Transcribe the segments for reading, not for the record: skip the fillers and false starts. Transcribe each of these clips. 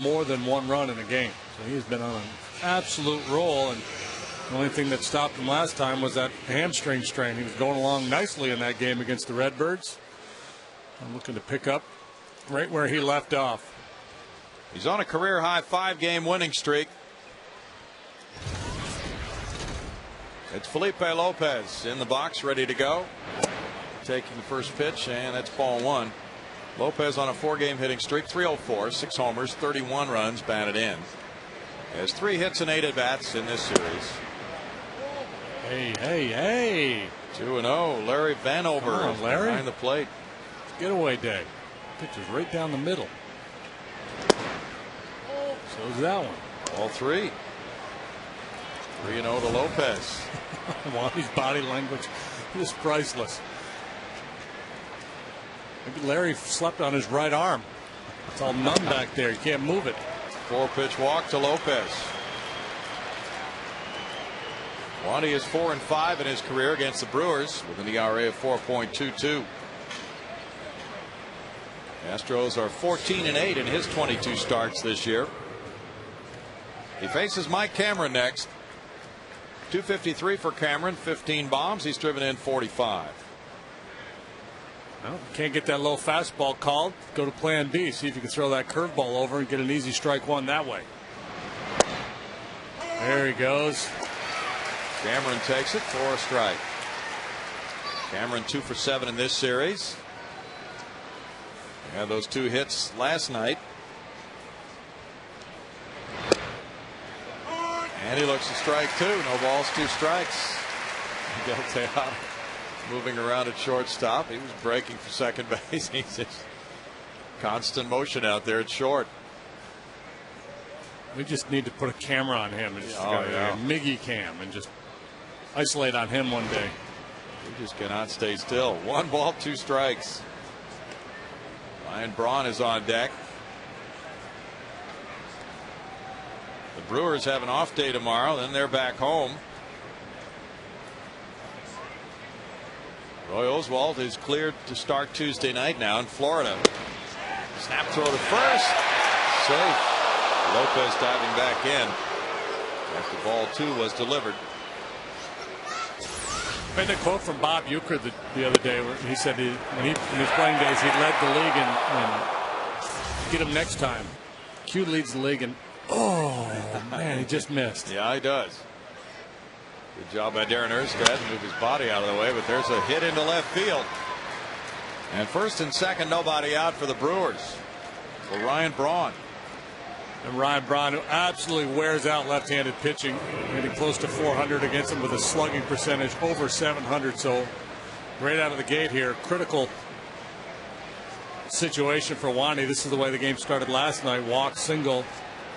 more than one run in a game. So he's been on an absolute roll, and the only thing that stopped him last time was that hamstring strain. He was going along nicely in that game against the Redbirds. I'm looking to pick up right where he left off. He's on a career high 5-game winning streak. It's Felipe Lopez in the box, ready to go. Taking the first pitch, and that's ball one. Lopez on a 4-game hitting streak, 304, 6 homers, 31 runs batted in. Has 3 hits and 8 at-bats in this series. Hey. 2-0. Larry Vanover behind the plate. Getaway day. Pitch is right down the middle. So's that one. All 3. 3-0 to Lopez. Wandy's body language is priceless. Maybe Larry slept on his right arm. It's all numb back there. You can't move it. 4-pitch walk to Lopez. Wandy is 4-5 in his career against the Brewers with an ERA of 4.22. Astros are 14-8 in his 22 starts this year. He faces Mike Cameron next. 253 for Cameron, 15 bombs. He's driven in 45. Well, can't get that low fastball called. Go to plan B. See if you can throw that curveball over and get an easy strike one that way. There he goes. Cameron takes it for a strike. Cameron 2 for 7 in this series. He had those 2 hits last night. And he looks a strike 2. No balls, 2 strikes. Miguel Tejada moving around at shortstop. He was breaking for second base. He's just constant motion out there at short. We just need to put a camera on him. And a Miggy cam and just isolate on him one day. He just cannot stay still. 1 ball, 2 strikes. Ryan Braun is on deck. The Brewers have an off day tomorrow, then they're back home. Roy Oswalt is cleared to start Tuesday night now in Florida. Snap throw to first. Safe. Lopez diving back in after ball 2 was delivered. I read a quote from Bob Uecker the other day where he said in his playing days he led the league and get him next time. Q leads the league and man, he just missed. Yeah, he does. Good job by Darren Erstad to move his body out of the way, but there's a hit into left field. And first and second, nobody out for the Brewers. For Ryan Braun. And Ryan Braun, who absolutely wears out left-handed pitching, hitting close to 400 against him with a slugging percentage over 700. So right out of the gate here, critical situation for Wandy. This is the way the game started last night. Walk, single,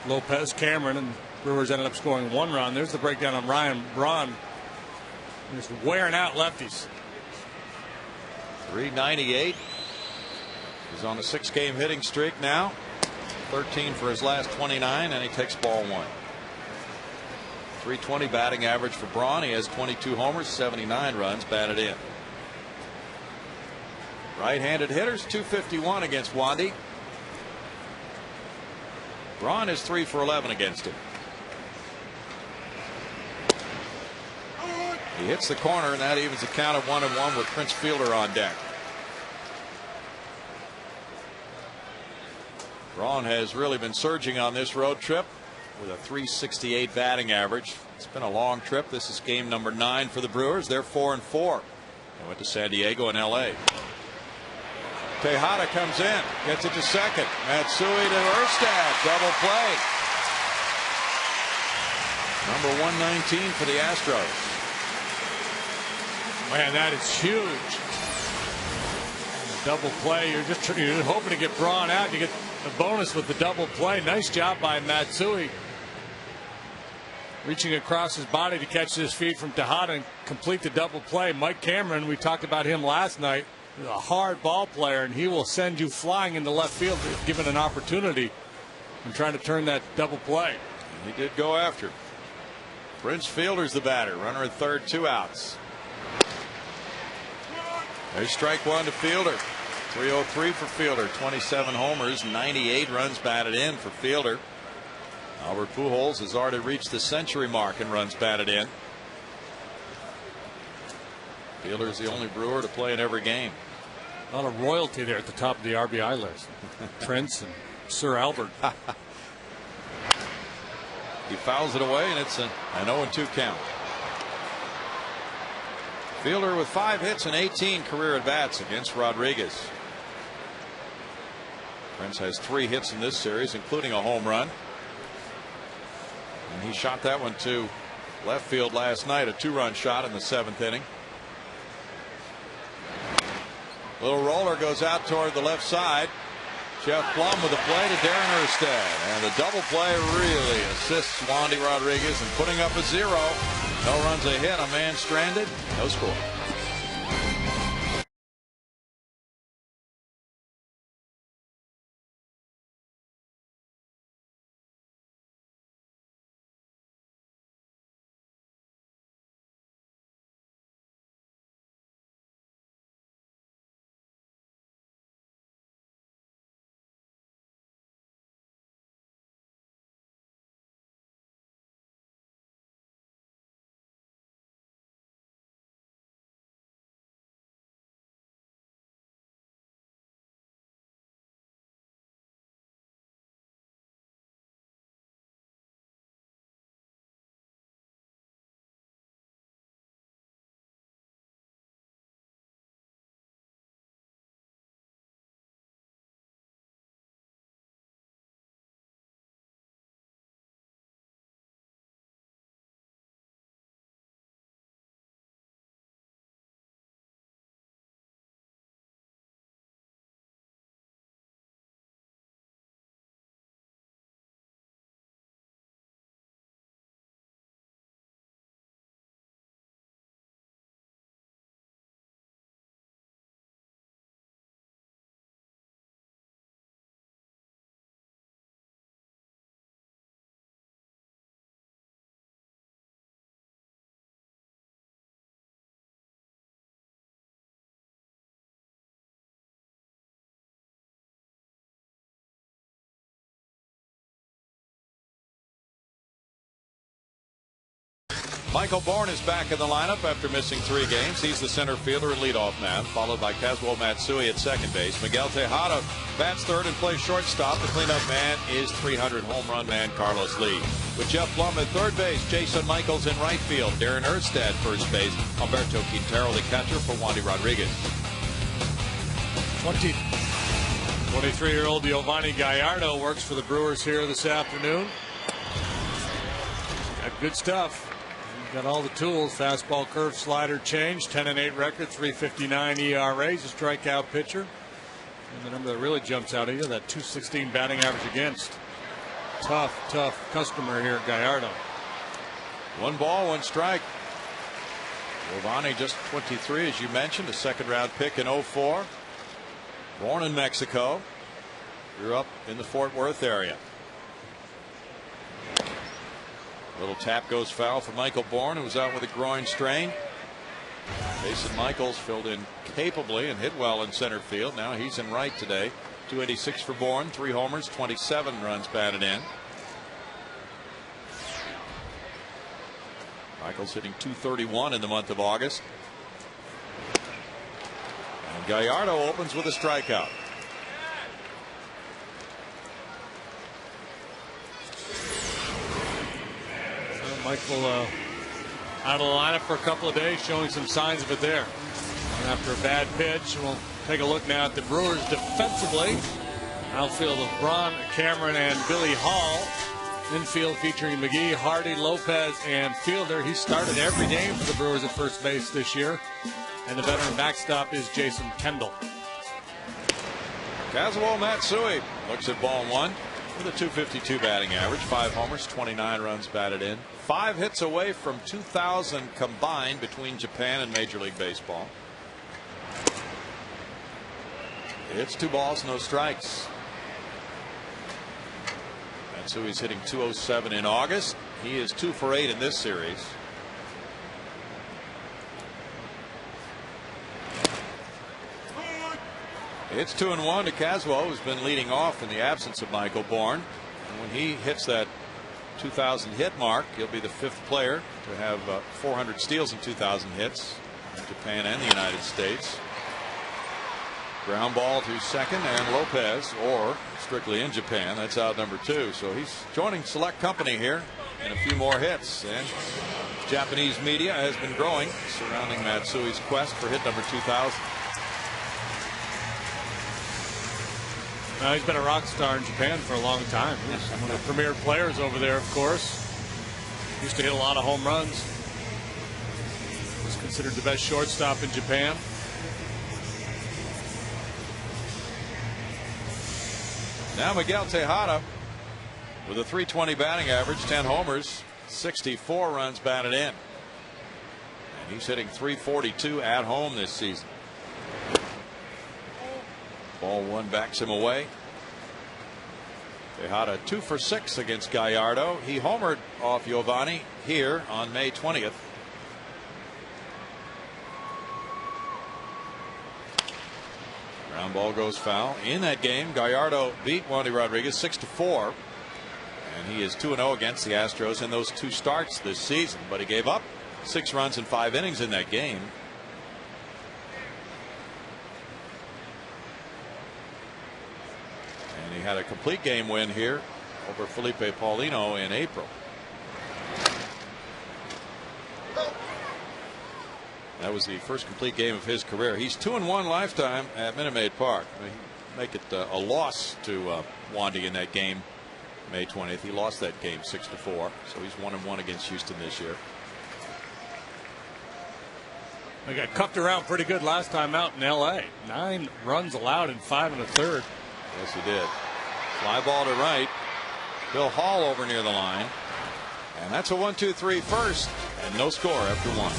Lopez, Cameron, and Brewers ended up scoring 1 run. There's the breakdown on Ryan Braun. Just wearing out lefties. 398. He's on a 6-game hitting streak now. 13 for his last 29, and he takes ball 1. 320 batting average for Braun. He has 22 homers, 79 runs batted in. Right-handed hitters, 251 against Wandy. Braun is 3 for 11 against him. He hits the corner, and that evens the count of 1-1 with Prince Fielder on deck. Braun has really been surging on this road trip with a 368 batting average. It's been a long trip. This is game number 9 for the Brewers. They're 4-4. They went to San Diego and L.A. Tejada comes in, gets it to second. Matsui to Erstad, double play. Number 119 for the Astros. Man, that is huge. Double play. You're just hoping to get Braun out. You get a bonus with the double play. Nice job by Matsui. Reaching across his body to catch his feet from Tejada and complete the double play. Mike Cameron, we talked about him last night. A hard ball player, and he will send you flying into left field if given an opportunity and trying to turn that double play. He did go after. Prince Fielder's the batter. Runner at third, 2 outs. There's strike 1 to Fielder. 303 for Fielder. 27 homers, 98 runs batted in for Fielder. Albert Pujols has already reached the century mark in runs batted in. Fielder is the only Brewer to play in every game. A lot of royalty there at the top of the RBI list. Prince and Sir Albert. He fouls it away, and it's an 0-2 count. Fielder with 5 hits and 18 career at bats against Rodriguez. Prince has 3 hits in this series, including a home run. And he shot that one to left field last night, a 2-run shot in the 7th inning. Little roller goes out toward the left side. Jeff Plum with a play to Darren Erstad. And the double play really assists Wandy Rodriguez in putting up a 0. No runs, a hit, a man stranded, no score. Michael Bourne is back in the lineup after missing 3 games. He's the center fielder and leadoff man, followed by Kazuo Matsui at second base. Miguel Tejada bats third and plays shortstop. The cleanup man is 300 home run man Carlos Lee. With Jeff Plum at third base, Jason Michaels in right field, Darren Erstad first base, Alberto Quintero the catcher for Wandy Rodriguez. 23-year-old Giovanni Gallardo works for the Brewers here this afternoon. Got good stuff. Got all the tools. Fastball, curve, slider, change. 10-8 record, 3.59 ERA. He's a strikeout pitcher. And the number that really jumps out at you, that 216 batting average against. Tough customer here, Gallardo. 1 ball, 1 strike. Giovanni just 23, as you mentioned, a second-round pick in 04. Born in Mexico. Grew up in the Fort Worth area. Little tap goes foul for Michael Bourne, who was out with a groin strain. Jason Michaels filled in capably and hit well in center field. Now he's in right today. 286 for Bourne, 3 homers, 27 runs batted in. Michaels hitting .231 in the month of August. And Gallardo opens with a strikeout. Michael out of the lineup for a couple of days, showing some signs of it there. And after a bad pitch, we'll take a look now at the Brewers defensively. Outfield of Braun, Cameron, and Billy Hall. Infield featuring McGee, Hardy, Lopez, and Fielder. He started every game for the Brewers at first base this year. And the veteran backstop is Jason Kendall. Kazuo Matsui looks at ball 1 with a .252 batting average, 5 homers, 29 runs batted in. 5 hits away from 2,000 combined between Japan and Major League Baseball. It's 2 balls, no strikes. Matsui's hitting .207 in August. He is 2 for 8 in this series. It's 2-1 to Caswell, who's been leading off in the absence of Michael Bourne. And when he hits that 2,000 hit mark, he'll be the 5th player to have 400 steals and 2,000 hits in Japan and the United States. Ground ball to second, and Lopez, or strictly in Japan, that's out number 2. So he's joining select company here and a few more hits. And Japanese media has been growing surrounding Matsui's quest for hit number 2,000. He's been a rock star in Japan for a long time. He's one of the premier players over there, of course. Used to hit a lot of home runs. Was considered the best shortstop in Japan. Now Miguel Tejada with a .320 batting average, 10 homers, 64 runs batted in. And he's hitting .342 at home this season. Ball 1 backs him away. Tejada 2 for 6 against Gallardo. He homered off Giovanni here on May 20th. Ground ball goes foul. In that game, Gallardo beat Wandy Rodriguez 6-4. And he is 2-0 against the Astros in those 2 starts this season. But he gave up 6 runs in 5 innings in that game. And he had a complete game win here over Felipe Paulino in April. That was the first complete game of his career. He's 2-1 lifetime at Minute Maid Park. I mean, make it a loss to Wandy in that game May 20th. He lost that game 6-4. So he's 1-1 against Houston this year. They got cuffed around pretty good last time out in L.A. 9 runs allowed in 5 1/3. Yes, he did. Fly ball to right. Bill Hall over near the line. And that's a 1-2-3 first. And no score after 1.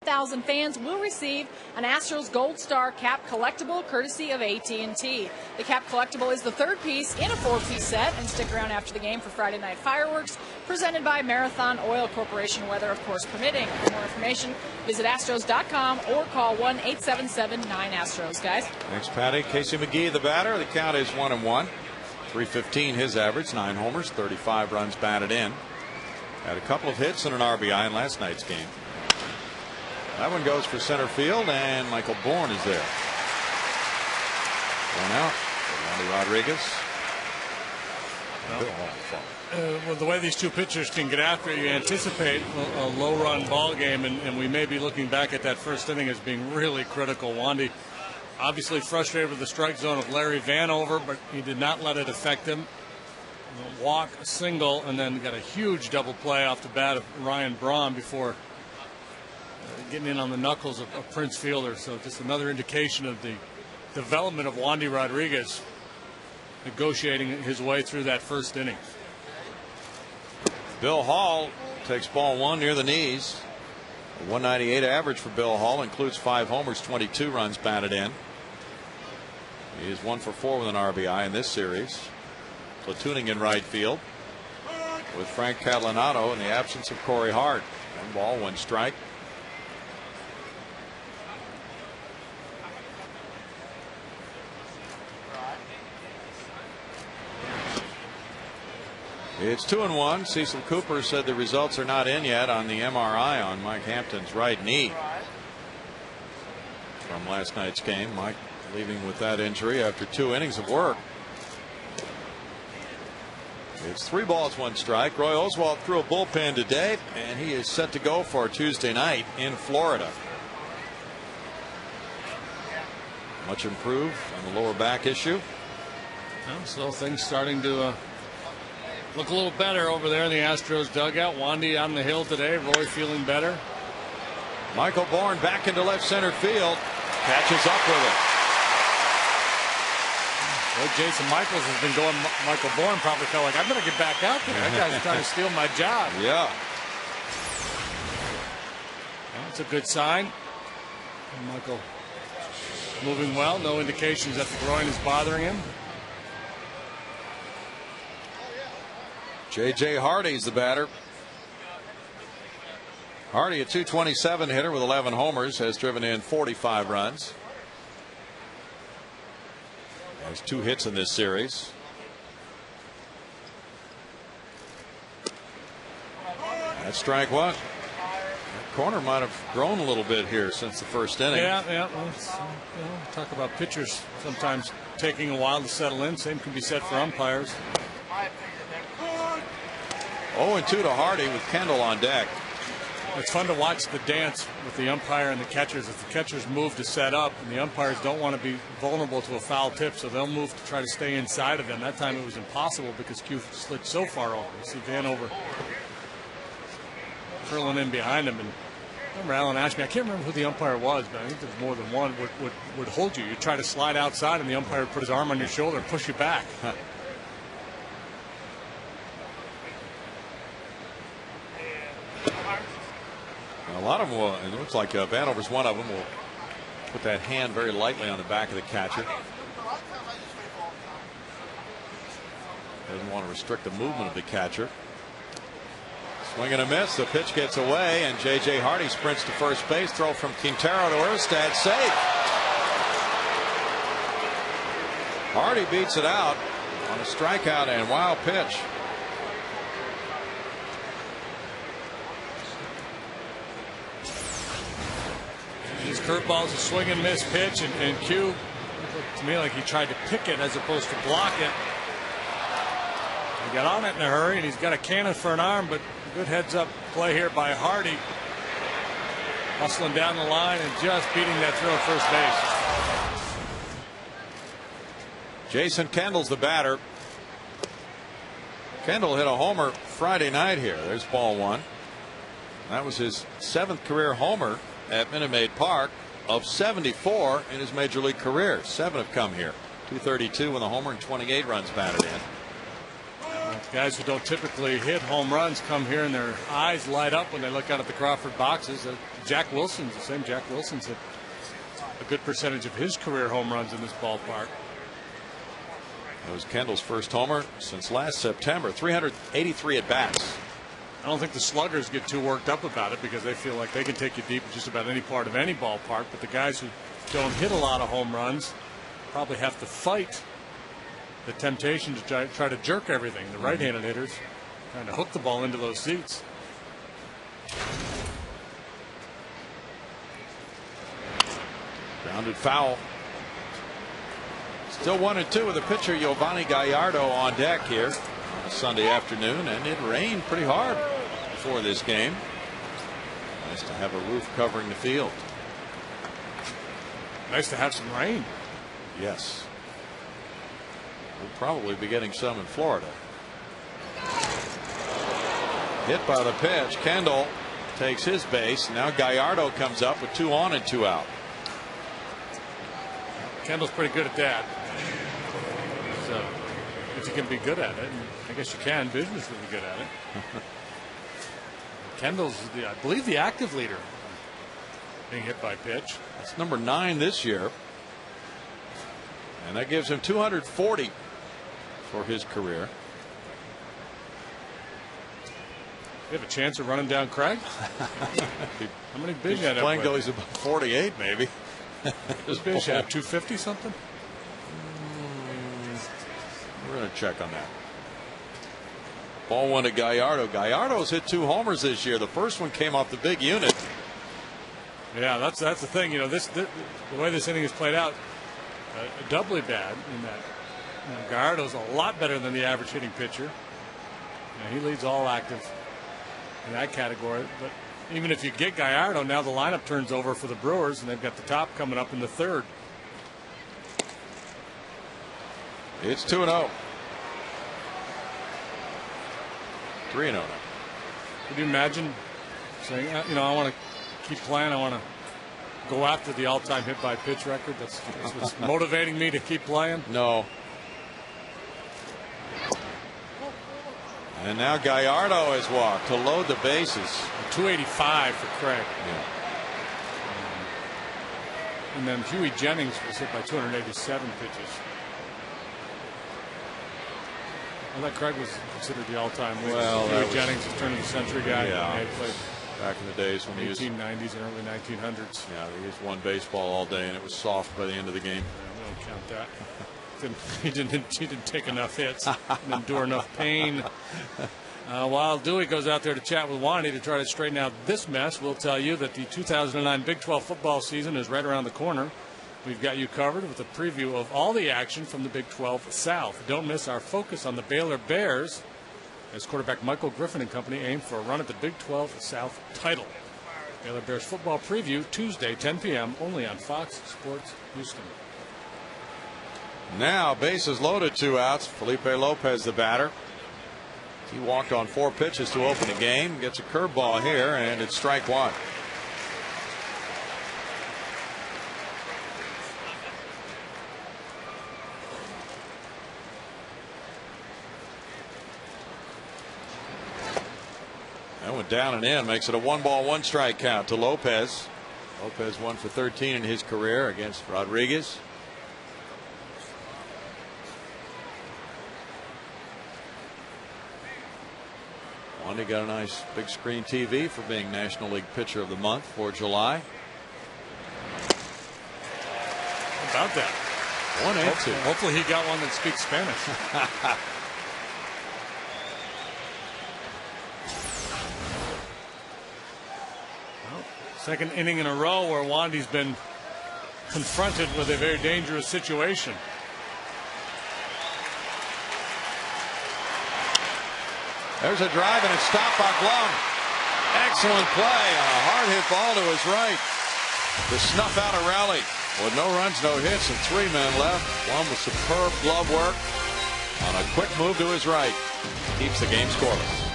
Thousand fans will receive an Astros Gold Star Cap collectible courtesy of AT&T. The Cap collectible is the 3rd piece in a 4-piece set, and stick around after the game for Friday night fireworks presented by Marathon Oil Corporation, weather of course permitting. For more information, visit Astros.com or call 1-877-9-ASTROS, guys. Thanks, Patty. Casey McGee, the batter. The count is 1-1. 315 his average, 9 homers, 35 runs batted in. Had a couple of hits and an RBI in last night's game. That one goes for center field, and Michael Bourne is there. One out. Wandy Rodriguez. Well, the way these 2 pitchers can get after it, you anticipate a low-run ball game, and we may be looking back at that first inning as being really critical. Wandy obviously frustrated with the strike zone of Larry Vanover, but he did not let it affect him. walk, a single, and then got a huge double play off the bat of Ryan Braun before getting in on the knuckles of Prince Fielder. So just another indication of the development of Wandy Rodriguez, negotiating his way through that first inning. Bill Hall takes ball one near the knees. A 198 average for Bill Hall, includes 5 homers, 22 runs batted in. He is 1 for 4 with an RBI in this series. Platooning in right field with Frank Catalanato in the absence of Corey Hart. 1 ball, 1 strike. It's 2-1. Cecil Cooper said the results are not in yet on the MRI on Mike Hampton's right knee from last night's game. Mike leaving with that injury after 2 innings of work. It's 3 balls, 1 strike. Roy Oswalt threw a bullpen today, and he is set to go for Tuesday night in Florida. Much improved on the lower back issue. Well, so things starting to look a little better over there in the Astros dugout. Wandy on the hill today. Roy feeling better. Michael Bourne back into left center field. Catches up with it. Well, Jason Michaels has been going. Michael Bourne probably felt like, I better get back out there. That guy's trying to steal my job. Yeah. Well, that's a good sign. And Michael moving well. No indications that the groin is bothering him. J.J. Hardy's the batter. Hardy, a .227 hitter with 11 homers, has driven in 45 runs. Has 2 hits in this series. That's strike 1. That corner might have grown a little bit here since the first inning. Yeah. Well, talk about pitchers sometimes taking a while to settle in. Same can be said for umpires. 0-2 to Hardy with Kendall on deck. It's fun to watch the dance with the umpire and the catchers. If the catchers move to set up, and the umpires don't want to be vulnerable to a foul tip, so they'll move to try to stay inside of them. That time it was impossible because Q slid so far over. You see Vanover curling in behind him. And remember Alan Ashby, I can't remember who the umpire was, but I think there's more than one, would hold you. You try to slide outside, and the umpire would put his arm on your shoulder and push you back. A lot of them will, it looks like Vanover's one of them, will put that hand very lightly on the back of the catcher. Doesn't want to restrict the movement of the catcher. Swing and a miss. The pitch gets away, and J.J. Hardy sprints to first base. Throw from Quintero to Erstad. Safe. Hardy beats it out on a strikeout and wild pitch. His curveball is a swing and miss pitch, and Q looked to me like he tried to pick it as opposed to block it. He got on it in a hurry, and he's got a cannon for an arm, but good heads up play here by Hardy. Hustling down the line and just beating that throw at first base. Jason Kendall's the batter. Kendall hit a homer Friday night here. There's ball 1. That was his 7th career homer at Minute Maid Park of 74 in his major league career. 7 have come here. 232 with a homer and 28 runs batted in. Guys who don't typically hit home runs come here and their eyes light up when they look out at the Crawford boxes. Jack Wilson's the same. Jack Wilson's hit a good percentage of his career home runs in this ballpark. That was Kendall's first homer since last September. 383 at bats. I don't think the sluggers get too worked up about it because they feel like they can take you deep in just about any part of any ballpark. But the guys who don't hit a lot of home runs probably have to fight the temptation to try to jerk everything. The right-handed hitters trying to hook the ball into those seats. Grounded foul. Still 1-2 with the pitcher Giovanni Gallardo on deck here on a Sunday afternoon, and it rained pretty hard before this game. Nice to have a roof covering the field. Nice to have some rain. Yes. We'll probably be getting some in Florida. hit by the pitch. Kendall takes his base. Now Gallardo comes up with 2 on and 2 out. Kendall's pretty good at that. So if you can be good at it, and I guess you can. Business really good at it. Kendall's, I believe, the active leader being hit by pitch. That's number 9 this year, and that gives him 240 for his career. You have a chance of running down Craig? How many big He's had playing till he's about 48, maybe. Does Bish have 250 something? We're going to check on that. Ball 1 to Gallardo. Gallardo's hit 2 homers this year. The first one came off the big unit. Yeah, that's the thing. You know, the way this inning is played out, doubly bad in that Gallardo's a lot better than the average hitting pitcher. He leads all active in that category. But even if you get Gallardo, now the lineup turns over for the Brewers, and they've got the top coming up in the 3rd. It's 2-0. 3-0 now. Could you imagine saying, you know, I want to keep playing. I want to go after the all-time hit by pitch record. That's what's motivating me to keep playing. No. And now Gallardo has walked to load the bases. 285 for Craig. Yeah. And then Huey Jennings was hit by 287 pitches. I thought Craig was considered the all-time leader. Well, Huey Jennings was turn of the century guy. Yeah. He had played Back in the days when he was 1890s and early 1900s. Yeah, he just won baseball all day, and it was soft by the end of the game. Yeah, we don't count that. He didn't take enough hits and endure enough pain. While Dewey goes out there to chat with Wandy to try to straighten out this mess, we'll tell you that the 2009 Big 12 football season is right around the corner. We've got you covered with a preview of all the action from the Big 12 South. Don't miss our focus on the Baylor Bears as quarterback Michael Griffin and company aim for a run at the Big 12 South title. Baylor Bears football preview Tuesday 10 p.m. only on Fox Sports Houston. Now bases loaded, 2 outs. Felipe Lopez the batter. He walked on 4 pitches to open the game. Gets a curveball here, and it's strike 1. That went down and in, makes it a 1-ball-1-strike count to Lopez. Lopez 1 for 13 in his career against Rodriguez. Wandy got a nice big screen TV for being National League Pitcher of the Month for July. How about that? 1-2. Hopefully he got one that speaks Spanish. Second inning in a row where Wandy's been confronted with a very dangerous situation. There's a drive, and it's stopped by Blum. Excellent play on a hard hit ball to his right to snuff out a rally. With no runs, no hits, and 3 men left. Blum with superb glove work on a quick move to his right. Keeps the game scoreless.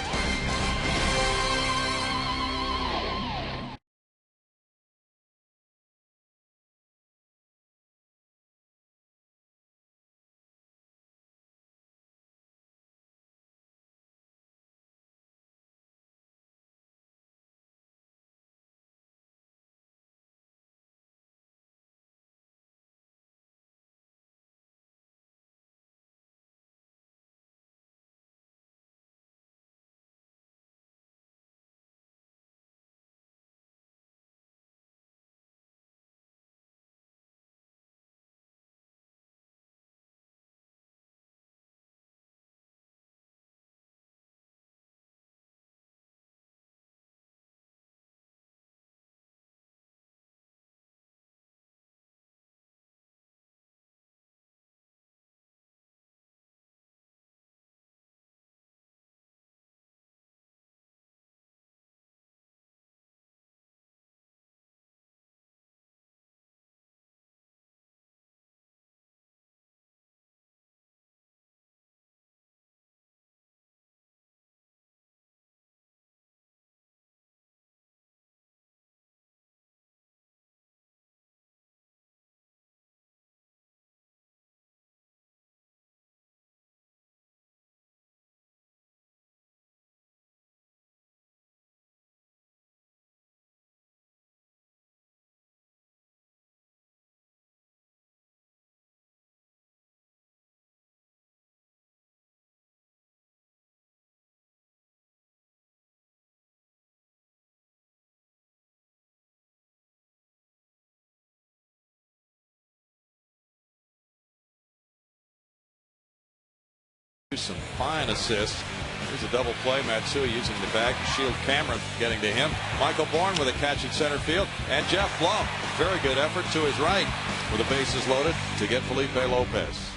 Some fine assists. Here's a double play. Matsui using the bag to shield Cameron getting to him. Michael Bourne with a catch in center field. And Jeff Blum. Very good effort to his right with the bases loaded to get Felipe Lopez.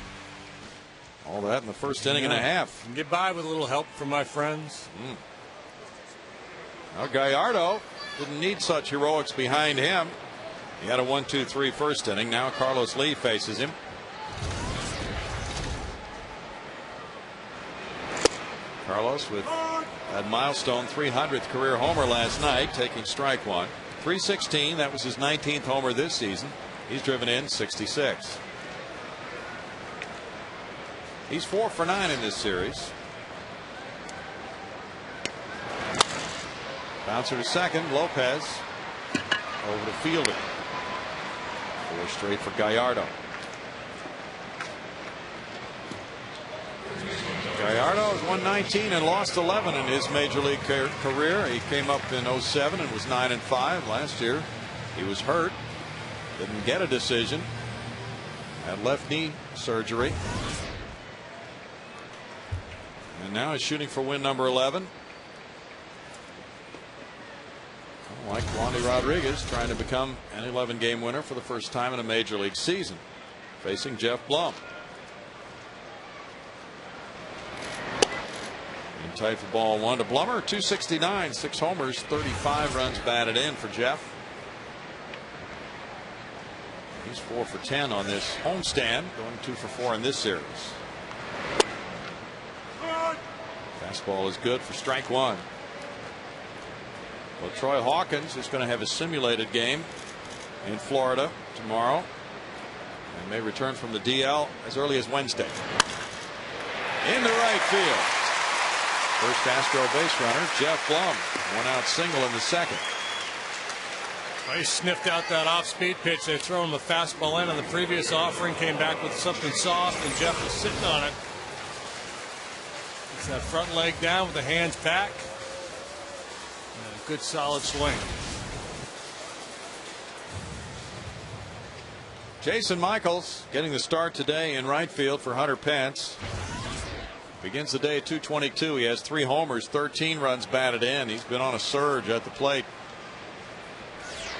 All that in the first inning and a half. Can get by with a little help from my friends. Now Gallardo didn't need such heroics behind him. He had a 1-2-3 first inning. Now Carlos Lee faces him. Carlos with that milestone 300th career homer last night, taking strike one. 316. That was his 19th homer this season. He's driven in 66. He's 4 for 9 in this series. Bouncer to second. Lopez over to fielder. 4 straight for Gallardo. Gallardo is 119 and lost 11 in his major league career. He came up in 07 and was 9-5 last year. He was hurt, didn't get a decision, had left knee surgery, and now he's shooting for win number 11. Like Wandy Rodriguez, trying to become an 11-game winner for the first time in a major league season, facing Jeff Blum. In tight for ball one to Blummer. 269, 6 homers, 35 runs batted in for Jeff. He's 4 for 10 on this homestand, going 2 for 4 in this series. Fastball is good for strike one. Well, Troy Hawkins is going to have a simulated game in Florida tomorrow and may return from the DL as early as Wednesday. Into right field. First Astro base runner, Jeff Blum. 1-out single in the second. Well, he sniffed out that off-speed pitch. They throw him a fastball in on the previous offering. Came back with something soft, and Jeff was sitting on it. It's that front leg down with the hands back. And a good solid swing. Jason Michaels getting the start today in right field for Hunter Pence. Begins the day at 222. He has 3 homers, 13 runs batted in. He's been on a surge at the plate.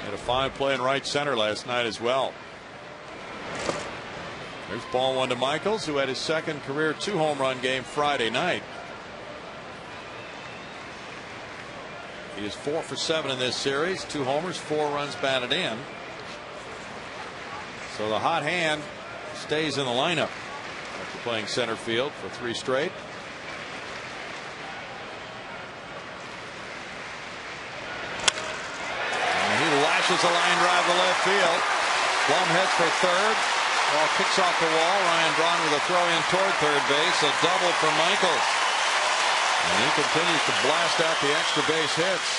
Had a fine play in right center last night as well. There's ball one to Michaels, who had his second career 2-home run game Friday night. He is 4 for 7 in this series. 2 homers, 4 runs batted in. So the hot hand stays in the lineup after playing center field for 3 straight. And he lashes a line drive to left field. Blum heads for third. Ball kicks off the wall. Ryan Braun with a throw in toward third base. A double for Michaels. And he continues to blast out the extra base hits.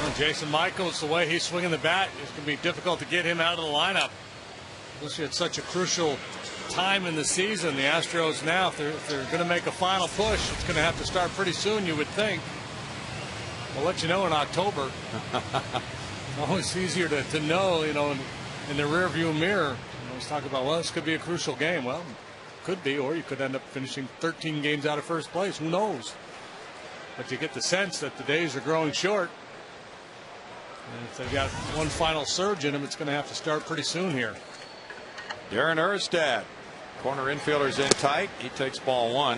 Well, Jason Michaels, the way he's swinging the bat, it's going to be difficult to get him out of the lineup. Especially at such a crucial time in the season. The Astros now, if they're going to make a final push, it's going to have to start pretty soon, you would think. We'll let you know in October. Always easier to know, you know, in the rearview mirror. Let's talk about, well, this could be a crucial game. Well, could be, or you could end up finishing 13 games out of first place. Who knows? But you get the sense that the days are growing short. And if they've got one final surge in them, it's going to have to start pretty soon here. Darren Erstad, corner infielder's in tight. He takes ball one.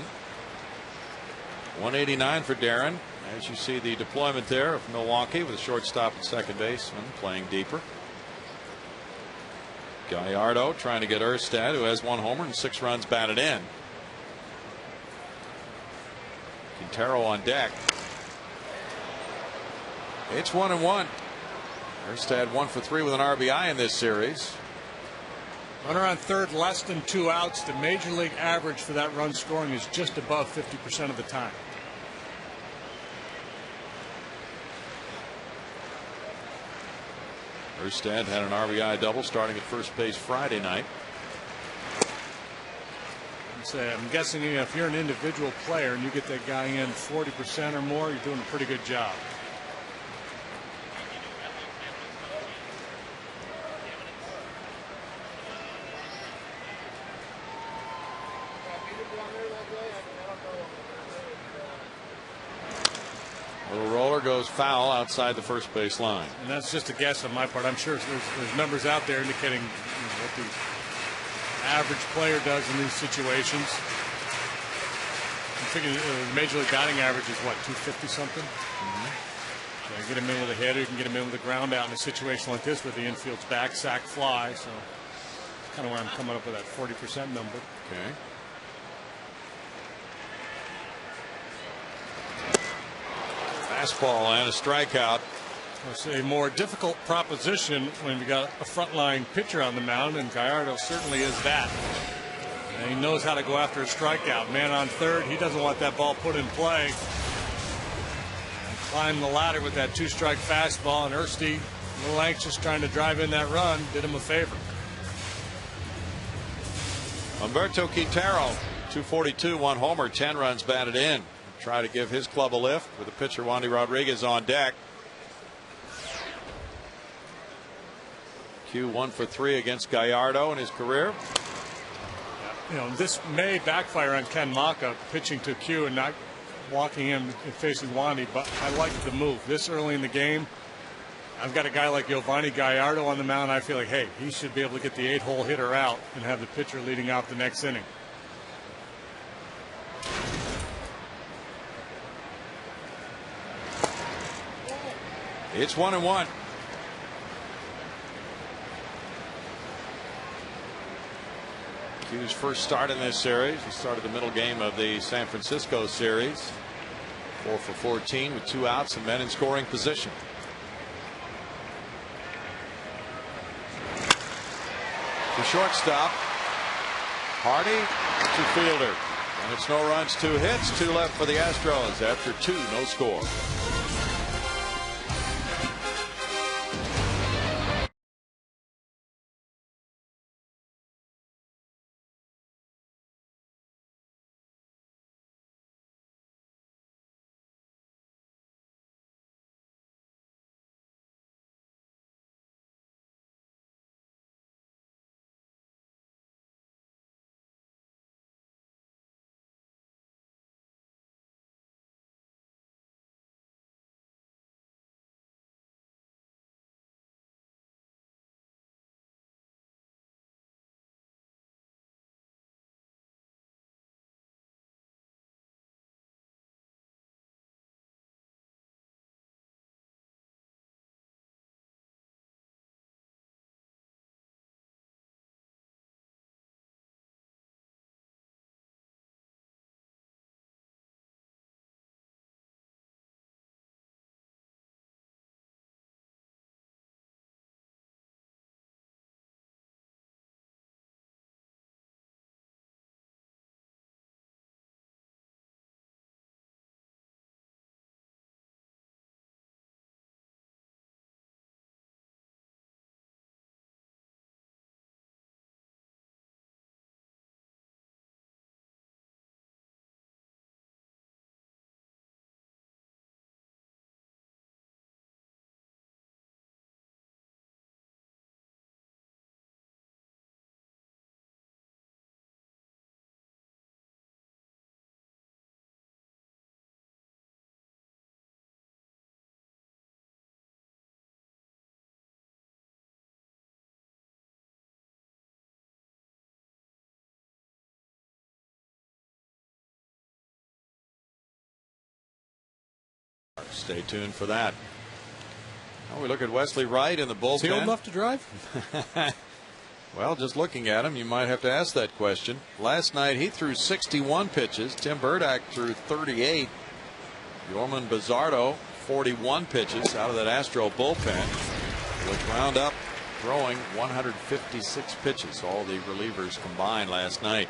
189 for Darren. As you see the deployment there of Milwaukee with a shortstop and second baseman playing deeper. Gallardo trying to get Erstad, who has 1 homer and 6 runs batted in. Quintero on deck. It's 1-1. Erstad 1 for 3 with an RBI in this series. Runner on third, less than 2 outs. The major league average for that run scoring is just above 50% of the time. Erstad had an RBI double starting at first base Friday night. I'm guessing if you're an individual player and you get that guy in 40% or more, you're doing a pretty good job. Little roller goes foul outside the first base line. And that's just a guess on my part. I'm sure there's numbers out there indicating what the average player does in these situations. I'm thinking the Major League batting average is what, 250 something? So you get him in with a hit, or you can get him in with a ground out in a situation like this where the infield's back, sack, fly. So that's kind of where I'm coming up with that 40% number. Okay. Fastball and a strikeout. It's a more difficult proposition when you got a frontline pitcher on the mound, and Gallardo certainly is that. And he knows how to go after a strikeout. Man on third, he doesn't want that ball put in play. And climbed the ladder with that 2-strike fastball, and Ersty, a little anxious trying to drive in that run, did him a favor. Humberto Quintero, 242, 1 homer, 10 runs batted in. Try to give his club a lift with the pitcher Wandy Rodriguez on deck. Q 1 for 3 against Gallardo in his career. You know, this may backfire on Ken Maka pitching to Q and not walking him and facing Wandy, but I like the move this early in the game. I've got a guy like Giovanni Gallardo on the mound. I feel like, hey, he should be able to get the 8-hole hitter out and have the pitcher leading out the next inning. It's 1-1. Q's first start in this series. He started the middle game of the San Francisco series. 4 for 14 with 2 outs and men in scoring position. The shortstop, Hardy, to fielder. And it's no runs, 2 hits, 2 left for the Astros after 2, no score. Stay tuned for that. Now we look at Wesley Wright in the bullpen. Is he old enough to drive? Well, just looking at him, you might have to ask that question. Last night he threw 61 pitches. Tim Burdack threw 38. Yorman Bizzardo 41 pitches out of that Astro bullpen, which wound up throwing 156 pitches. All the relievers combined last night.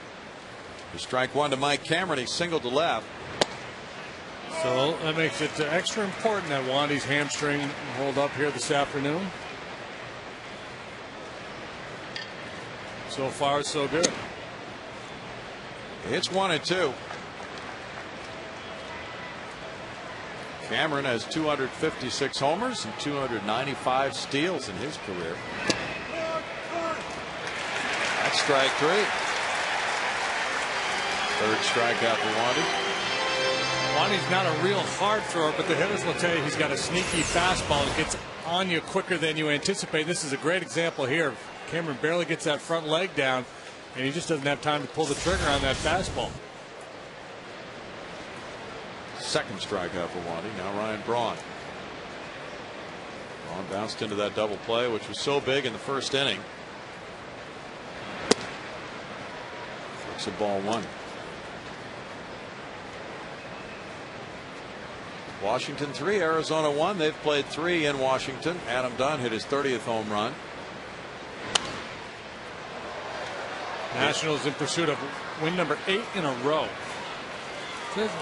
The strike one to Mike Cameron. He singled to left. So that makes it extra important that Wandy's hamstring hold up here this afternoon. So far, so good. It's 1-2. Cameron has 256 homers and 295 steals in his career. That's strike 3. Third strikeout for Wandy. Wandy's not a real hard thrower, but the hitters will tell you he's got a sneaky fastball that gets on you quicker than you anticipate. This is a great example here. Cameron barely gets that front leg down, and he just doesn't have time to pull the trigger on that fastball. Second strikeout for Wandy. Now Ryan Braun. Braun bounced into that double play, which was so big in the first inning. Looks at ball one. Washington 3, Arizona 1. They've played 3 in Washington. Adam Dunn hit his 30th home run. Nationals in pursuit of win number 8 in a row.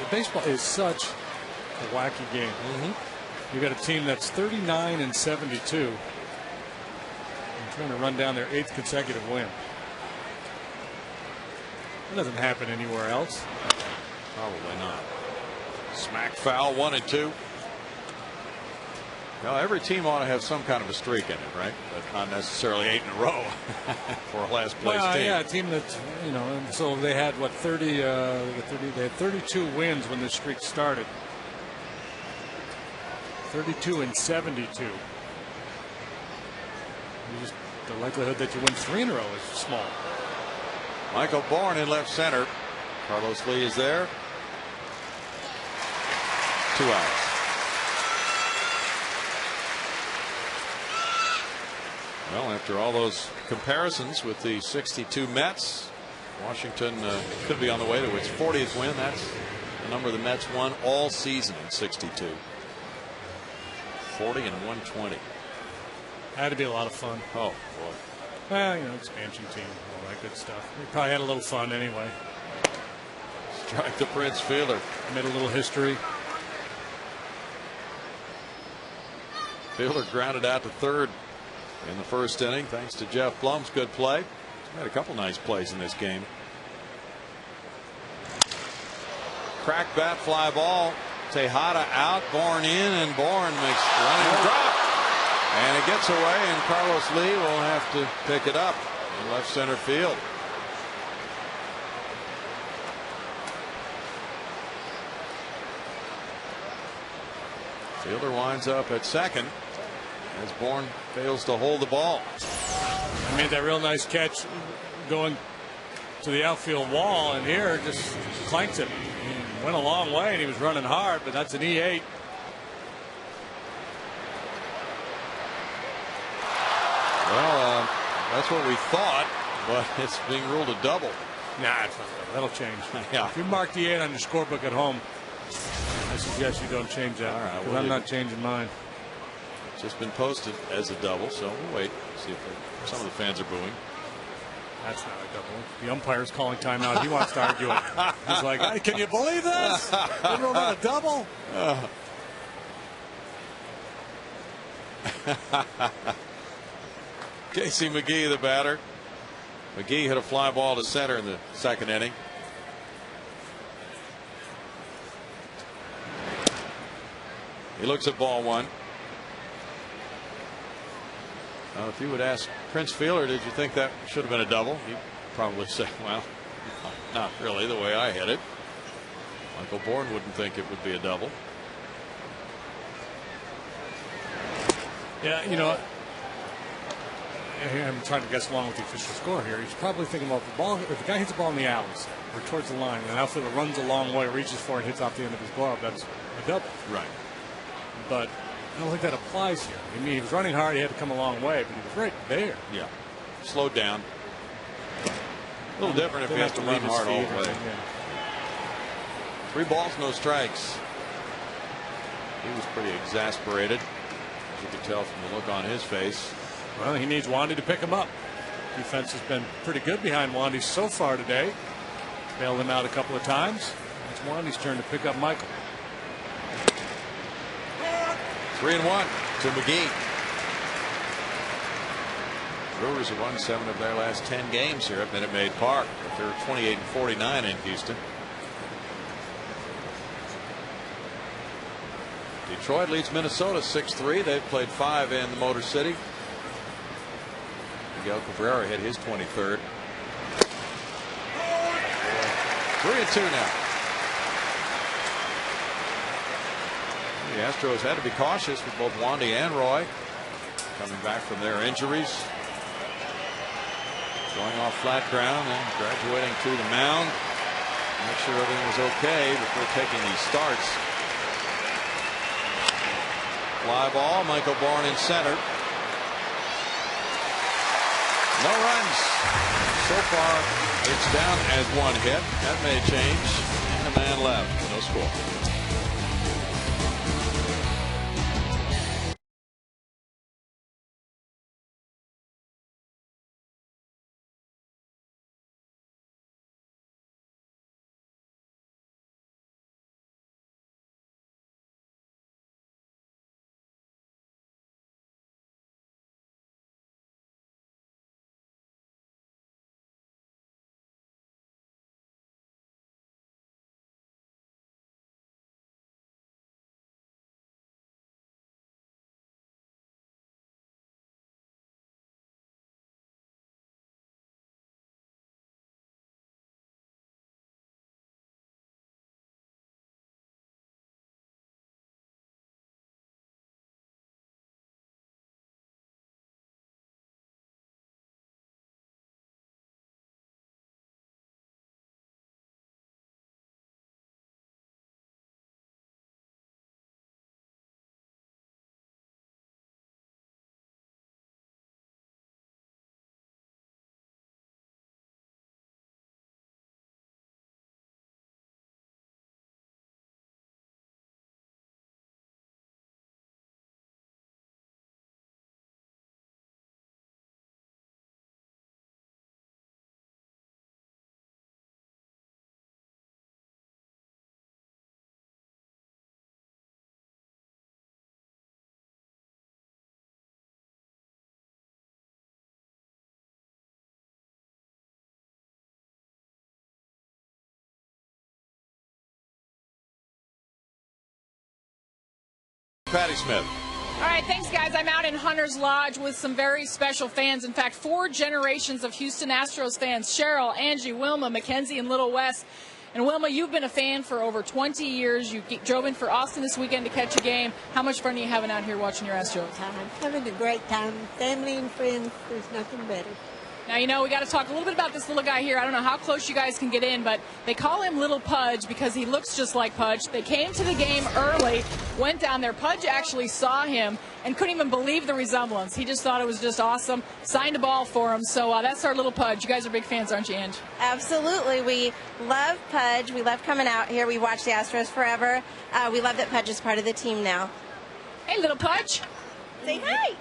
Baseball is such a wacky game. You got a team that's 39 and 72 and trying to run down their 8th consecutive win. That doesn't happen anywhere else. Probably not. Smack foul, 1 and 2. Now every team ought to have some kind of a streak in it, right? But not necessarily 8 in a row for a last place team. Yeah, a team that, you know, and so they had what, 30. They had 32 wins when this streak started. 32 and 72. The likelihood that you win 3 in a row is small. Michael Bourne in left center. Carlos Lee is there. 2 outs. Well, after all those comparisons with the 62 Mets, Washington could be on the way to its 40th win. That's the number the Mets won all season in 62. 40 and 120. Had to be a lot of fun. Oh, boy. Well, you know, expansion team, all that good stuff. We probably had a little fun anyway. Strike the Prince Fielder. Made a little history. Fielder grounded out to third in the first inning thanks to Jeff Blum's good play. He's had a couple nice plays in this game. Crack bat, fly ball. Tejada out, Bourne in, and Bourne makes running drop. And it gets away, and Carlos Lee will have to pick it up in left center field. Fielder winds up at second as Bourne fails to hold the ball. I made that real nice catch going to the outfield wall, and here just clanks it. He went a long way, and he was running hard, but that's an E8. Well, that's what we thought, but it's being ruled a double. Nah, it's not. That'll change. Yeah. If you mark the 8 on your scorebook at home, I suggest you don't change that. All right, because I'm not changing mine. It's just been posted as a double, so we'll wait. See if some of the fans are booing. That's not a double. The umpire's calling timeout. He wants to argue it. He's like, hey, can you believe this? They ruled out a double. Casey McGee, the batter. McGee hit a fly ball to center in the second inning. He looks at ball one. If you would ask Prince Fielder, did you think that should have been a double? He'd probably say, well, not really the way I hit it. Michael Bourne wouldn't think it would be a double. Yeah, you know, I'm trying to guess along with the official score here. He's probably thinking about the ball. If the guy hits the ball in the alleys or towards the line, and the outfielder runs a long way, reaches for it, and hits off the end of his glove, that's a double. Right. But I don't think that applies here. I mean, he was running hard. He had to come a long way, but he was right there. Yeah. Slowed down. A little different if he has to run hard all the way. Yeah. 3 balls, no strikes. He was pretty exasperated, as you could tell from the look on his face. Well, he needs Wandy to pick him up. Defense has been pretty good behind Wandy so far today. Bailed him out a couple of times. It's Wandy's turn to pick up Michael. 3-1 to McGee. Brewers have won 7 of their last 10 games here at Minute Maid Park. They're 28-49 in Houston. Detroit leads Minnesota 6-3. They've played 5 in the Motor City. Miguel Cabrera hit his 23rd. 3-2 now. The Astros had to be cautious with both Wandy and Roy coming back from their injuries. Going off flat ground and graduating to the mound. Make sure everything was okay before taking these starts. Fly ball, Michael Bourne in center. No runs. So far, it's down as one hit. That may change. And a man left. No score. Patty Smith. All right, thanks, guys. I'm out in Hunter's Lodge with some very special fans. In fact, 4 generations of Houston Astros fans. Cheryl, Angie, Wilma, Mackenzie, and Little Wes. And Wilma, you've been a fan for over 20 years. You drove in for Austin this weekend to catch a game. How much fun are you having out here watching your Astros? I'm having a great time. Family and friends, there's nothing better. Now, you know, we got to talk a little bit about this little guy here. I don't know how close you guys can get in, but they call him Little Pudge because he looks just like Pudge. They came to the game early, went down there. Pudge actually saw him and couldn't even believe the resemblance. He just thought it was just awesome. Signed a ball for him. So that's our Little Pudge. You guys are big fans, aren't you, Ange? Absolutely. We love Pudge. We love coming out here. We watch the Astros forever. We love that Pudge is part of the team now. Hey, Little Pudge. Say hi.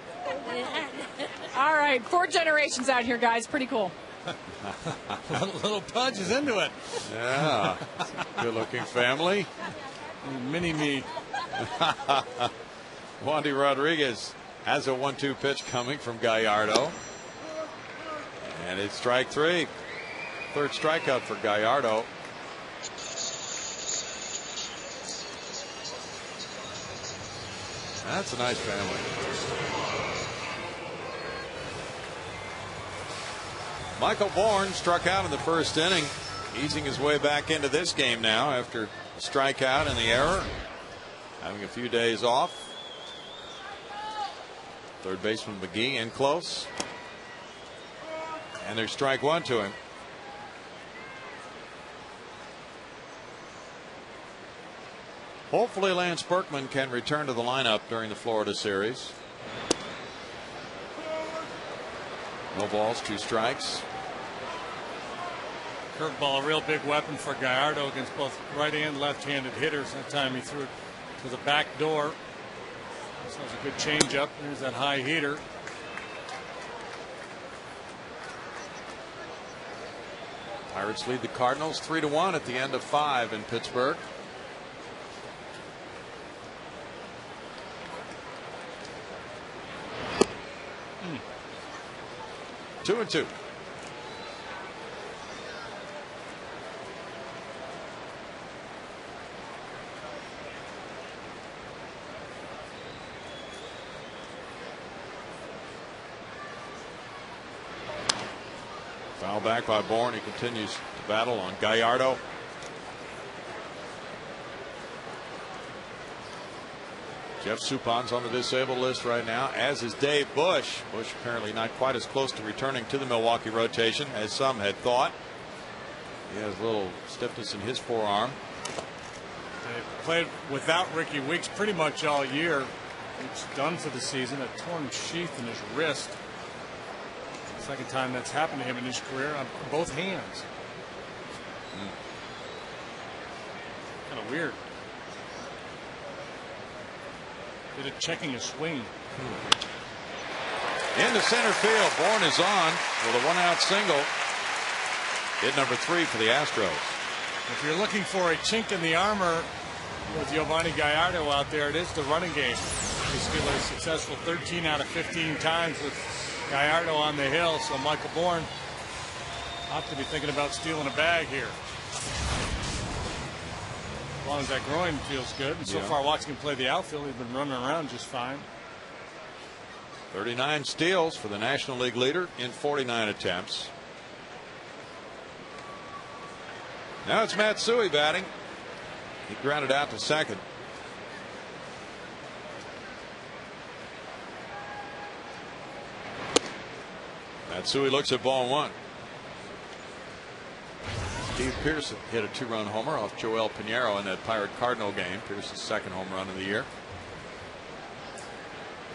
All right, 4 generations out here, guys. Pretty cool. Little Pudge is into it. Yeah. Good-looking family. Mini me. Wandy Rodriguez has a 1-2 pitch coming from Gallardo. And it's strike 3. Third strikeout for Gallardo. That's a nice family. Michael Bourne struck out in the first inning, easing his way back into this game now after a strikeout and the error. Having a few days off. Third baseman McGee in close. And there's strike 1 to him. Hopefully Lance Berkman can return to the lineup during the Florida series. No balls, 2 strikes. Curveball, a real big weapon for Gallardo against both right and left-handed hitters. That time he threw it to the back door. This was a good changeup. There's that high heater. Pirates lead the Cardinals 3-1 at the end of 5 in Pittsburgh. Two and 2. Foul back by Bourne. He continues to battle on Gallardo. Jeff Supon's on the disabled list right now, as is Dave Bush. Bush apparently not quite as close to returning to the Milwaukee rotation as some had thought. He has a little stiffness in his forearm. They played without Ricky Weeks pretty much all year. He's done for the season. A torn sheath in his wrist. Second time that's happened to him in his career on both hands. Kind of weird. Did it checking a swing. Into center field. Bourne is on with a 1-out single. Hit number 3 for the Astros. If you're looking for a chink in the armor with Giovanni Gallardo out there, it is the running game. He's been successful 13 out of 15 times with Gallardo on the hill, so Michael Bourne ought to be thinking about stealing a bag here. As long as that groin feels good. And so far, watching him play the outfield, he's been running around just fine. 39 steals for the National League leader in 49 attempts. Now it's Matsui batting. He grounded out to second. Matsui looks at ball 1. Steve Pearson hit a 2-run homer off Joel Pinheiro in that Pirate Cardinal game. Pearson's second home run of the year.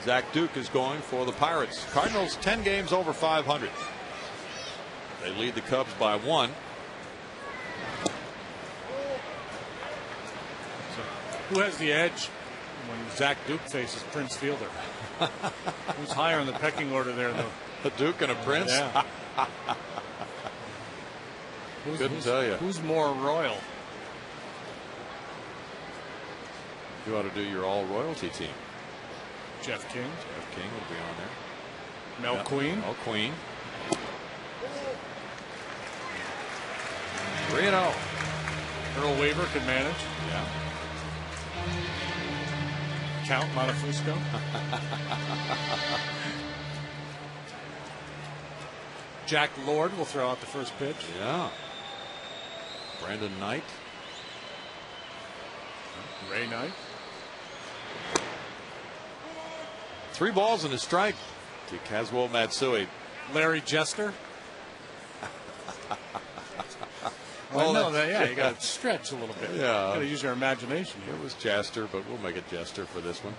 Zach Duke is going for the Pirates. Cardinals 10 games over 500. They lead the Cubs by 1. So who has the edge when Zach Duke faces Prince Fielder? Who's higher in the pecking order there, though? A Duke and a Prince? Yeah. Couldn't tell you. Who's more royal? You ought to do your all royalty team. Jeff King. Jeff King will be on there. Mel Queen. Mel Queen. 3-0. Earl Weaver could manage. Yeah. Count Montefusco. Jack Lord will throw out the first pitch. Yeah. Brandon Knight. Ray Knight. 3 balls and a strike to Kazuo Matsui. Larry Jester. Well, yeah, you got to stretch a little bit. Yeah. Got to use your imagination here. It was Jester, but we'll make it Jester for this one.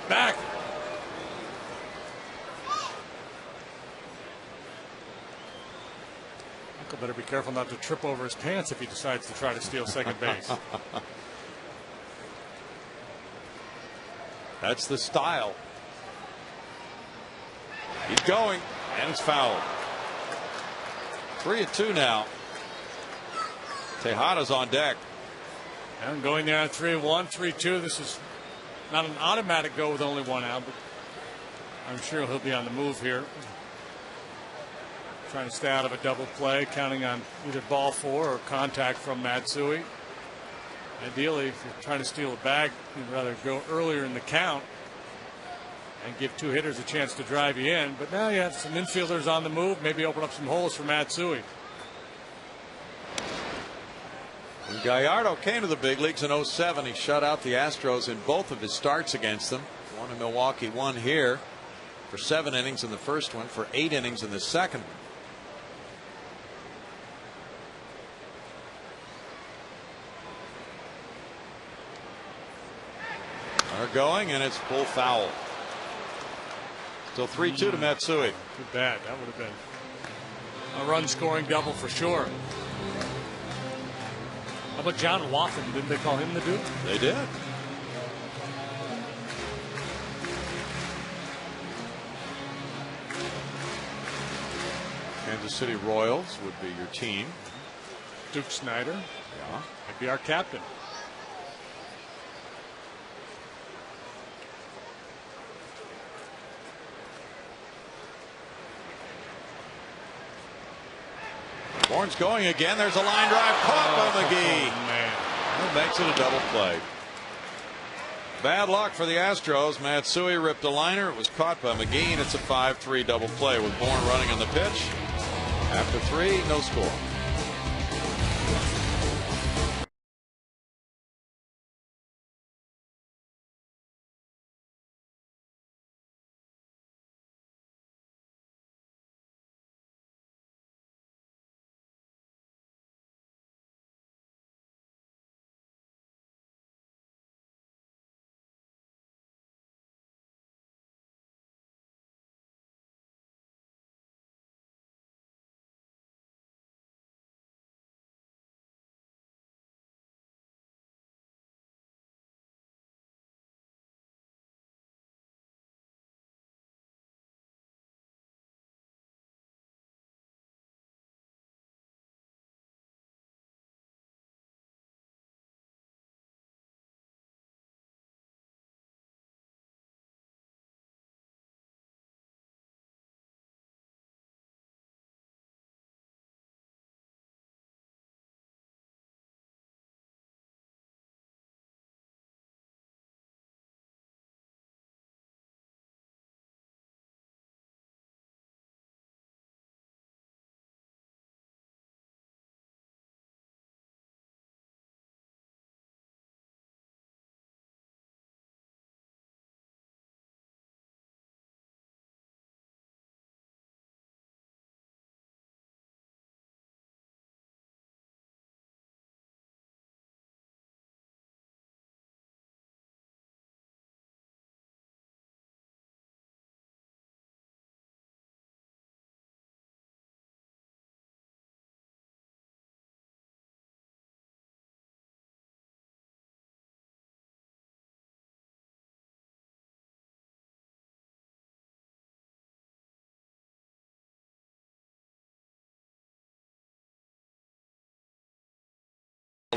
Back. Uncle better be careful not to trip over his pants if he decides to try to steal second base. That's the style. He's going, and it's fouled. 3-2 now. Tejada's on deck. And going there on 3-1, 3-2. This is not an automatic go with only 1 out, but I'm sure he'll be on the move here. Trying to stay out of a double play, counting on either ball 4 or contact from Matsui. Ideally, if you're trying to steal a bag, you'd rather go earlier in the count and give 2 hitters a chance to drive you in. But now you have some infielders on the move, maybe open up some holes for Matsui. When Gallardo came to the big leagues in 07, he shut out the Astros in both of his starts against them. 1 in Milwaukee, 1 here, for 7 innings in the first one, for 8 innings in the second one. They're going, and it's full foul. So 3-2 to Matsui. Too bad. That would have been a run scoring double for sure. How about John Watson? Didn't they call him the Duke? They did. Kansas City Royals would be your team. Duke Snyder. Yeah. Might be our captain. Bourne's going again. There's a line drive caught by McGee. Oh, man. That makes it a double play. Bad luck for the Astros. Matsui ripped a liner. It was caught by McGee, and it's a 5-3 double play with Bourne running on the pitch. After 3, no score.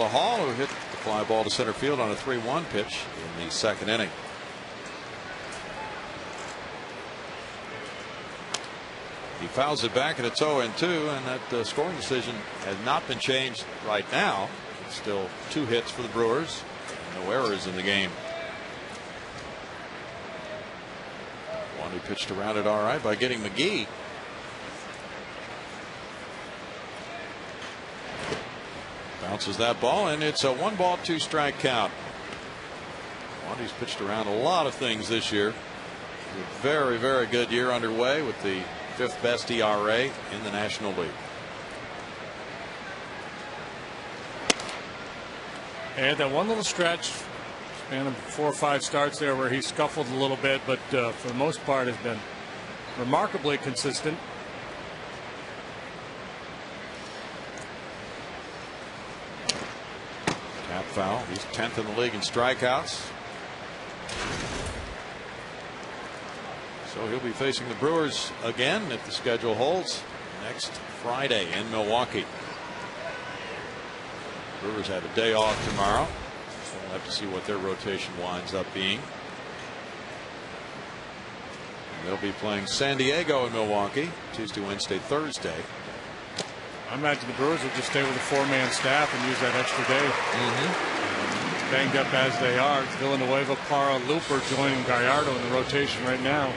Hall, who hit the fly ball to center field on a 3-1 pitch in the second inning. He fouls it back, and it's 0-2, and that scoring decision has not been changed right now. It's still 2 hits for the Brewers, no errors in the game. Wandy pitched around it all right by getting McGee. Bounces that ball, and it's a 1-ball, 2-strike count. Wandy's pitched around a lot of things this year. A very, very good year underway with the 5th best ERA in the National League. And that one little stretch, span of 4 or 5 starts there where he scuffled a little bit, but for the most part has been remarkably consistent. Tap foul. He's 10th in the league in strikeouts. So he'll be facing the Brewers again if the schedule holds next Friday in Milwaukee. Brewers have a day off tomorrow, so we'll have to see what their rotation winds up being. And they'll be playing San Diego in Milwaukee Tuesday, Wednesday, Thursday. I imagine the Brewers will just stay with a 4-man staff and use that extra day. Banged up as they are. Villanueva, Parra, Looper joining Gallardo in the rotation right now.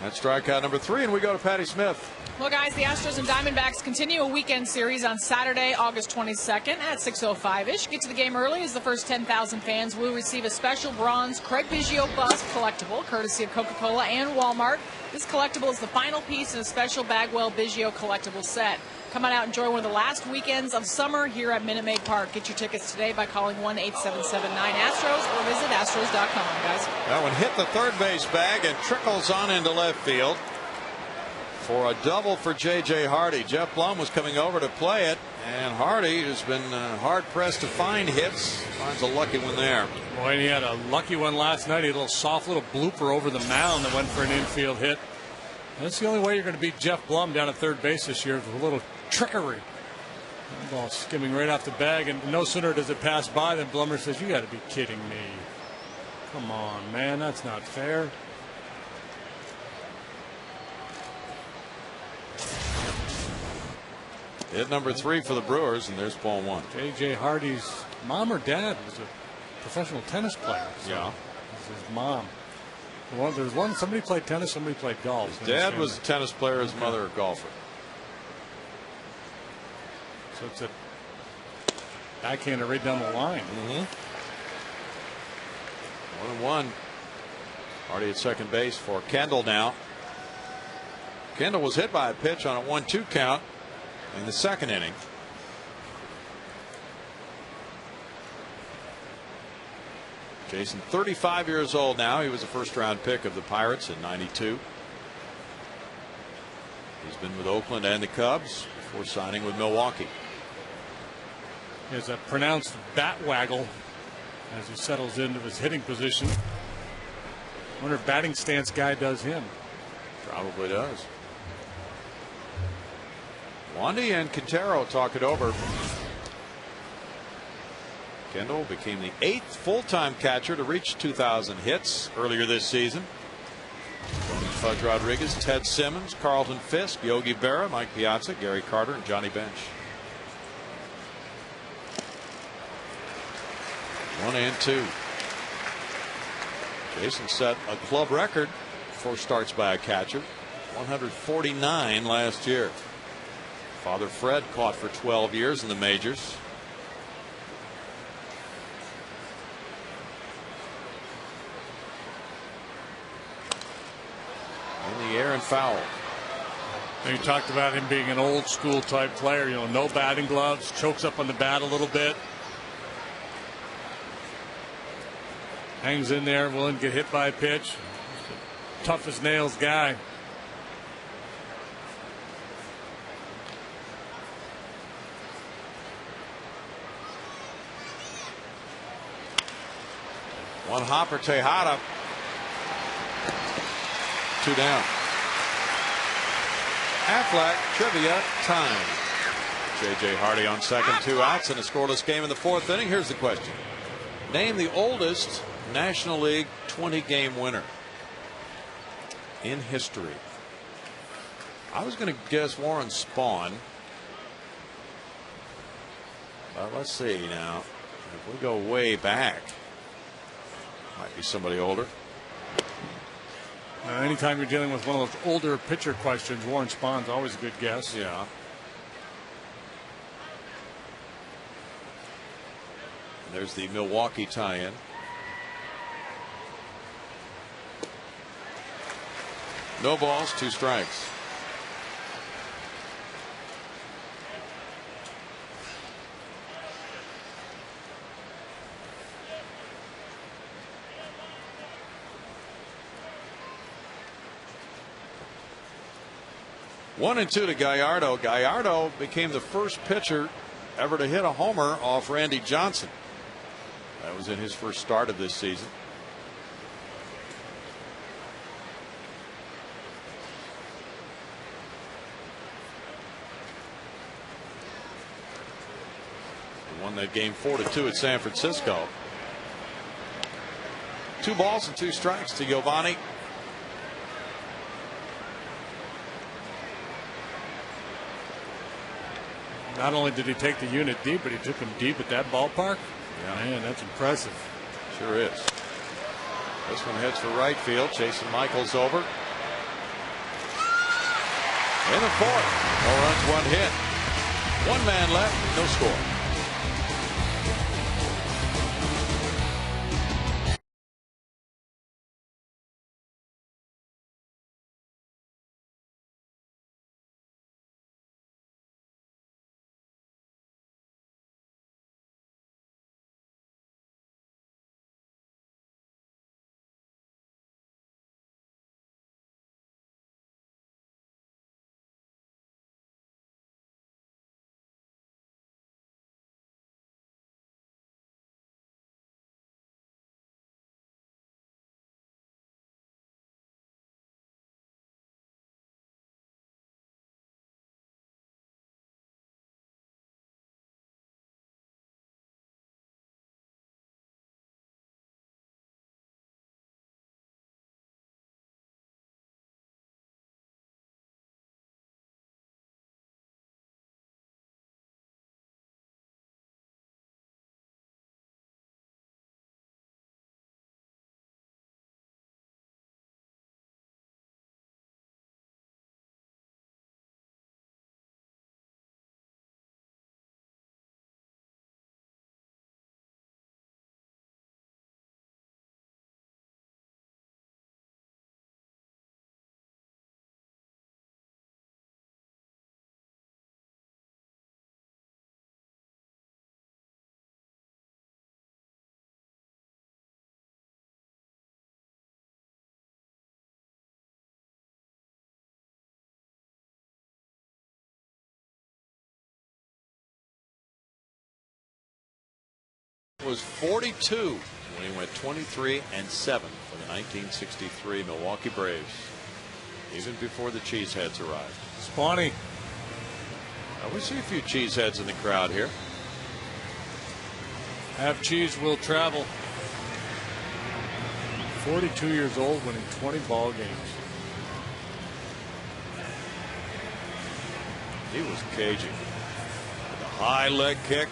That's strikeout number 3, and we go to Patty Smith. Well, guys, the Astros and Diamondbacks continue a weekend series on Saturday, August 22nd at 6:05-ish. Get to the game early as the first 10,000 fans will receive a special bronze Craig Biggio bust collectible, courtesy of Coca-Cola and Walmart. This collectible is the final piece in a special Bagwell Biggio collectible set. Come on out and enjoy one of the last weekends of summer here at Minute Maid Park. Get your tickets today by calling 1-877-9-ASTROS or visit Astros.com, guys. That one hit the third base bag and trickles on into left field for a double for J.J. Hardy. Jeff Blum was coming over to play it, and Hardy, who's been hard-pressed to find hits, finds a lucky one there. Boy, and he had a lucky one last night. He had a little soft little blooper over the mound that went for an infield hit. That's the only way you're going to beat Jeff Blum down at third base this year, with a little trickery. The ball skimming right off the bag, and no sooner does it pass by than Blummer says, "You got to be kidding me. Come on, man, that's not fair." Hit number 3 for the Brewers, and there's ball 1. J.J. Hardy's mom or dad was a professional tennis player. So yeah. This is his mom. Well, there was one, somebody played tennis, somebody played golf. His dad was a tennis player, his mother a golfer. So it's a backhander right down the line. 1-1. Hardy at second base for Kendall now. Kendall was hit by a pitch on a 1-2 count in the second inning. Jason, 35 years old now. He was a first-round pick of the Pirates in '92. He's been with Oakland and the Cubs before signing with Milwaukee. He has a pronounced bat waggle as he settles into his hitting position. Wonder if batting stance guy does him. Probably does. Wandy and Quintero talk it over. Kendall became the 8th full-time catcher to reach 2,000 hits earlier this season. Tony Fudge Rodriguez, Ted Simmons, Carlton Fisk, Yogi Berra, Mike Piazza, Gary Carter, and Johnny Bench. 1-2. Jason set a club record for starts by a catcher, 149 last year. Father Fred caught for 12 years in the majors. In the air and foul. And you talked about him being an old school type player, you know, no batting gloves, chokes up on the bat a little bit. Hangs in there, willing to get hit by a pitch. Tough as nails guy. One hopper, Tejada. 2 down. Aflac trivia time. J.J. Hardy on second, 2 outs, and a scoreless game in the 4th inning. Here's the question. Name the oldest National League 20-game winner in history. I was going to guess Warren Spahn. Let's see now. If we go way back, might be somebody older. Anytime you're dealing with one of those older pitcher questions, Warren Spahn's always a good guess. Yeah. There's the Milwaukee tie-in. No balls, 2 strikes. One and 2 to Gallardo. Gallardo became the first pitcher ever to hit a homer off Randy Johnson. That was in his first start of this season. They won that game 4-2 at San Francisco. 2 balls and 2 strikes to Giovanni. Not only did he take the unit deep, but he took him deep at that ballpark. Yeah. Man, that's impressive. Sure is. This one heads for right field. Chasing Michaels over. In the 4th. No runs, 1 hit. 1 man left. No score. Was 42 when he went 23-7 for the 1963 Milwaukee Braves, even before the Cheeseheads arrived. Spawny. We see a few Cheeseheads in the crowd here. Have cheese will travel. 42 years old, winning 20 ball games. He was cagey. With a high leg kick.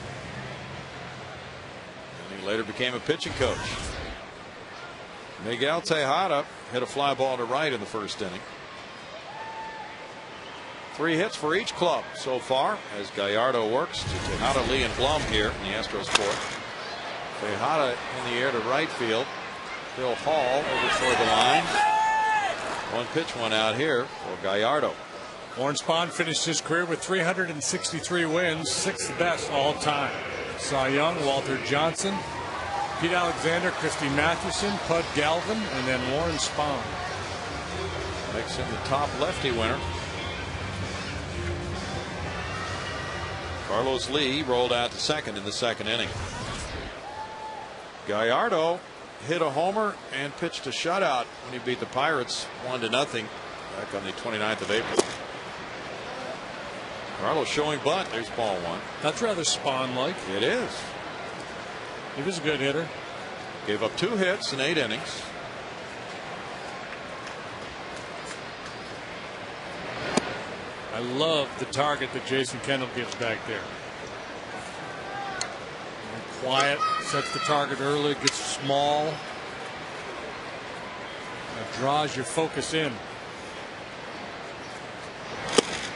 And he later became a pitching coach. Miguel Tejada hit a fly ball to right in the 1st inning. 3 hits for each club so far as Gallardo works to Tejada, Lee, and Blum here in the Astros 4th. Tejada in the air to right field. Phil Hall over toward the line. 1 pitch, 1 out here for Gallardo. Warren Spahn finished his career with 363 wins, 6th best all time. Cy Young, Walter Johnson, Pete Alexander, Christy Mathewson, Pud Galvin, and then Warren Spahn. Makes him the top lefty winner. Carlos Lee rolled out to second in the 2nd inning. Gallardo hit a homer and pitched a shutout when he beat the Pirates 1-0 back on the 29th of April. Carlos showing bunt. There's ball 1. That's rather Spawn-like. It is. He was a good hitter. Gave up 2 hits in 8 innings. I love the target that Jason Kendall gives back there. Quiet, sets the target early, gets small, draws your focus in.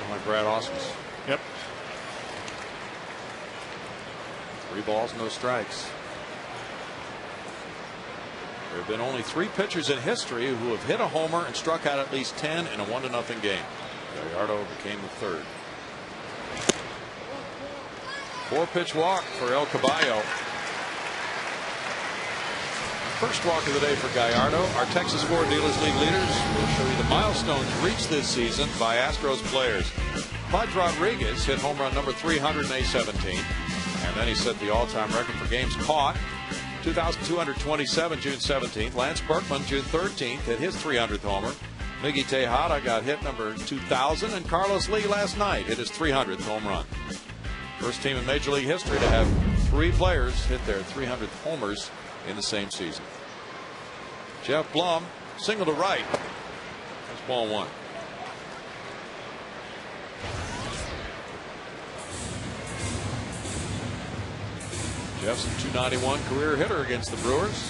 Like Brad Ausmus. Yep. 3 balls, no strikes. There have been only 3 pitchers in history who have hit a homer and struck out at least 10 in a 1-0 game. Gallardo became the 3rd. 4-pitch walk for El Caballo. First walk of the day for Gallardo. Our Texas Ford Dealers League leaders will show you the milestones reached this season by Astros players. Pudge Rodriguez hit home run number 300 in A-17. And then he set the all-time record for games caught. 2,227 June 17th. Lance Berkman June 13th hit his 300th homer. Miggy Tejada got hit number 2,000. And Carlos Lee last night hit his 300th home run. First team in Major League history to have 3 players hit their 300th homers in the same season. Jeff Blum single to right. That's ball 1. Jeff's a .291 career hitter against the Brewers.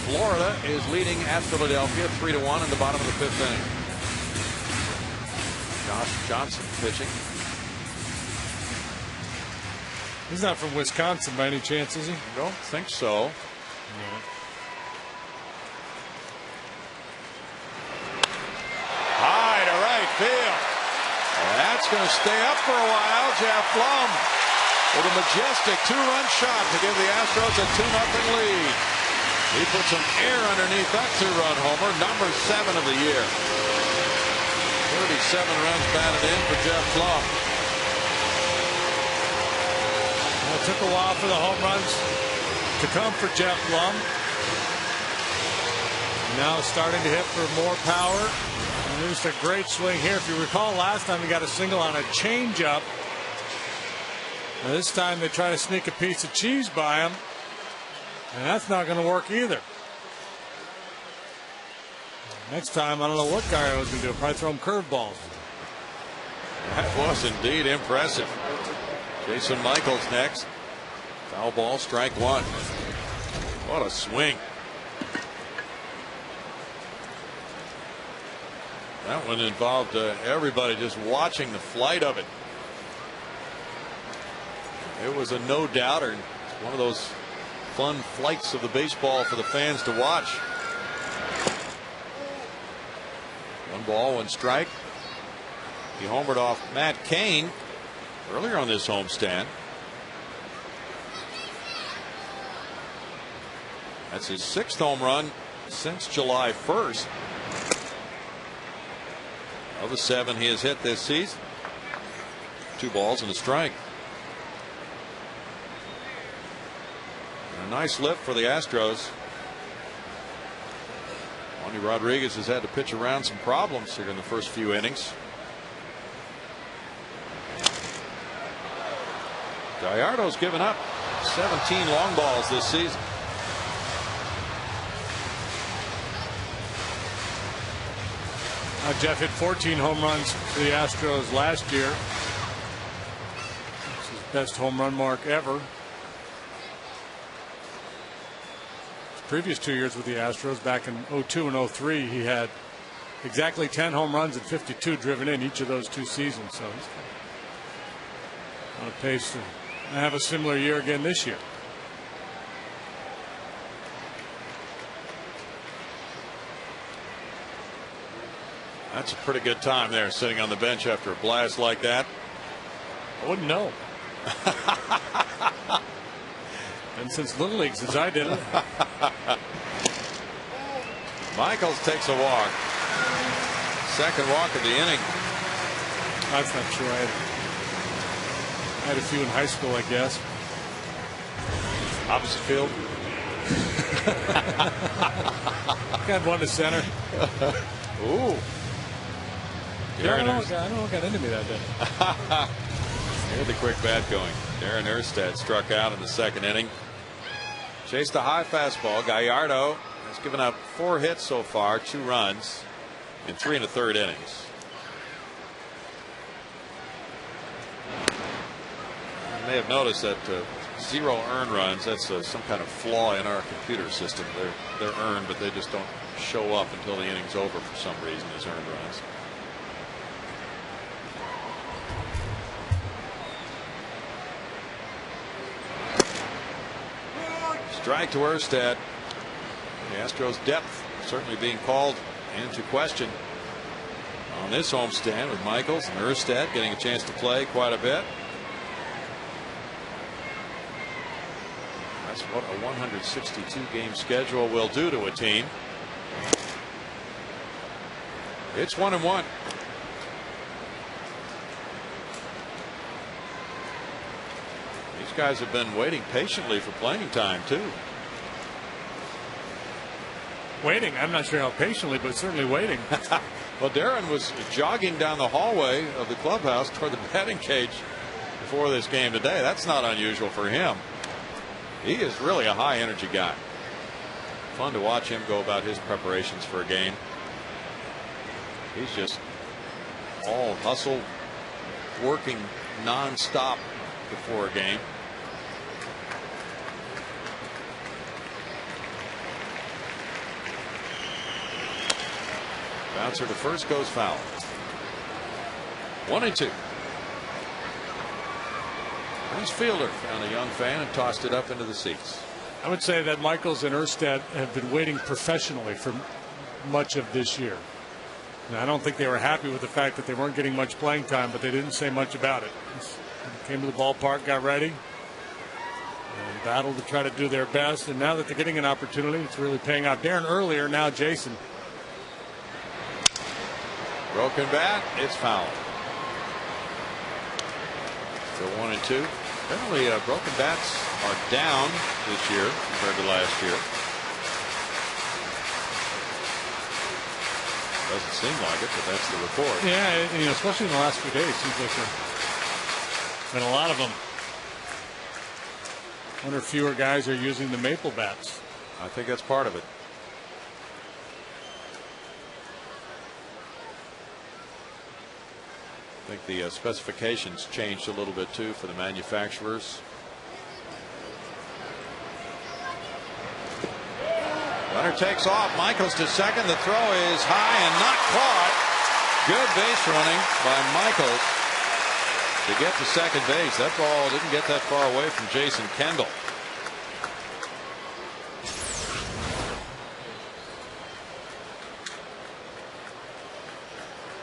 Florida is leading at Philadelphia 3-1 in the bottom of the 5th inning. Josh Johnson pitching. He's not from Wisconsin by any chance, is he? Don't think so. High to right field. That's going to stay up for a while. Jeff Blum with a majestic 2-run shot to give the Astros a 2-0 lead. He put some air underneath that 2-run homer, number 7 of the year. 37 runs batted in for Jeff Blum. Well, it took a while for the home runs to come for Jeff Blum. Now starting to hit for more power. And there's a great swing here. If you recall, last time he got a single on a changeup. Now this time they try to sneak a piece of cheese by him. And that's not going to work either. Next time, I don't know what guy was going to do. Probably throw him curveballs. That was indeed impressive. Jason Michaels next. Foul ball, strike 1. What a swing. That one involved everybody just watching the flight of it. It was a no-doubter. It's one of those fun flights of the baseball for the fans to watch. 1 ball, 1 strike. He homered off Matt Cain earlier on this homestand. That's his 6th home run since July 1st. Of the 7 he has hit this season. 2 balls and a strike. And a nice lift for the Astros. Tony Rodriguez has had to pitch around some problems here in the first few innings. Gallardo's given up 17 long balls this season. Jeff hit 14 home runs for the Astros last year. It's his best home run mark ever. His previous 2 years with the Astros, back in 02 and 03, he had exactly 10 home runs and 52 driven in each of those 2 seasons. So he's on a pace to have a similar year again this year. That's a pretty good time there, sitting on the bench after a blast like that. I wouldn't know. And since Little League, since I did it. Michaels takes a walk. 2nd walk of the inning. That's not true. I had a few in high school, I guess. Opposite field. I had one to center. Ooh. Yeah, I don't know what got into me that day. He had the quick bat going. Darren Erstad struck out in the second inning. Chased a high fastball. Gallardo has given up 4 hits so far, 2 runs in 3 1/3 innings. You may have noticed that 0 earned runs, that's some kind of flaw in our computer system. They're earned, but they just don't show up until the inning's over for some reason as earned runs. Strike to Erstad. The Astros' depth certainly being called into question on this homestand with Michaels and Erstad getting a chance to play quite a bit. That's what a 162 game schedule will do to a team. It's 1-1. These guys have been waiting patiently for playing time too. Waiting. I'm not sure how patiently, but certainly waiting. Well, Darren was jogging down the hallway of the clubhouse toward the batting cage before this game today. That's not unusual for him. He is really a high energy guy. Fun to watch him go about his preparations for a game. He's just all hustle, working nonstop before a game. Bouncer to first goes foul. 1-2. Nice fielder. Found a young fan and tossed it up into the seats. I would say that Michaels and Erstad have been waiting professionally for much of this year. Now, I don't think they were happy with the fact that they weren't getting much playing time, but they didn't say much about it. Came to the ballpark, got ready, and battled to try to do their best. And now that they're getting an opportunity, it's really paying out. Darren earlier, now Jason. Broken bat, it's foul. So 1-2. Apparently, broken bats are down this year compared to last year. Doesn't seem like it, but that's the report. Yeah, especially in the last few days, seems like there's been a lot of them. I wonder if fewer guys are using the maple bats. I think that's part of it. I think the specifications changed a little bit too for the manufacturers. Runner takes off. Michaels to second. The throw is high and not caught. Good base running by Michaels to get to second base. That ball didn't get that far away from Jason Kendall.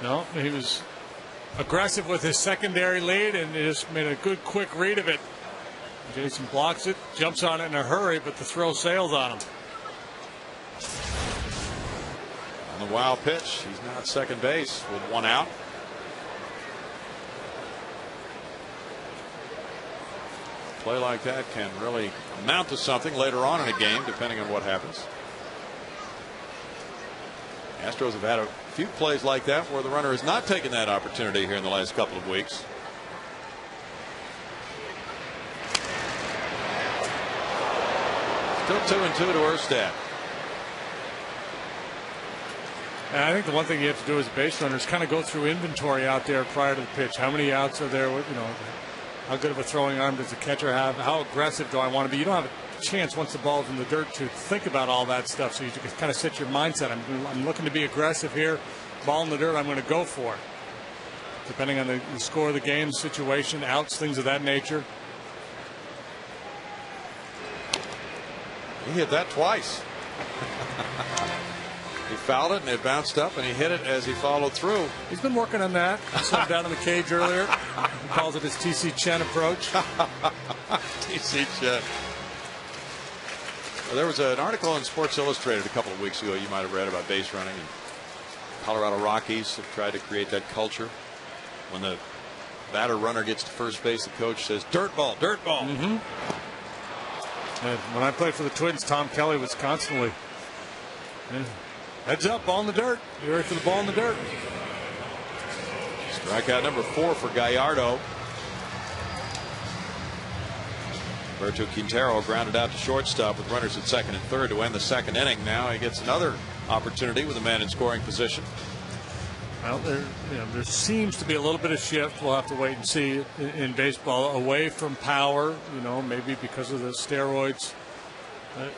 No, he was aggressive with his secondary lead and just made a good quick read of it. Jason blocks it, jumps on it in a hurry, but the throw sails on him. On the wild pitch, he's now at second base with 1 out. Play like that can really amount to something later on in a game, depending on what happens. Astros have had a few plays like that where the runner has not taken that opportunity here in the last couple of weeks. Still 2-2 to Erstad. And I think the one thing you have to do as a base runner is kind of go through inventory out there prior to the pitch. How many outs are there? How good of a throwing arm does the catcher have? How aggressive do I want to be? You don't have a chance once the ball's in the dirt to think about all that stuff. So you can kind of set your mindset. I'm looking to be aggressive here. Ball in the dirt, I'm going to go for it. Depending on the score of the game, situation, outs, things of that nature. He hit that twice. He fouled it and it bounced up, and he hit it as he followed through. He's been working on that. I saw him down in the cage earlier. He calls it his TC Chen approach. TC Chen. Well, there was an article in Sports Illustrated a couple of weeks ago you might have read about base running. And Colorado Rockies have tried to create that culture. When the batter runner gets to first base, the coach says, "Dirt ball, dirt ball." Mm-hmm. And when I played for the Twins, Tom Kelly was constantly, heads up, ball in the dirt. You're ready for the ball in the dirt. Strikeout number 4 for Gallardo. Roberto Quintero grounded out to shortstop with runners at second and third to end the second inning. Now he gets another opportunity with a man in scoring position. Well, there seems to be a little bit of shift. We'll have to wait and see in baseball away from power. Maybe because of the steroids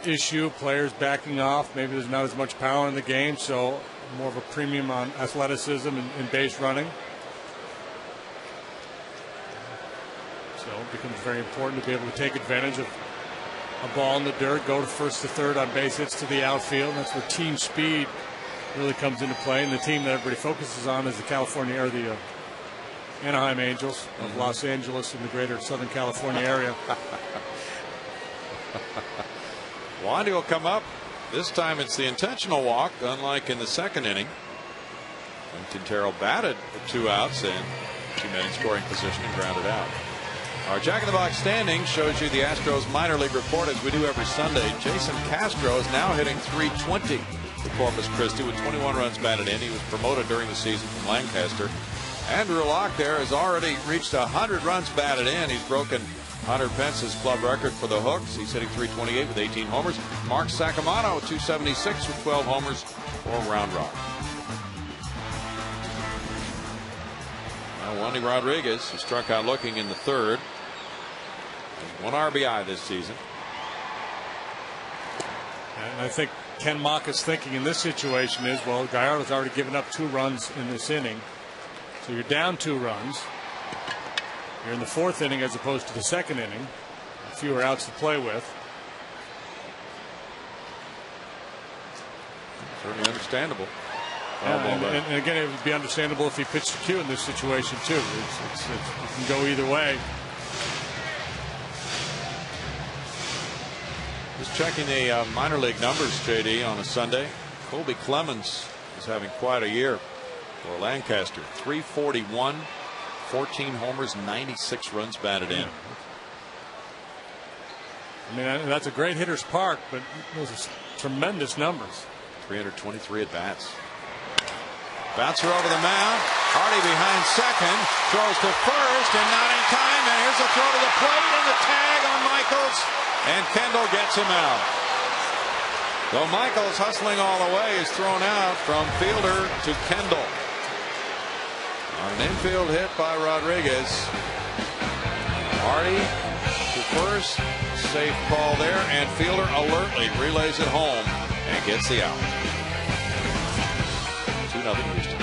issue, players backing off. Maybe there's not as much power in the game, so more of a premium on athleticism and base running. So it becomes very important to be able to take advantage of a ball in the dirt, go to first to third on base hits to the outfield. That's where team speed really comes into play. And the team that everybody focuses on is the Anaheim Angels of Los Angeles and the greater Southern California area. Wandy will come up. This time it's the intentional walk, unlike in the second inning. And Quintero batted for 2 outs and 2 men in scoring position and grounded out. Our Jack in the Box standing shows you the Astros minor league report as we do every Sunday. Jason Castro is now hitting .320 for Corpus Christi with 21 runs batted in. He was promoted during the season from Lancaster. Andrew Locke there has already reached 100 runs batted in. He's broken Hunter Pence's club record for the Hooks. He's hitting .328 with 18 homers. Mark Sacamano .276 with 12 homers for Round Rock. Now Wandy Rodriguez, who struck out looking in the third. 1 RBI this season. And I think Ken Maka's thinking in this situation is, well, Gallardo's already given up 2 runs in this inning. So you're down 2 runs. You're in the 4th inning as opposed to the 2nd inning. Fewer outs to play with. Certainly understandable. And again, it would be understandable if he pitched to Q in this situation too. It can go either way. Just checking the minor league numbers, JD, on a Sunday. Colby Clemens is having quite a year for Lancaster. .341, 14 homers, 96 runs batted in. I mean, that's a great hitter's park, but those are tremendous numbers. 323 at bats. Bouncer over the mound. Hardy behind second. Throws to first and not in time. And here's a throw to the plate and the tag on Michaels. And Kendall gets him out. Though Michaels hustling all the way is thrown out from fielder to Kendall. On an infield hit by Rodriguez. Hardy to first. Safe call there. And fielder alertly relays it home and gets the out. 2-0 Houston.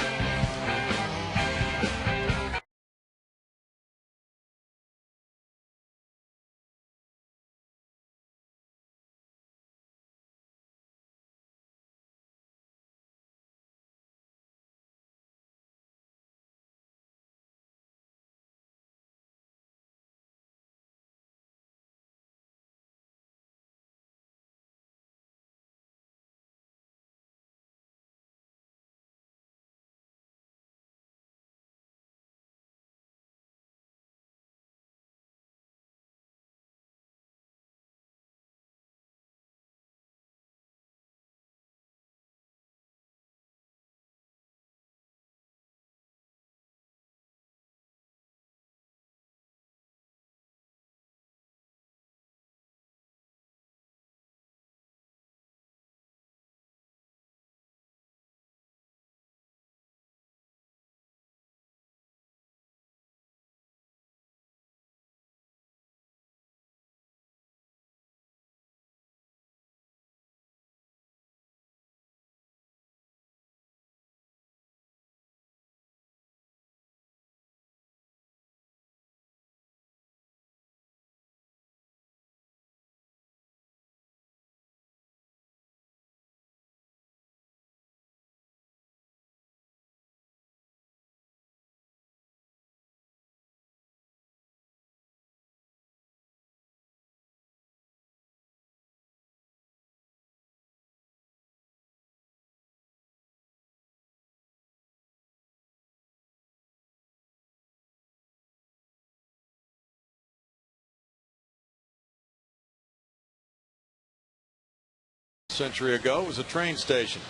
Century ago was a train station.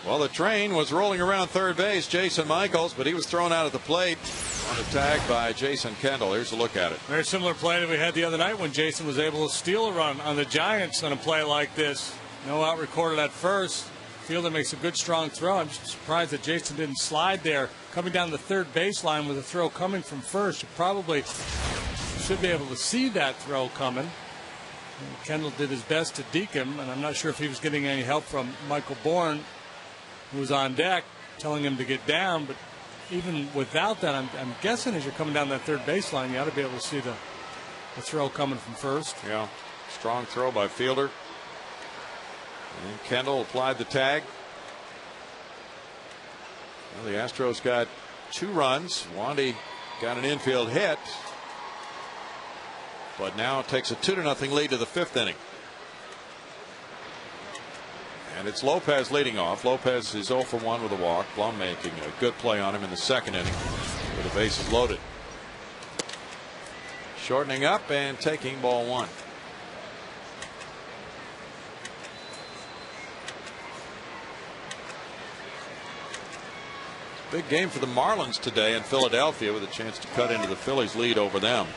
Well, the train was rolling around third base, Jason Michaels, but he was thrown out at the plate on a tag by Jason Kendall. Here's a look at it. Very similar play that we had the other night when Jason was able to steal a run on the Giants on a play like this. No out recorded at first. Fielder makes a good strong throw. I'm just surprised that Jason didn't slide there. Coming down the third baseline with a throw coming from first, you probably should be able to see that throw coming. And Kendall did his best to deke him, and I'm not sure if he was getting any help from Michael Bourne, who was on deck, telling him to get down. But even without that, I'm guessing as you're coming down that third baseline, you ought to be able to see the throw coming from first. Yeah, strong throw by Fielder. And Kendall applied the tag. Well, the Astros got 2 runs. Wandy got an infield hit, but now it takes a 2-0 lead to the 5th inning. And it's Lopez leading off. Lopez is 0 for 1 with a walk. Blum making a good play on him in the 2nd inning with the bases loaded. Shortening up and taking ball 1. Big game for the Marlins today in Philadelphia with a chance to cut into the Phillies' lead over them.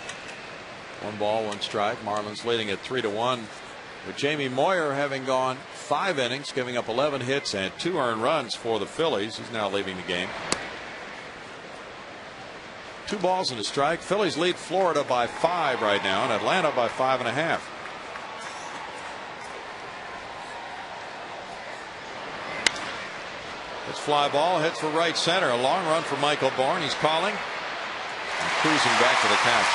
1 ball, 1 strike. Marlins leading at 3-1. With Jamie Moyer having gone 5 innings, giving up 11 hits and 2 earned runs for the Phillies. He's now leaving the game. 2 balls and a strike. Phillies lead Florida by 5 right now, and Atlanta by 5.5. It's fly ball, hits for right center. A long run for Michael Bourne. He's calling and cruising back to the couch.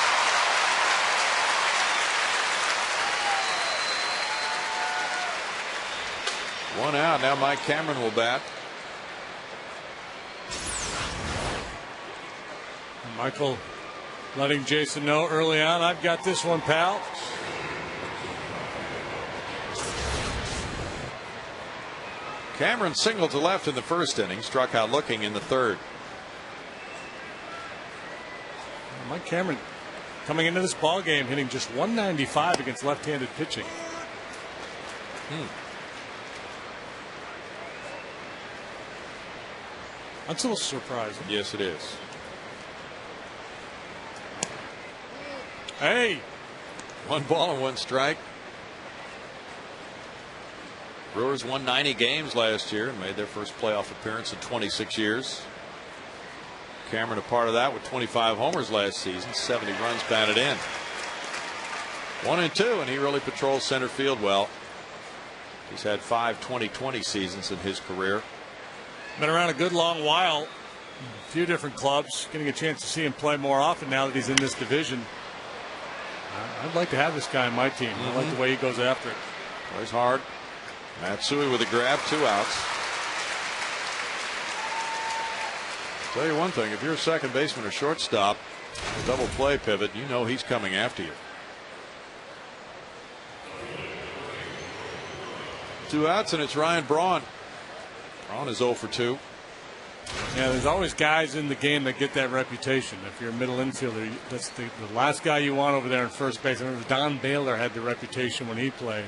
One out. Now Mike Cameron will bat. Michael letting Jason know early on, I've got this one, pal. Cameron singled to left in the 1st inning, struck out looking in the 3rd. Mike Cameron coming into this ball game hitting just 195 against left-handed pitching. That's a little surprising. Yes, it is. Hey, 1 ball and 1 strike. Brewers won 90 games last year and made their first playoff appearance in 26 years. Cameron a part of that with 25 homers last season, 70 runs batted in. 1-2, and he really patrols center field well. He's had 5 20-20 seasons in his career. been around a good long while, a few different clubs, getting a chance to see him play more often now that he's in this division. I'd like to have this guy on my team. I like the way he goes after it. Plays hard. Matsui with a grab, 2 outs. Tell you one thing, if you're a second baseman or shortstop, a double play pivot, you know he's coming after you. 2 outs, and it's Ryan Braun. Braun is 0 for 2. Yeah, there's always guys in the game that get that reputation. If you're a middle infielder, that's the last guy you want over there in first base. I remember Don Baylor had the reputation when he played.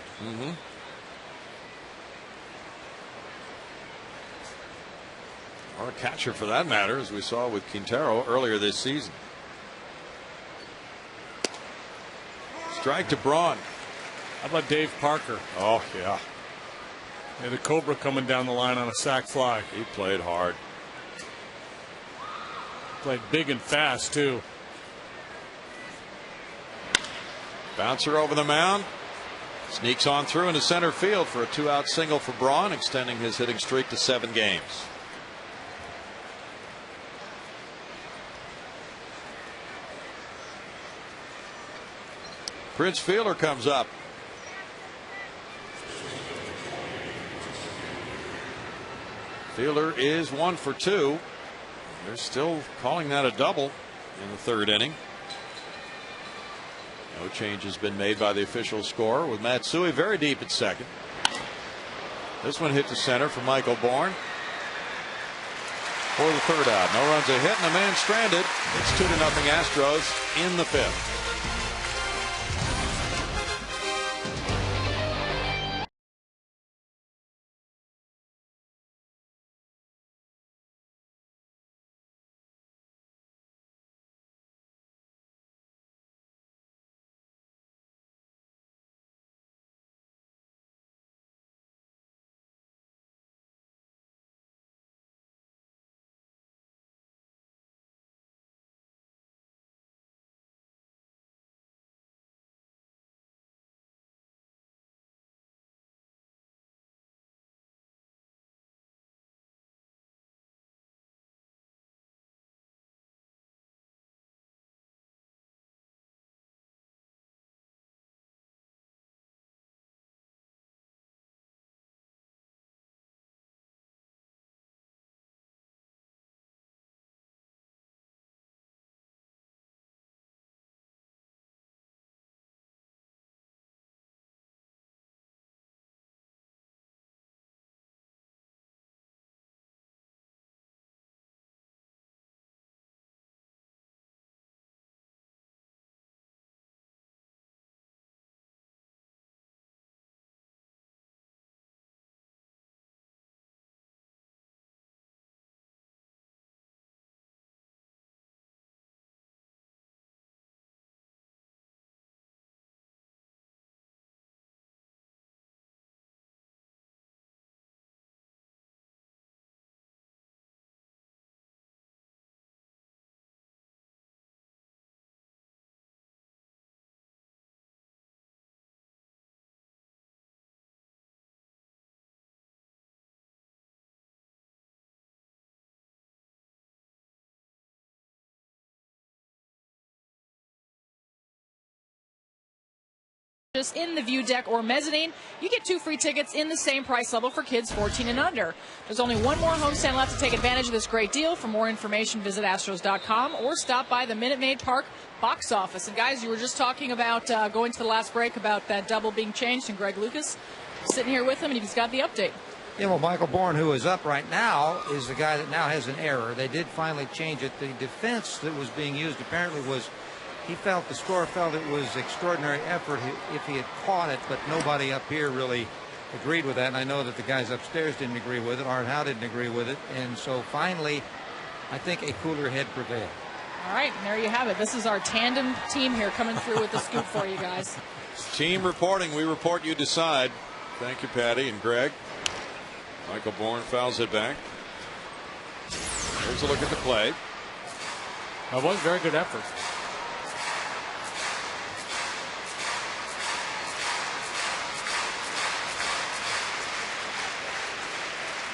Or a catcher for that matter, as we saw with Quintero earlier this season. Strike to Braun. How about Dave Parker? Oh, yeah. Yeah, the Cobra coming down the line on a sac fly. He played hard. Played big and fast, too. Bouncer over the mound. Sneaks on through into center field for a 2-out single for Braun, extending his hitting streak to 7 games. Prince Fielder comes up. Fielder is 1 for 2. They're still calling that a double in the 3rd inning. No change has been made by the official score, with Matsui very deep at second. This one hit to center for Michael Bourne for the 3rd out. No runs a hit and a man stranded. It's 2-0 Astros in the 5th. campus in the view deck or mezzanine. You get 2 free tickets in the same price level for kids 14 and under. There's only one more homestand left to take advantage of this great deal. For more information, visit Astros.com or stop by the Minute Maid Park box office. And guys, you were just talking about going to the last break about that double being changed, and Greg Lucas sitting here with him, and he's got the update. Yeah, well, Michael Bourne, who is up right now, is the guy that now has an error. They did finally change it. The defense that was being used apparently was, the scorer felt it was extraordinary effort if he had caught it, but nobody up here really agreed with that. And I know that the guys upstairs didn't agree with it. Art Howe didn't agree with it. And so finally, I think a cooler head prevailed. All right, and there you have it. This is our tandem team here coming through with the scoop for you guys. Team reporting. We report, you decide. Thank you, Patty and Greg. Michael Bourne fouls it back. Here's a look at the play. That was a very good effort.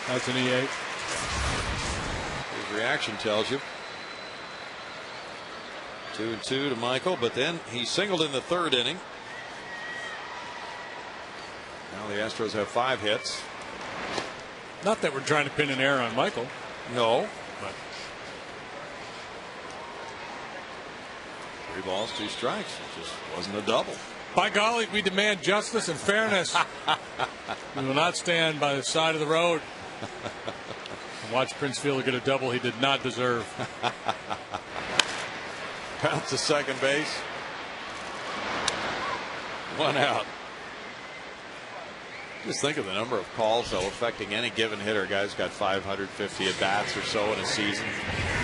That's an E8. His reaction tells you. 2-2 to Michael, but then he singled in the 3rd inning. Now the Astros have 5 hits. Not that we're trying to pin an error on Michael. No. But 3 balls, 2 strikes. It just wasn't a double. by golly, we demand justice and fairness. We will not stand by the side of the road and watch Prince Fielder get a double he did not deserve. Bounce to second base. 1 out. Just think of the number of calls, though, affecting any given hitter. A guy's got 550 at bats or so in a season.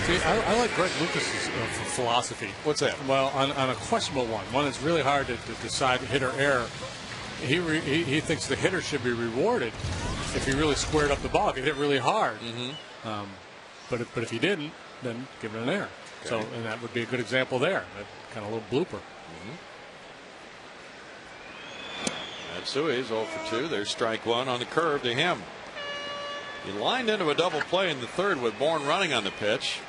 See, I like Greg Lucas's philosophy. What's that? Well, on a questionable one that's really hard to decide hit or error. He thinks the hitter should be rewarded if he really squared up the ball, if he hit it really hard. Mm-hmm. But if he didn't, then give it an error. Okay. So, and that would be a good example there. That kind of little blooper. Mm-hmm. Matsui's 0 for 2. There's strike 1 on the curve to him. He lined into a double play in the 3rd with Bourne running on the pitch.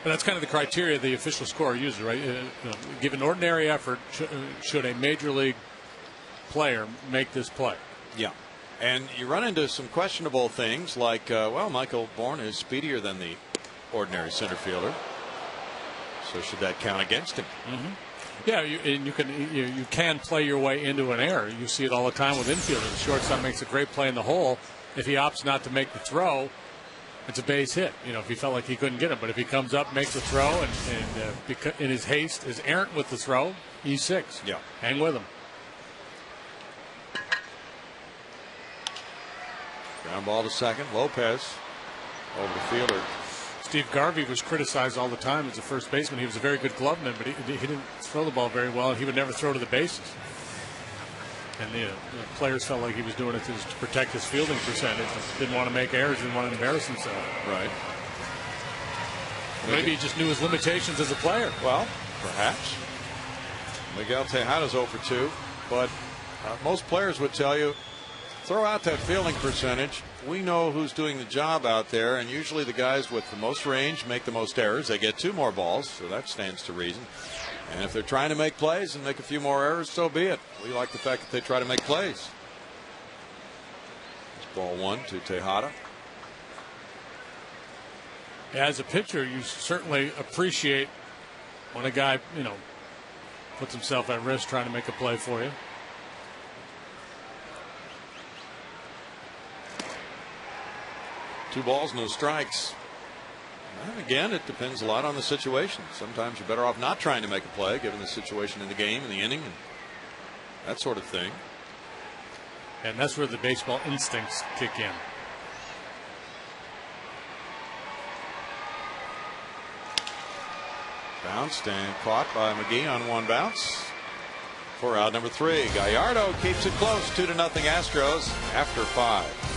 And that's kind of the criteria the official scorer uses, right? Given ordinary effort, should a major league player make this play? Yeah. And you run into some questionable things like, well, Michael Bourne is speedier than the ordinary center fielder. So should that count against him? Mm-hmm. Yeah, you can play your way into an error. You see it all the time with infielders. The shortstop makes a great play in the hole. If he opts not to make the throw, it's a base hit. If he felt like he couldn't get it, but if he comes up, makes a throw, and in his haste is errant with the throw, he's 6. Yeah, hang with him. Ground ball to second. Lopez over the fielder. Steve Garvey was criticized all the time as a first baseman. He was a very good gloveman, but he didn't throw the ball very well, and he would never throw to the bases. And the players felt like he was doing it to protect his fielding percentage. Didn't want to make errors, didn't want to embarrass himself. Right. Maybe he just knew his limitations as a player. Well, perhaps. Miguel Tejada's 0 for 2, but most players would tell you, throw out that fielding percentage. We know who's doing the job out there, and usually the guys with the most range make the most errors. They get 2 more balls, so that stands to reason. And if they're trying to make plays and make a few more errors, so be it. We like the fact that they try to make plays. It's ball 1 to Tejada. Yeah, as a pitcher, you certainly appreciate when a guy, puts himself at risk trying to make a play for you. Two balls, no strikes. And again, it depends a lot on the situation. Sometimes you're better off not trying to make a play, given the situation in the game, in the inning, and that sort of thing. And that's where the baseball instincts kick in. Bounced and caught by McGee on 1 bounce. For out number 3. Gallardo keeps it close, 2-0 Astros after 5.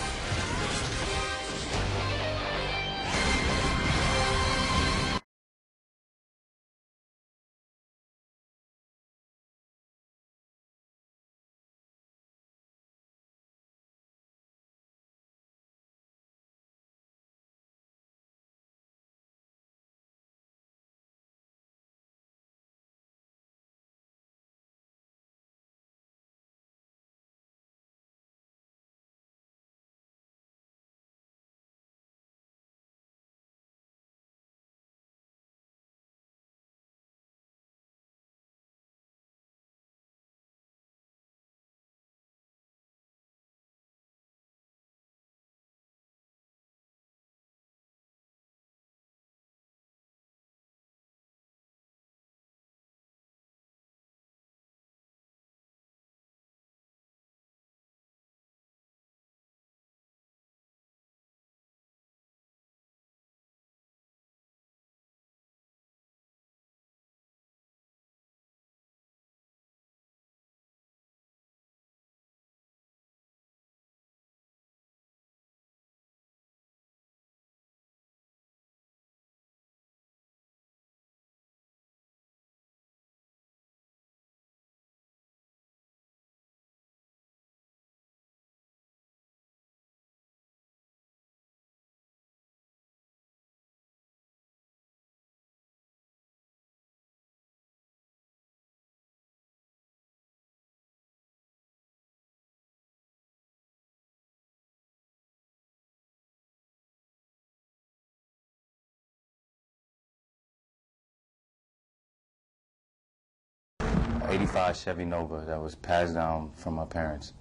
'85 Chevy Nova that was passed down from my parents.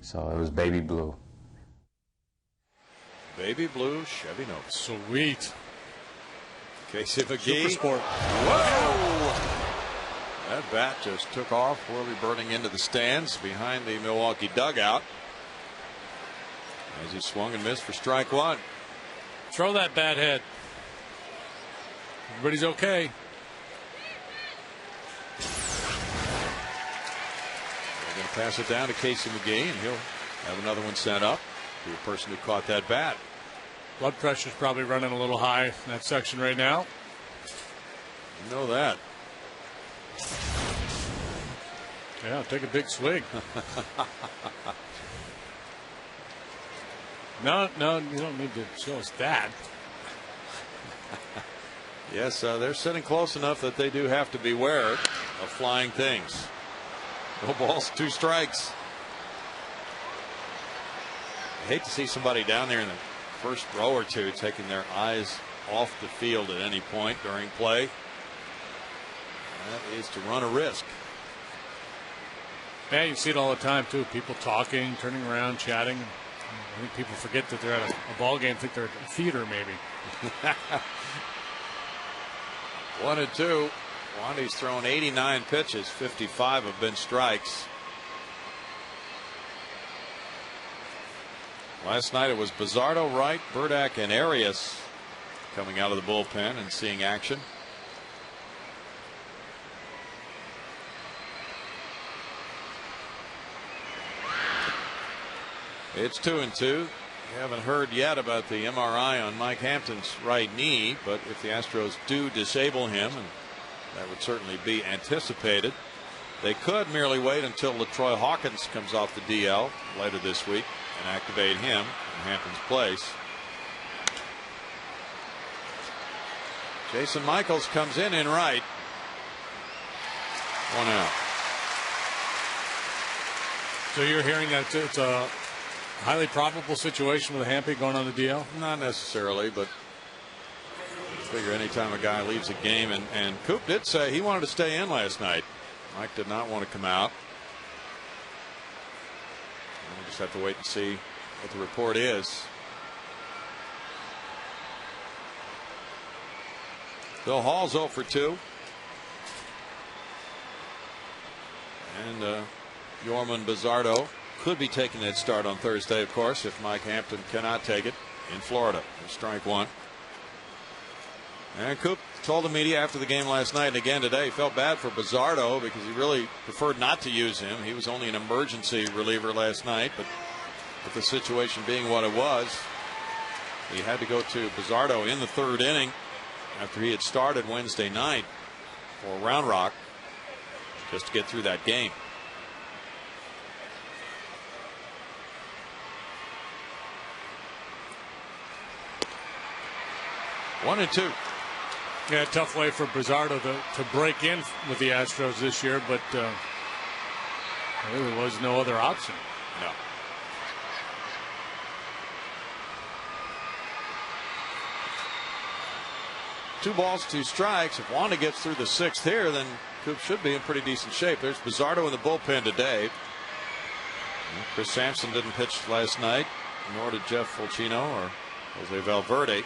So it was baby blue. Baby blue Chevy Nova. Sweet. Casey Super McGee. sport. Whoa! That bat just took off, whirly birding into the stands behind the Milwaukee dugout as he swung and missed for strike one. Throw that bat head. Everybody's okay. They're going to pass it down to Casey McGee, and he'll have another one sent up to the person who caught that bat. Blood pressure's probably running a little high in that section right now. You know that. Yeah, take a big swig. No, you don't need to show us that. Yes, they're sitting close enough that they do have to beware of flying things. No balls, 2 strikes. I hate to see somebody down there in the first row or two taking their eyes off the field at any point during play. That is to run a risk. Yeah, you see it all the time too. People talking, turning around, chatting. I think people forget that they're at a ball game. Think they're at a theater, maybe. 1-2. Wandy's thrown 89 pitches. 55 have been strikes. Last night it was Bizzardo, Wright, Burdack, and Arias coming out of the bullpen and seeing action. It's 2-2. You haven't heard yet about the MRI on Mike Hampton's right knee, but if the Astros do disable him, and that would certainly be anticipated, they could merely wait until LaTroy Hawkins comes off the DL later this week and activate him in Hampton's place. Jason Michaels comes in right. 1 out. So you're hearing that it's a highly probable situation with Hampy going on the DL? Not necessarily, but I figure anytime a guy leaves a game, and Coop did say he wanted to stay in last night. Mike did not want to come out. We'll just have to wait and see what the report is. Bill Hall's 0 for 2. And Yorman Bizzardo could be taking that start on Thursday, of course, if Mike Hampton cannot take it in Florida. Strike one. And Coop told the media after the game last night and again today he felt bad for Bizzardo because he really preferred not to use him. He was only an emergency reliever last night, but with the situation being what it was, he had to go to Bizzardo in the 3rd inning after he had started Wednesday night for Round Rock just to get through that game. One and two. Yeah, tough way for Bizzardo to break in with the Astros this year, but there really was no other option. No. Two balls, 2 strikes. If Wanda gets through the 6th here, then Coop should be in pretty decent shape. There's Bizzardo in the bullpen today. Chris Sampson didn't pitch last night, nor did Jeff Fulcino or Jose Valverde.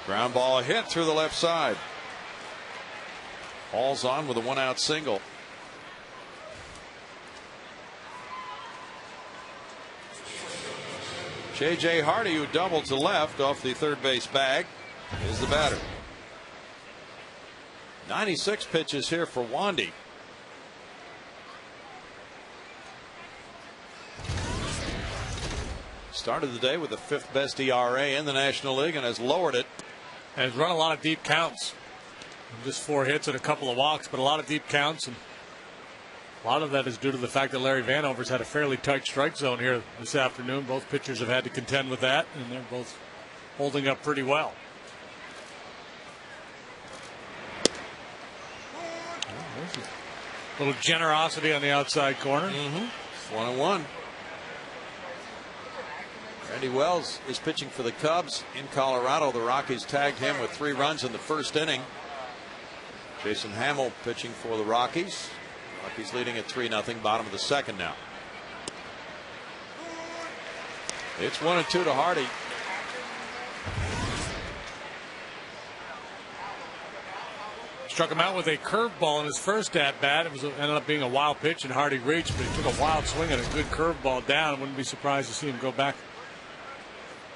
Ground ball hit through the left side. Hall's on with a 1-out single. J.J. Hardy, who doubled to left off the third base bag, is the batter. 96 pitches here for Wandy. Started the day with the 5th best ERA in the National League and has lowered it. And has run a lot of deep counts. Just 4 hits and a couple of walks, but a lot of deep counts. And a lot of that is due to the fact that Larry Vanover's had a fairly tight strike zone here this afternoon. Both pitchers have had to contend with that, and they're both holding up pretty well. A little generosity on the outside corner. 1-1. Randy Wells is pitching for the Cubs in Colorado. The Rockies tagged him with 3 runs in the 1st inning. Jason Hamill pitching for the Rockies. Rockies leading at 3-0, bottom of the second now. It's 1-2 to Hardy. Struck him out with a curveball in his first at bat. It ended up being a wild pitch, and Hardy reached, but he took a wild swing and a good curveball down. Wouldn't be surprised to see him go back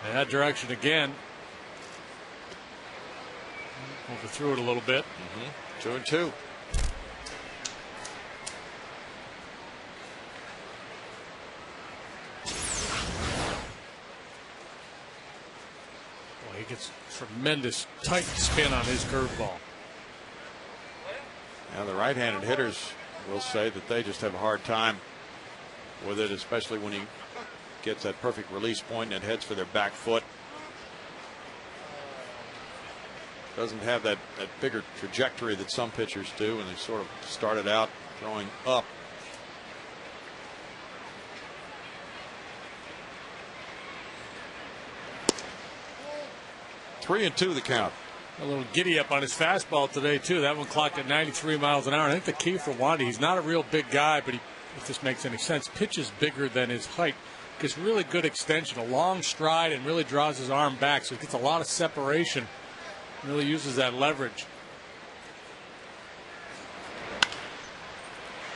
in that direction again. Overthrew it a little bit. 2-2. He gets tremendous tight spin on his curveball. Now the right-handed hitters will say that they just have a hard time with it, especially when he gets that perfect release point and it heads for their back foot. Doesn't have that bigger trajectory that some pitchers do, and they sort of started out throwing up. Three and two the count. A little giddy up on his fastball today too. That one clocked at 93 miles an hour. I think the key for Wandy, he's not a real big guy, but if this makes any sense, pitches bigger than his height. Gets really good extension, a long stride, and really draws his arm back, so he gets a lot of separation. Really uses that leverage.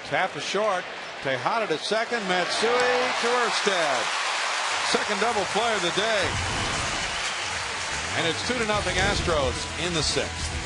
Tap is short. Tejada to second. Matsui to Erstad. Second double play of the day. And it's 2-0 Astros in the sixth.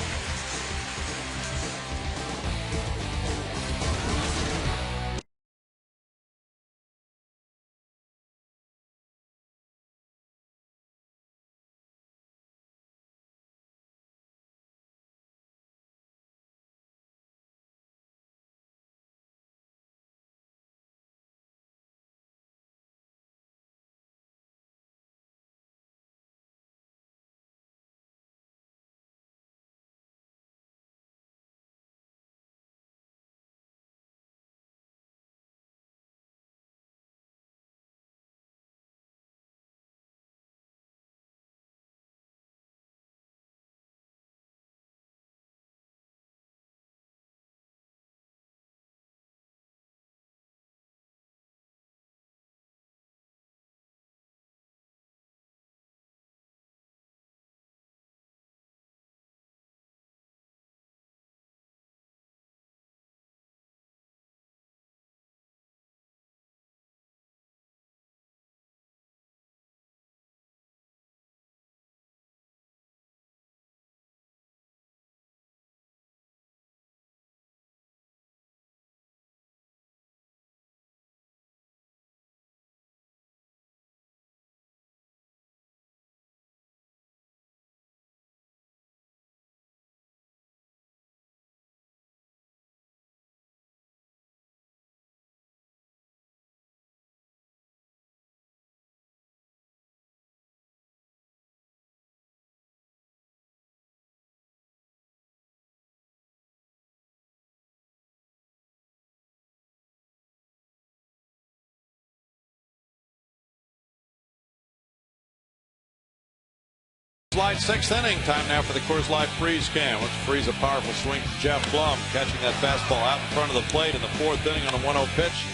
Slide sixth inning. Time now for the Coors Light freeze cam. Let's freeze a powerful swing from Jeff Blum, catching that fastball out in front of the plate in the fourth inning on a 1-0 pitch.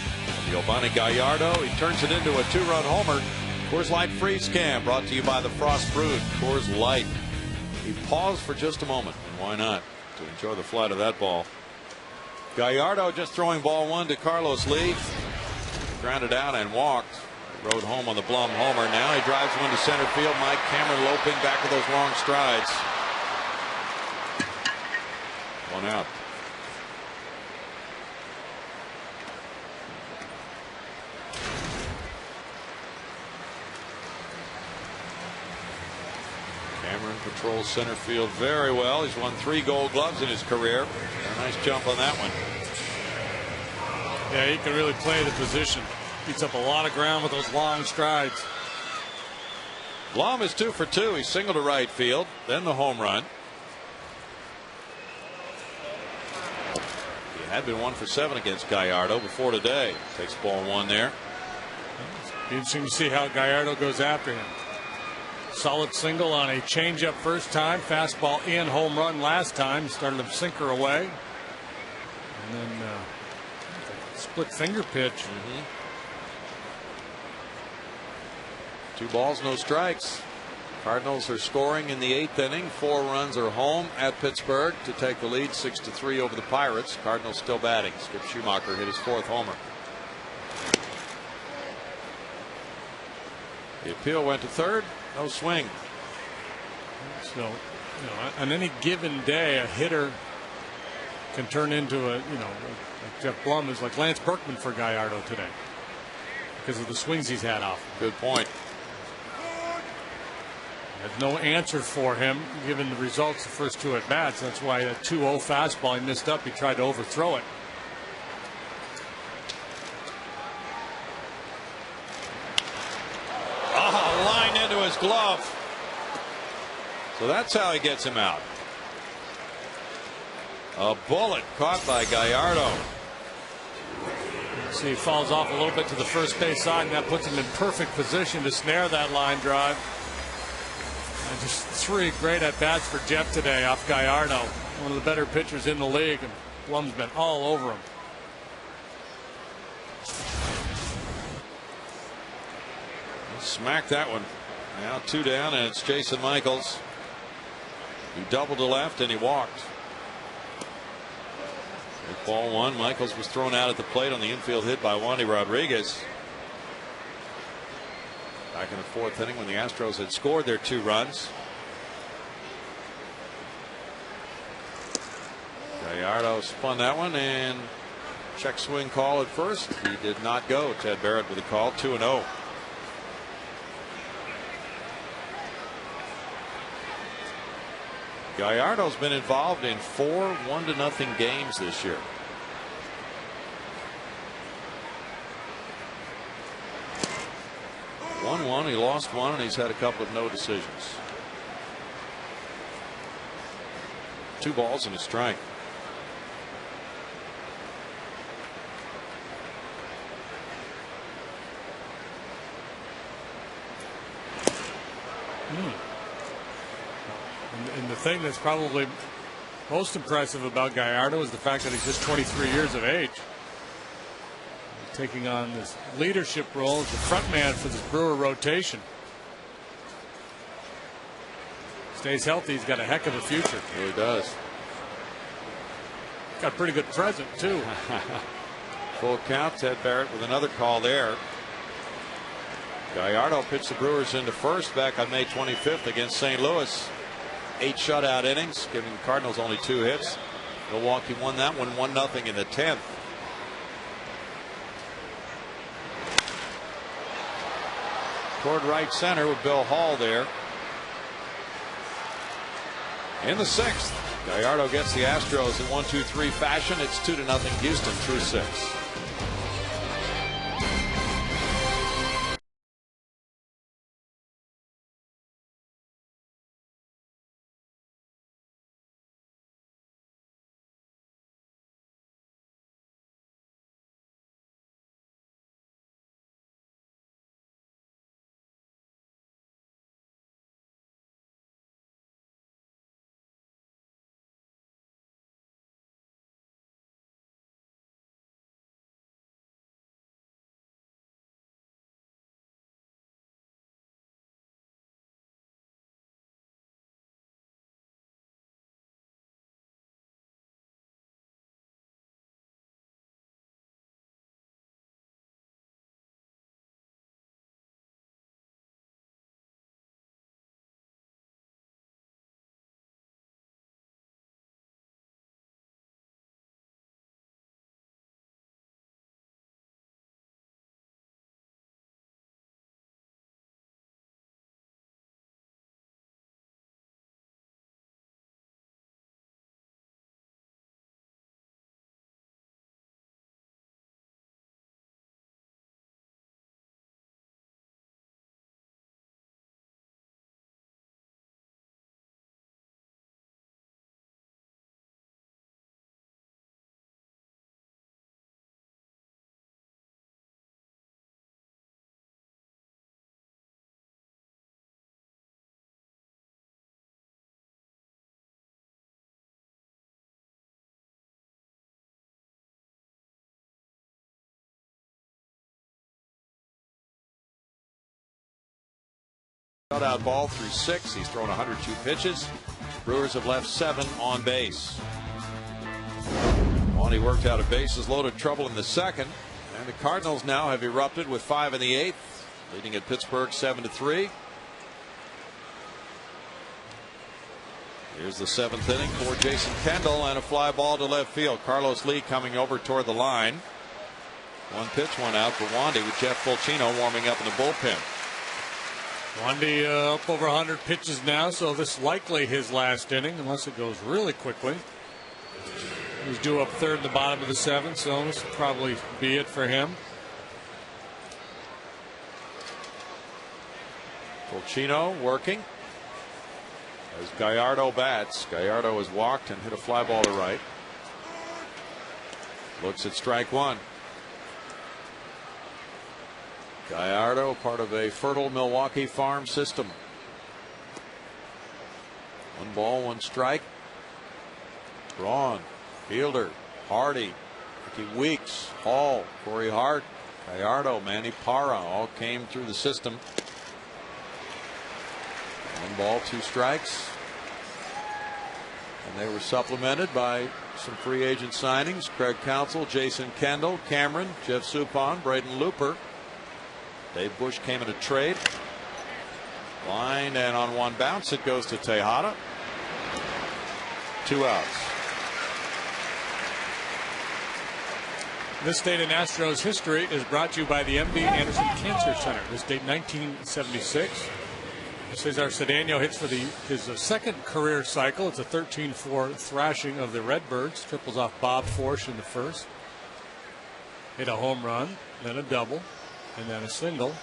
Giovanni Gallardo, he turns it into a two-run homer. Coors Light freeze cam brought to you by the Frost Brewed Coors Light. He paused for just a moment, and why not, to enjoy the flight of that ball. Gallardo just throwing ball one to Carlos Lee. Grounded out and walked. Rode home on the Blum homer. Now he drives one to center field. Mike Cameron loping back with those long strides. One out. Cameron patrols center field very well. He's won 3 Gold Gloves in his career. A nice jump on that one. Yeah, he can really play the position. Beats up a lot of ground with those long strides. Blum is 2 for 2. He singled to right field, then the home run. He had been 1 for 7 against Gallardo before today. Takes ball one there. Be interesting to see how Gallardo goes after him. Solid single on a changeup first time. Fastball in, home run last time. Started a sinker away. And then split finger pitch. 2 balls, no strikes. Cardinals are scoring in the 8th inning. 4 runs are home at Pittsburgh to take the lead 6-3 over the Pirates. Cardinals still batting. Skip Schumacher hit his 4th homer. The appeal went to third. No swing. So, on any given day, a hitter can turn into like Jeff Blum is like Lance Berkman for Gallardo today because of the swings he's had off. Good point. There's no answer for him given the results the first 2 at bats. That's why a 2-0 fastball he missed up. He tried to overthrow it. Line into his glove. So that's how he gets him out. A bullet caught by Gallardo. See, he falls off a little bit to the first base side, and that puts him in perfect position to snare that line drive. And just 3 great at bats for Jeff today off Gallardo, one of the better pitchers in the league, and Blum's been all over him. Smacked that one. Now 2 down, and it's Jason Michaels. He doubled to left and he walked. Ball 1. Michaels was thrown out at the plate on the infield hit by Wandy Rodriguez. Back in the 4th inning when the Astros had scored their 2 runs. Gallardo spun that one and check swing call at first. He did not go. Ted Barrett with a call. 2-0. Gallardo's been involved in 4 1-0 games this year. Won 1, he lost 1, and he's had a couple of no decisions. 2 balls and a strike. And the thing that's probably most impressive about Gallardo is the fact that he's just 23 years of age. He's taking on this leadership role as the front man for this Brewer rotation. Stays healthy, he's got a heck of a future. He really does. Got a pretty good present, too. Full count. Ted Barrett with another call there. Gallardo pitched the Brewers into first back on May 25th against St. Louis. 8 shutout innings, giving the Cardinals only 2 hits. Milwaukee won that one 1-0 in the 10th. Toward right center with Bill Hall there. In the 6th, Gallardo gets the Astros in 1-2-3 fashion. It's 2-0 Houston through 6. Shutout ball through 6. He's thrown 102 pitches. Brewers have left 7 on base. Wandy worked out a bases loaded trouble in the 2nd. And the Cardinals now have erupted with 5 in the 8th, leading at Pittsburgh 7-3. Here's the 7th inning for Jason Kendall, and a fly ball to left field. Carlos Lee coming over toward the line. 1 pitch, 1 out for Wandy, with Jeff Fulcino warming up in the bullpen. Wandy up over 100 pitches now, so this is likely his last inning, unless it goes really quickly. He's due up 3rd in the bottom of the 7th, so this will probably be it for him. Fulcino working as Gallardo bats. Gallardo has walked and hit a fly ball to right. Looks at strike 1. Gallardo, part of a fertile Milwaukee farm system. 1 ball, 1 strike. Braun, Fielder, Hardy, Ricky Weeks, Hall, Corey Hart, Gallardo, Manny Parra all came through the system. 1 ball, 2 strikes. And they were supplemented by some free agent signings. Craig Counsell, Jason Kendall, Cameron, Jeff Suppan, Braden Looper. Dave Bush came in a trade. Line, and on 1 bounce it goes to Tejada. 2 outs. This date in Astros history is brought to you by the MD Anderson Cancer Center. This date 1976. Cesar Cedeno hits for his 2nd career cycle. It's a 13-4 thrashing of the Redbirds. Triples off Bob Forsch in the 1st. Hit a home run, then a double, and then a single,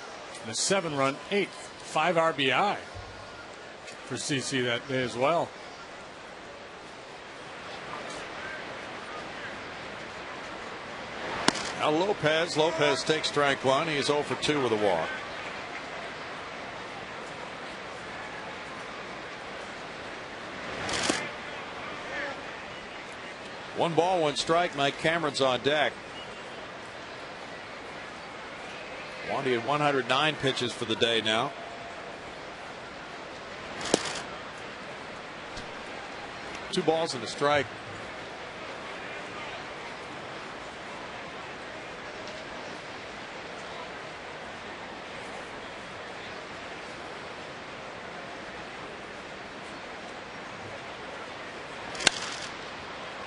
and a 7-run 8th. 5 RBI for CC that day as well. Now Lopez takes strike 1. He is 0 for 2 with a walk. One ball, 1 strike. Mike Cameron's on deck. Wandy had 109 pitches for the day now. Two balls and a strike.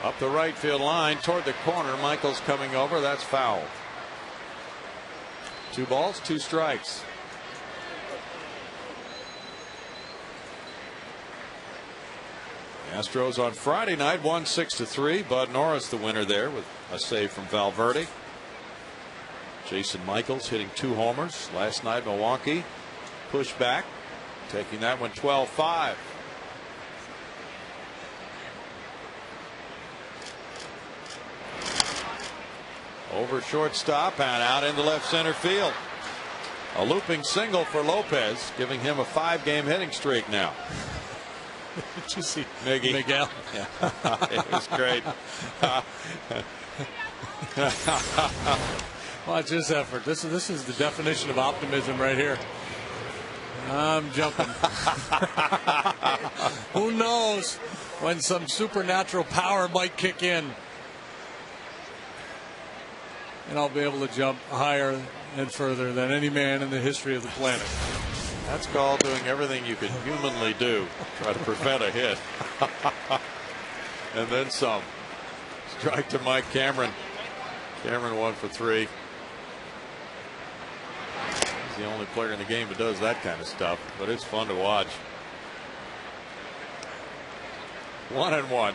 Up the right field line toward the corner. Michael's coming over. That's foul. 2 balls, 2 strikes. Astros on Friday night won 6-3. Bud Norris the winner there with a save from Valverde. Jason Michaels hitting 2 homers last night. Milwaukee pushed back, taking that one 12-5. Over shortstop and out into left center field. A looping single for Lopez, giving him a 5-game hitting streak now. Did you see Miguel? Yeah. It was great. Watch this effort. This is the definition of optimism right here. I'm jumping. Who knows when some supernatural power might kick in, and I'll be able to jump higher and further than any man in the history of the planet. That's called doing everything you can humanly do. Try to prevent a hit. And then some. Strike to Mike Cameron. Cameron 1 for 3. He's the only player in the game that does that kind of stuff, but it's fun to watch. 1-1.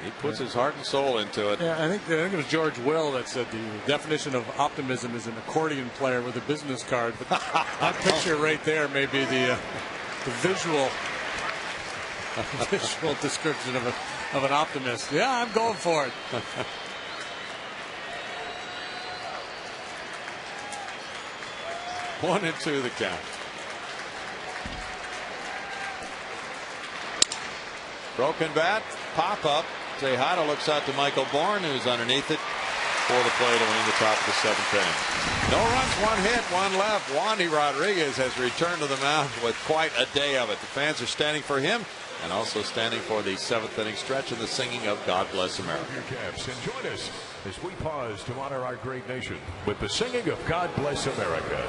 He puts his heart and soul into it. Yeah, I think it was George Will that said the definition of optimism is an accordion player with a business card. But that picture right there may be the visual description of an optimist. Yeah, I'm going for it. One and 2 the count. Broken bat, pop up. Tejada looks out to Michael Bourne, who's underneath it. for the play to win the top of the 7th inning. No runs, 1 hit, 1 left. Wandy Rodriguez has returned to the mound with quite a day of it. The fans are standing for him and also standing for the 7th inning stretch and the singing of God Bless America. Your caps and join us as we pause to honor our great nation with the singing of God Bless America.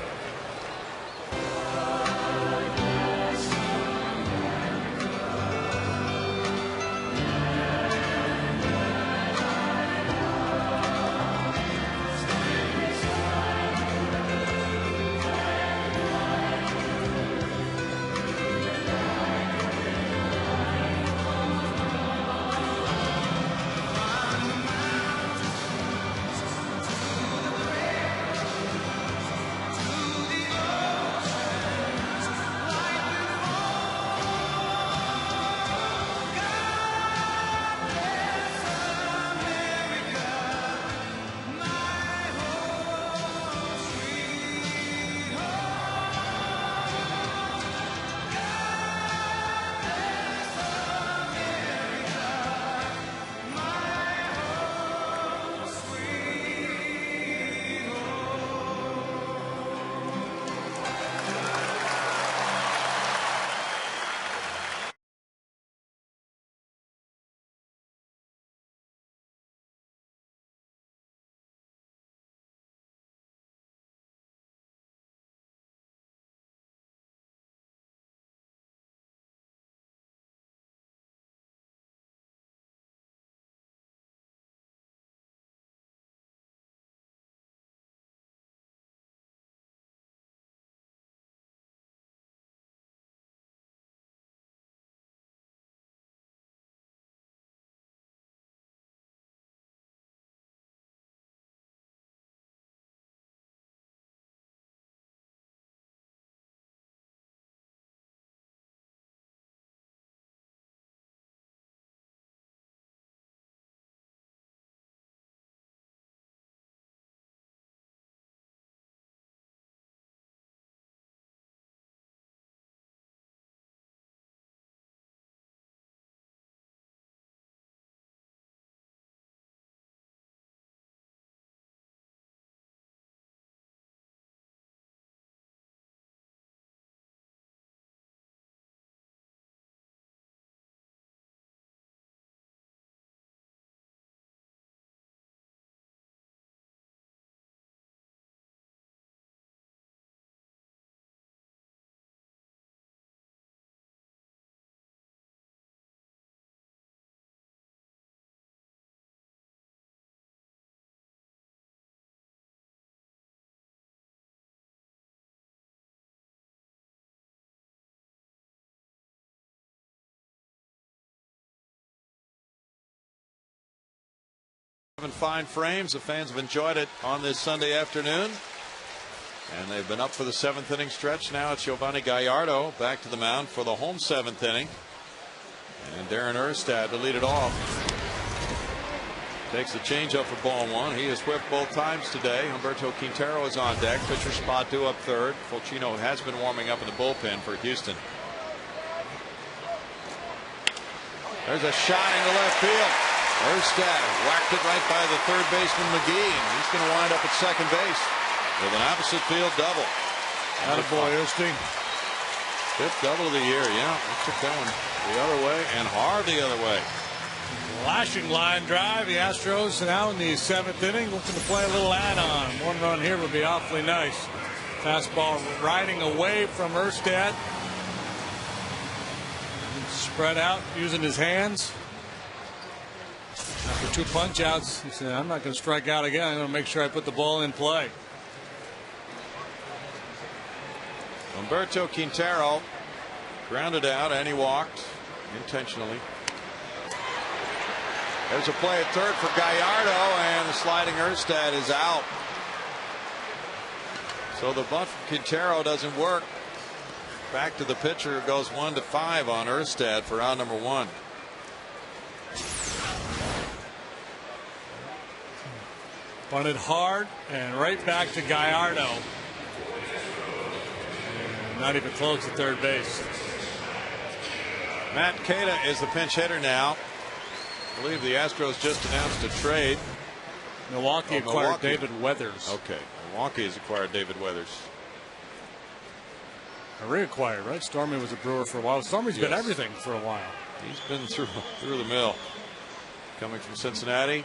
Fine frames. The fans have enjoyed it on this Sunday afternoon. And they've been up for the 7th inning stretch. Now it's Giovanni Gallardo back to the mound for the home 7th inning. And Darren Erstad to lead it off. Takes the changeup for ball 1. He has whipped both times today. Humberto Quintero is on deck. Pitcher spot due up third. Fulcino has been warming up in the bullpen for Houston. There's a shot into left field. Erstad whacked it right by the third baseman McGee, and he's going to wind up at second base with an opposite field double. Attaboy, Erstad. 5th double of the year. Yeah, he took that one the other way and hard the other way. Lashing line drive. The Astros now in the 7th inning looking to play a little add-on. 1 run here would be awfully nice. Fastball riding away from Erstad. Spread out using his hands. After 2 punch outs, he said, I'm not going to strike out again. I'm going to make sure I put the ball in play. Humberto Quintero grounded out and he walked intentionally. There's a play at third for Gallardo, and the sliding Erstad is out. So the bunt from Quintero doesn't work. Back to the pitcher, goes 1-5 on Erstad for out number 1. Bunted hard and right back to Gallardo. And not even close to third base. Matt Queta is the pinch hitter now. I believe the Astros just announced a trade. Milwaukee acquired David Weathers. Okay, Milwaukee has acquired David Weathers. Reacquired, right? Stormy was a Brewer for a while. Stormy's been everything for a while. He's been through the mill. Coming from Cincinnati.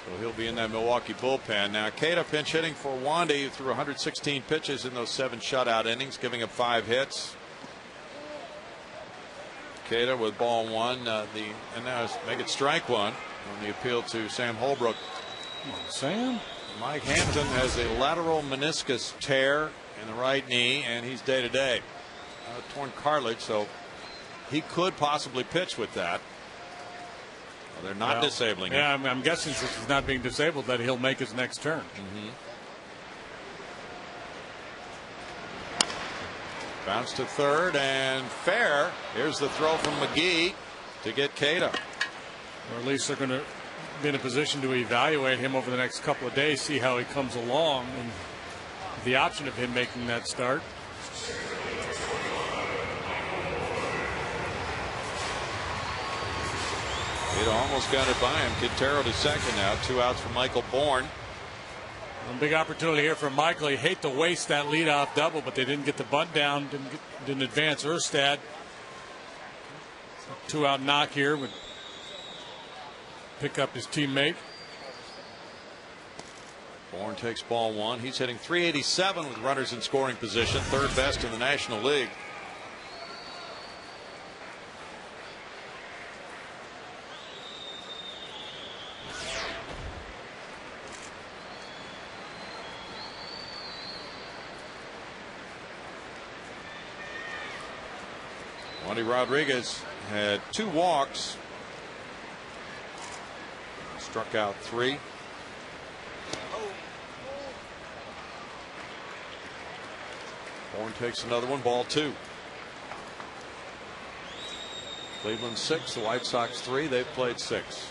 So he'll be in that Milwaukee bullpen. Now, Keita pinch hitting for Wandy through 116 pitches in those 7 shutout innings, giving up 5 hits. Keita with ball 1. And now make it strike 1 on the appeal to Sam Holbrook. Come on, Sam. Mike Hampton has a lateral meniscus tear in the right knee, and he's day to day. Torn cartilage, so he could possibly pitch with that. Well, they're not disabling him. Yeah, I'm guessing since he's not being disabled that he'll make his next turn. Bounce to third and fair. Here's the throw from McGee to get Keita. Or at least they're going to be in a position to evaluate him over the next couple of days, see how he comes along, and the option of him making that start. It almost got it by him. Quintero to second now. 2 outs for Michael Bourne. A big opportunity here for Michael. He hate to waste that leadoff double, but they didn't get the bunt down. Didn't advance Erstad. 2-out knock here would pick up his teammate. Bourne takes ball 1. He's hitting .387 with runners in scoring position, 3rd best in the National League. Wandy Rodriguez had 2 walks, struck out 3. Bourne takes another one, ball 2. Cleveland 6, the White Sox 3. They've played 6.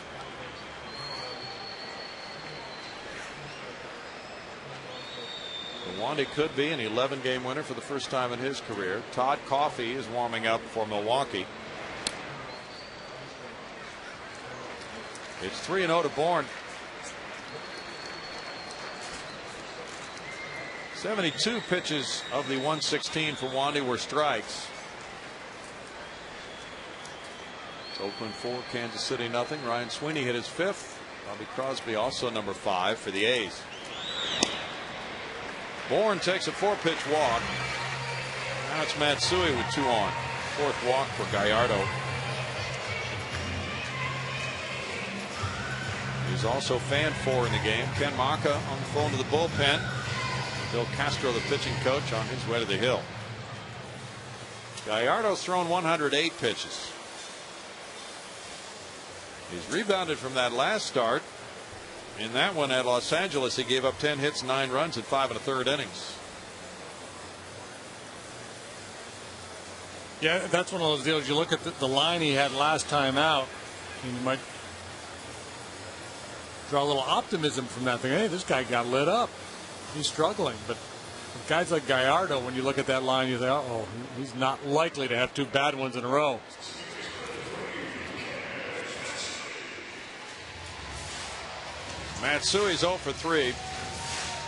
Wandy could be an 11-game winner for the first time in his career. Todd Coffey is warming up for Milwaukee. It's 3-0 to Bourne. 72 pitches of the 116 for Wandy were strikes. Oakland 4, Kansas City nothing. Ryan Sweeney hit his 5th. Bobby Crosby also number 5 for the A's. Bourne takes a 4-pitch walk. Now it's Matsui with 2 on. 4th walk for Gallardo. He's also fanned 4 in the game. Ken Maka on the phone to the bullpen. Bill Castro, the pitching coach, on his way to the hill. Gallardo's thrown 108 pitches. He's rebounded from that last start. In that one at Los Angeles, he gave up 10 hits, 9 runs in 5 1/3 innings. Yeah, that's one of those deals. You look at the line he had last time out, and you might draw a little optimism from that thing. Hey, this guy got lit up. He's struggling. But guys like Gallardo, when you look at that line, you say, oh, he's not likely to have 2 bad ones in a row. Matsui's 0 for 3.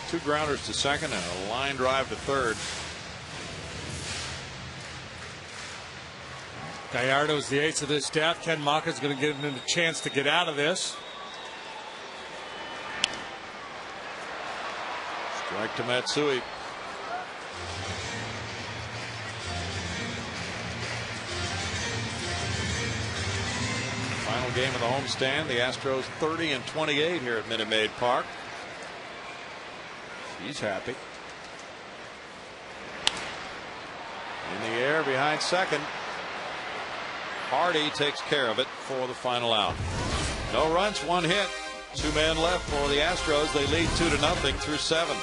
2 grounders to second and a line drive to third. Gallardo's the ace of this staff. Ken Maka's going to give him a chance to get out of this. Strike to Matsui. Final game of the homestand. The Astros 30-28 here at Minute Maid Park. He's happy. In the air behind second. Hardy takes care of it for the final out. No runs, 1 hit. 2 men left for the Astros. They lead 2-0 through 7.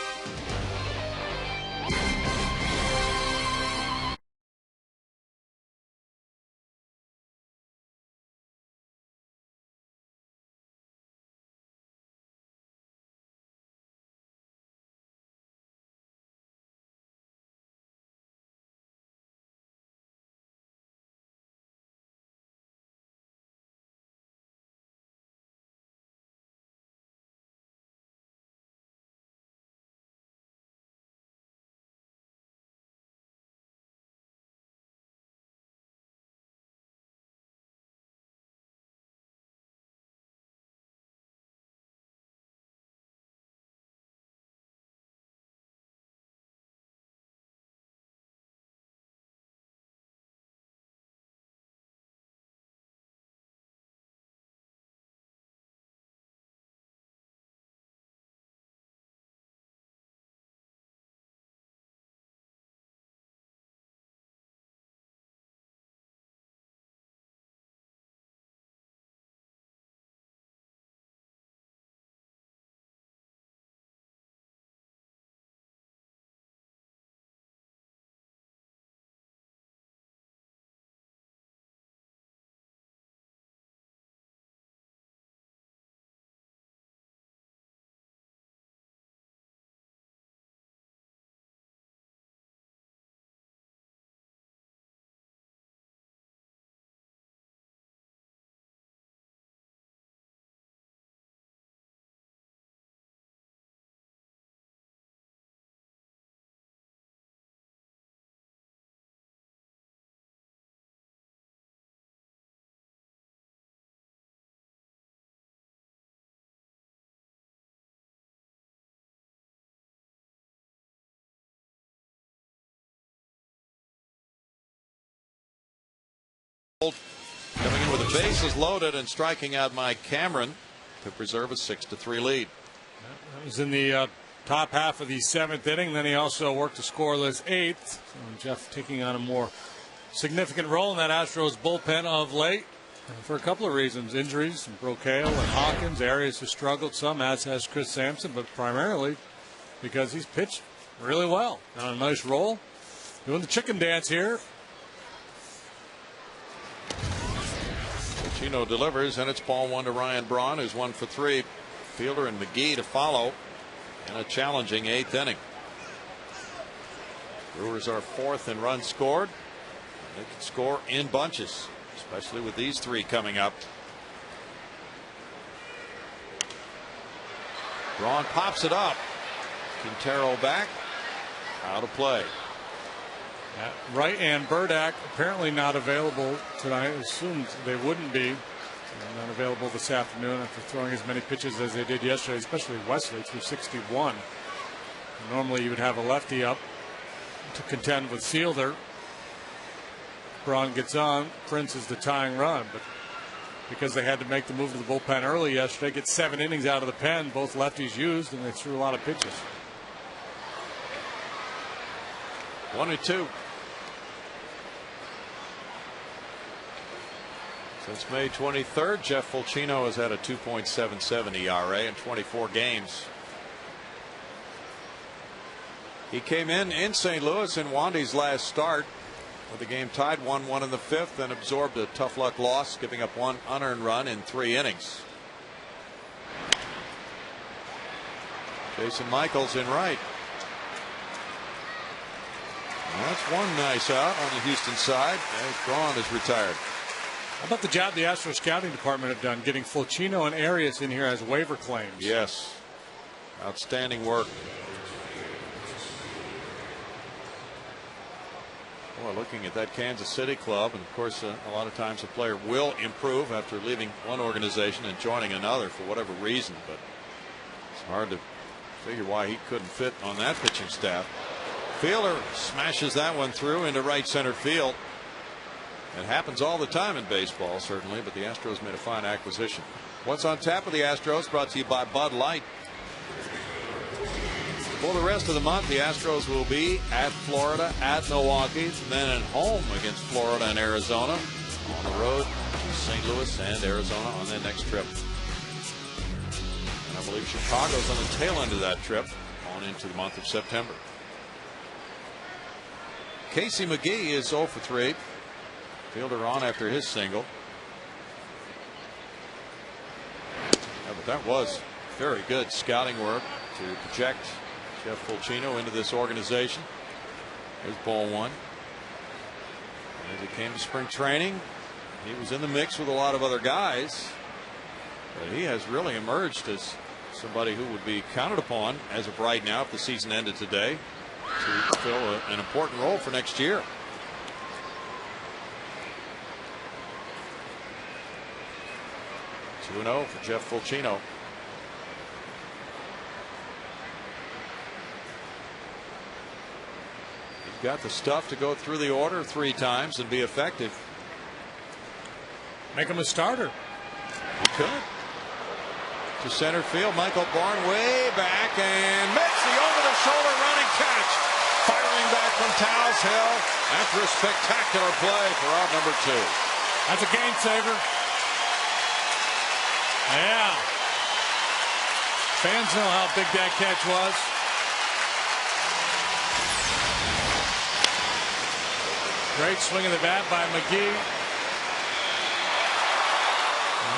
Coming in with the bases loaded and striking out Mike Cameron to preserve a 6-3 lead. That was in the top half of the 7th inning. Then he also worked a scoreless 8th. So Jeff taking on a more significant role in that Astros bullpen of late. And for a couple of reasons. Injuries, Brocale and Hawkins, Arias has struggled some, as has Chris Sampson, but primarily because he's pitched really well. On a nice roll. Doing the chicken dance here. Chino delivers, and it's ball 1 to Ryan Braun, who's 1 for 3. Fielder and McGee to follow in a challenging 8th inning. Brewers are 4th in runs scored. They can score in bunches, especially with these 3 coming up. Braun pops it up. Quintero back. Out of play. Wright and Burdack apparently not available tonight. I assumed they wouldn't be. They're not available this afternoon after throwing as many pitches as they did yesterday, especially Wesley through 61. Normally you would have a lefty up to contend with Fielder. Braun gets on. Prince is the tying run, but because they had to make the move to the bullpen early yesterday, get 7 innings out of the pen, both lefties used, and they threw a lot of pitches. 1-2. Since May 23rd, Jeff Fulcino has had a 2.77 ERA in 24 games. He came in St. Louis in Wandy's last start with the game tied 1-1 in the 5th and absorbed a tough luck loss, giving up 1 unearned run in 3 innings. Jason Michaels in right. And that's one nice out on the Houston side as Braun is retired. How about the job the Astros scouting department have done getting Fulcino and Arias in here as waiver claims? Yes. Outstanding work. Well, looking at that Kansas City club, and of course a lot of times a player will improve after leaving one organization and joining another for whatever reason, but it's hard to figure why he couldn't fit on that pitching staff. Fielder smashes that one through into right center field. It happens all the time in baseball, certainly, but the Astros made a fine acquisition. What's on tap with the Astros, brought to you by Bud Light. For the rest of the month, the Astros will be at Florida, at Milwaukee, then at home against Florida and Arizona, on the road to St. Louis and Arizona on their next trip. And I believe Chicago's on the tail end of that trip on into the month of September. Casey McGee is 0 for 3. Fielder on after his single. Yeah, but that was very good scouting work to project Jeff Fulcino into this organization. Here's ball 1. As he came to spring training, he was in the mix with a lot of other guys, but he has really emerged as somebody who would be counted upon as of right now, if the season ended today, to fill an important role for next year. Two 2-0 for Jeff Fulcino. He's got the stuff to go through the order 3 times and be effective. Make him a starter. He could. To center field, Michael Bourne way back and makes the over-the-shoulder running catch. Firing back from Taos Hill after a spectacular play for out number 2. That's a game saver. Yeah. Fans know how big that catch was. Great swing of the bat by McGee.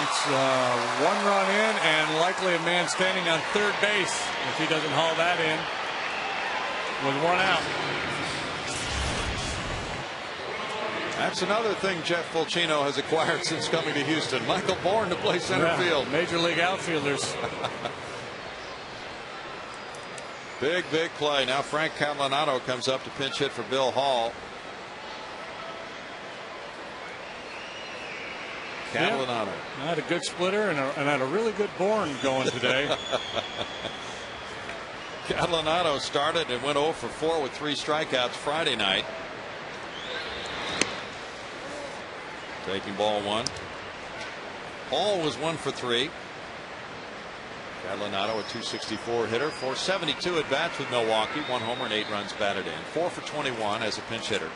It's 1 run in and likely a man standing on third base if he doesn't haul that in with 1 out. That's another thing Jeff Fulcino has acquired since coming to Houston. Michael Bourne to play center field. Major league outfielders. Big play. Now Frank Catalanato comes up to pinch hit for Bill Hall. Catalanato. Yeah, had a good splitter and had a really good Bourne going today. Catalanato started and went 0 for 4 with 3 strikeouts Friday night. Taking ball one. Paul was 1 for 3. Catalanato, a .264 hitter, 472 at bats with Milwaukee, 1 homer and 8 runs batted in, 4 for 21 as a pinch hitter.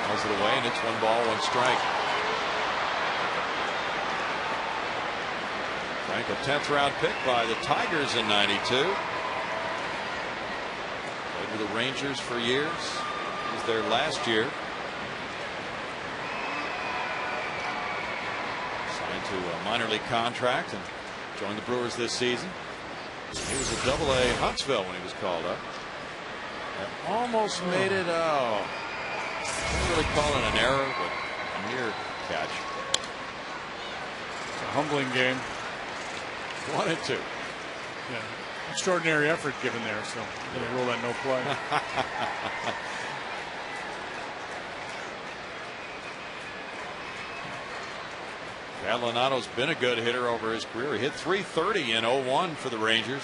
Fouls it away, and it's 1 ball, 1 strike. Frank, a 10th round pick by the Tigers in '92. Played with the Rangers for years. He was there last year. Signed to a minor league contract and joined the Brewers this season. He was at AA Huntsville when he was called up. And almost made it. Oh, I don't really call it an error, but a near catch. It's a humbling game. 1 and 2. Yeah, extraordinary effort given there. So I'm going to rule that no play. Catalanato's been a good hitter over his career. He hit .330 in '01 for the Rangers.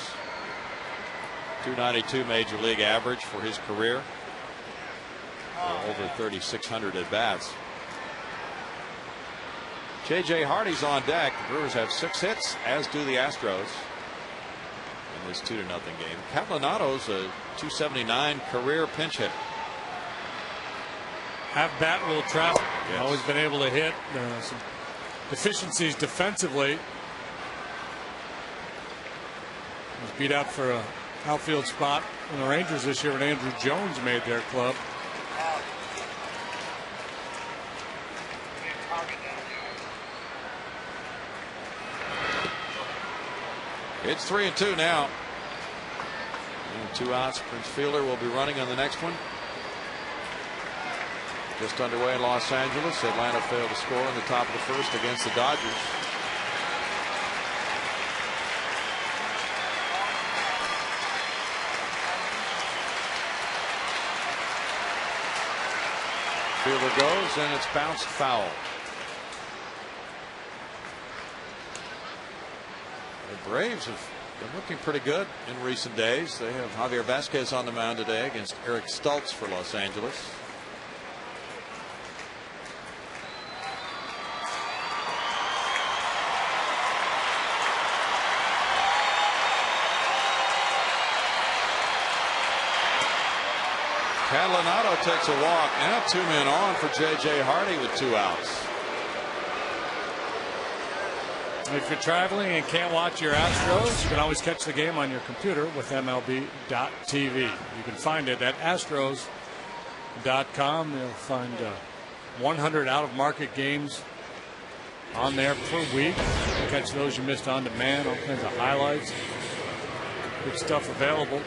.292 major league average for his career. Over 3,600 at bats. J.J. Hardy's on deck. The Brewers have 6 hits, as do the Astros in this 2-0 game. Catalanato's a .279 career pinch hitter. Have bat will trap. Yes. Always been able to hit. Some deficiencies defensively. Was beat out for a outfield spot in the Rangers this year when Andrew Jones made their club. It's 3 and 2 now. And 2 outs. Prince Fielder will be running on the next one. Just underway in Los Angeles. Atlanta failed to score in the top of the first against the Dodgers. Fielder goes, and it's bounced foul. The Braves have been looking pretty good in recent days. They have Javier Vasquez on the mound today against Eric Stultz for Los Angeles. Catalanato takes a walk. Now 2 men on for J.J. Hardy with 2 outs. If you're traveling and can't watch your Astros, you can always catch the game on your computer with MLB.tv. You can find it at Astros.com. You'll find 100 out-of-market games on there per week. You catch those you missed on demand, all kinds of highlights. Good stuff available.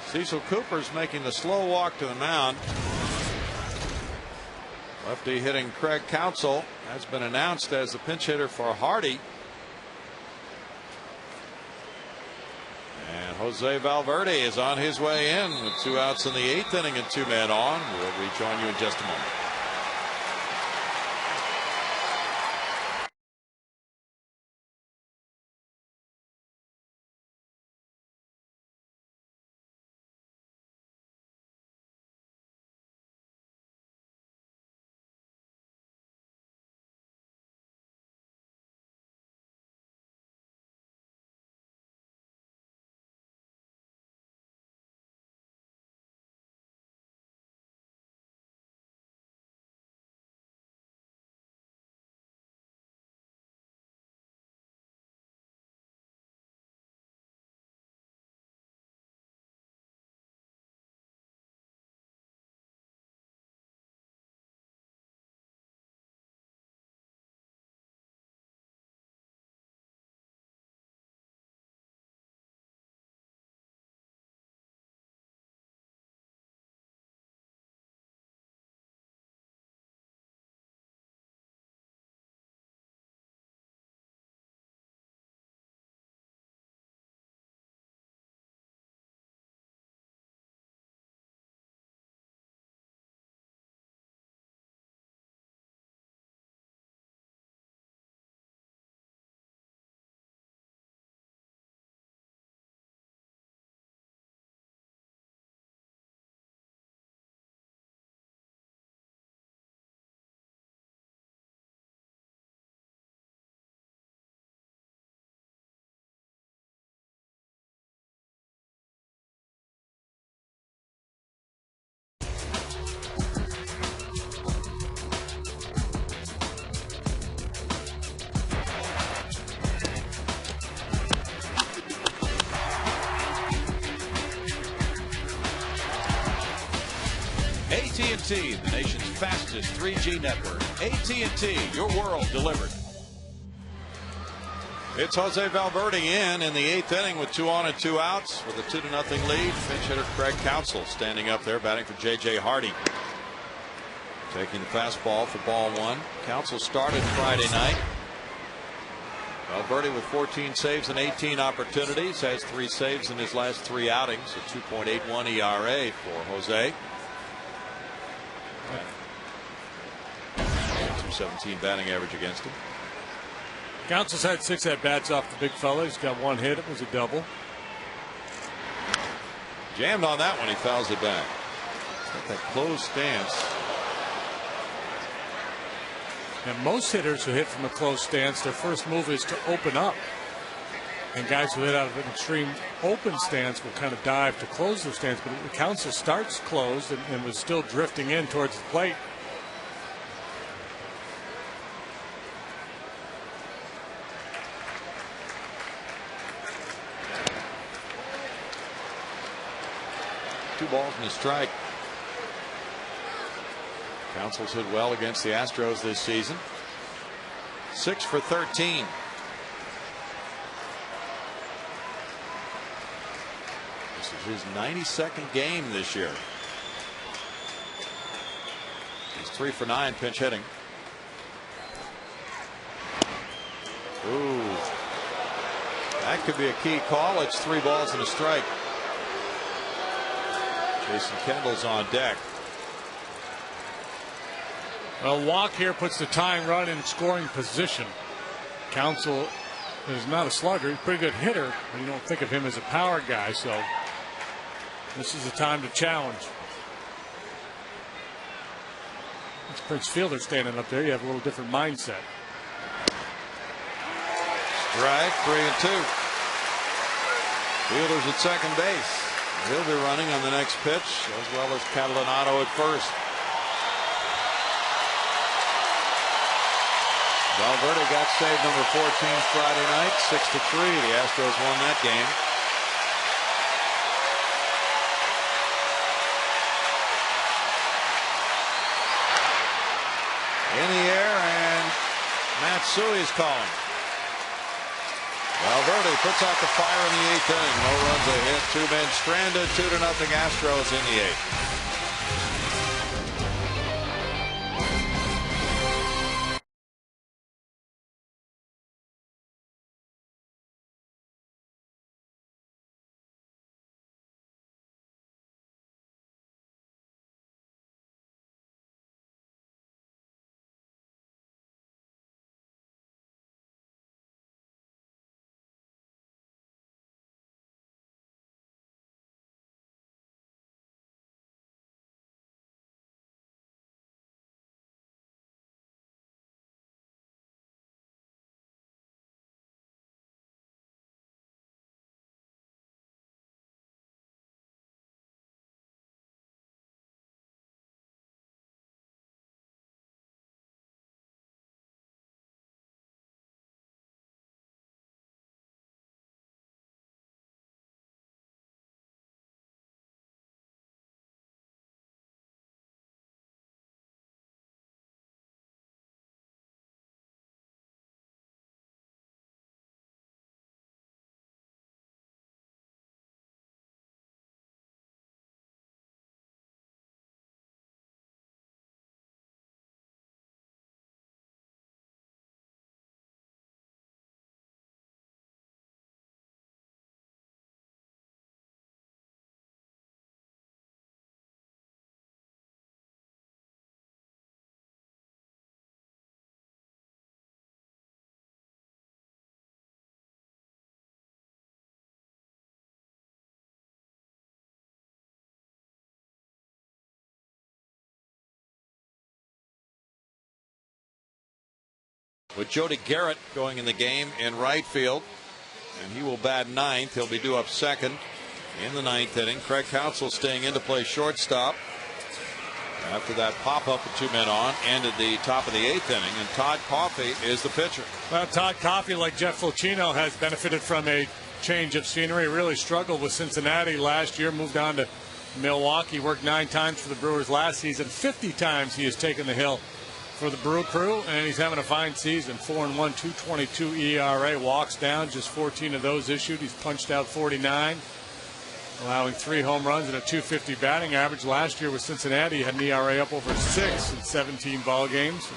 Cecil Cooper's making the slow walk to the mound. Lefty hitting Craig Counsell has been announced as the pinch hitter for Hardy. And Jose Valverde is on his way in with 2 outs in the 8th inning and 2 men on. We'll rejoin you in just a moment. AT&T, the nation's fastest 3G network. AT&T, your world delivered. It's Jose Valverde in the 8th inning with 2 on and 2 outs with a 2-0 lead. Pinch hitter Craig Counsell standing up there batting for J.J. Hardy. Taking the fastball for ball 1. Counsell started Friday night. Valverde with 14 saves and 18 opportunities, has 3 saves in his last 3 outings, a 2.81 ERA for Jose. 217 batting average against him. Counsell's had 6 at-bats off the big fella. He's got 1 hit. It was a double. Jammed on that one. He fouls it back. Got that closed stance. And most hitters who hit from a close stance, their first move is to open up. And guys who hit out of an extreme open stance will kind of dive to close their stance. But Counsell starts closed and was still drifting in towards the plate. Two balls and a strike. Counsell's hit well against the Astros this season. 6 for 13. This is his 92nd game this year. He's 3 for 9 pinch hitting. Ooh, that could be a key call. It's 3 balls and a strike. Jason Kendall's on deck. A walk here puts the tying run in scoring position. Counsell is not a slugger. He's a pretty good hitter, but you don't think of him as a power guy, so this is the time to challenge. It's Prince Fielder standing up there. You have a little different mindset. Strike 3-2. Fielder's at second base. He'll be running on the next pitch, as well as Catalinato at first. Valverde got save number 14 Friday night, 6-3. The Astros won that game. In the air, and Matsui's calling. Valverde puts out the fire in the 8th inning. No runs, a hit, 2 men stranded, 2-0 Astros in the 8th. With Jody Garrett going in the game in right field, and he will bat 9th. He'll be due up second in the 9th inning. Craig Counsell staying in to play shortstop. After that pop-up with 2 men on, ended the top of the 8th inning, and Todd Coffey is the pitcher. Well, Todd Coffey, like Jeff Fulcino, has benefited from a change of scenery. Really struggled with Cincinnati last year, moved on to Milwaukee. Worked 9 times for the Brewers last season. 50 times he has taken the hill for the Brew Crew, and he's having a fine season. 4-1, 2.22 ERA. Walks down, just 14 of those issued. He's punched out 49, allowing 3 home runs and a .250 batting average. Last year with Cincinnati, he had an ERA up over 6 in 17 ball games.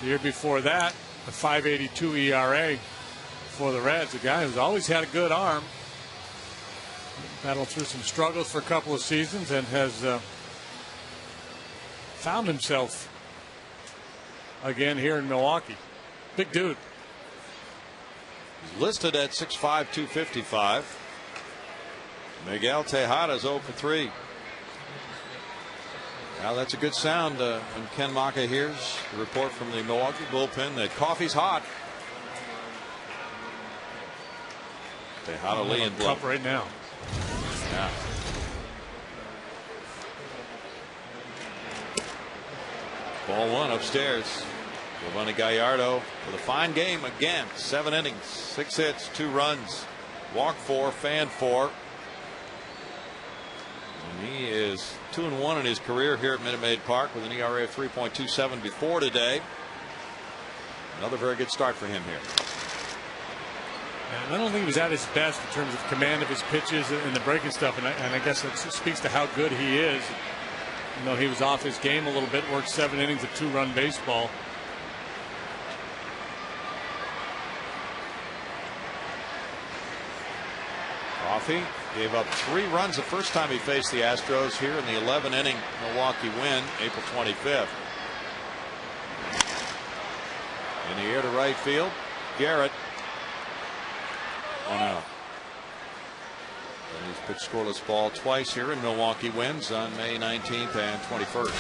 The year before that, a .582 ERA for the Reds. A guy who's always had a good arm. Battled through some struggles for a couple of seasons and has found himself again here in Milwaukee. Big dude. He's listed at 6'5", 255. Miguel Tejada's 0 for 3. Now that's a good sound when Ken Maka hears the report from the Milwaukee bullpen that coffee's hot. Tejada Lee and cup right now. Yeah. Ball 1 upstairs. Giovanni Gallardo with a fine game again. 7 innings, 6 hits, 2 runs, walk 4, fan 4. And he is 2-1 in his career here at Minute Maid Park with an ERA of 3.27 before today. Another very good start for him here. And I don't think he was at his best in terms of command of his pitches and the breaking stuff, and I guess that speaks to how good he is. You know, he was off his game a little bit, worked 7 innings of 2-run baseball. Coffey gave up 3 runs the first time he faced the Astros here in the 11-inning Milwaukee win, April 25th. In the air to right field, Garrett. 1 out. And he's pitched scoreless ball twice here in Milwaukee wins on May 19th and 21st.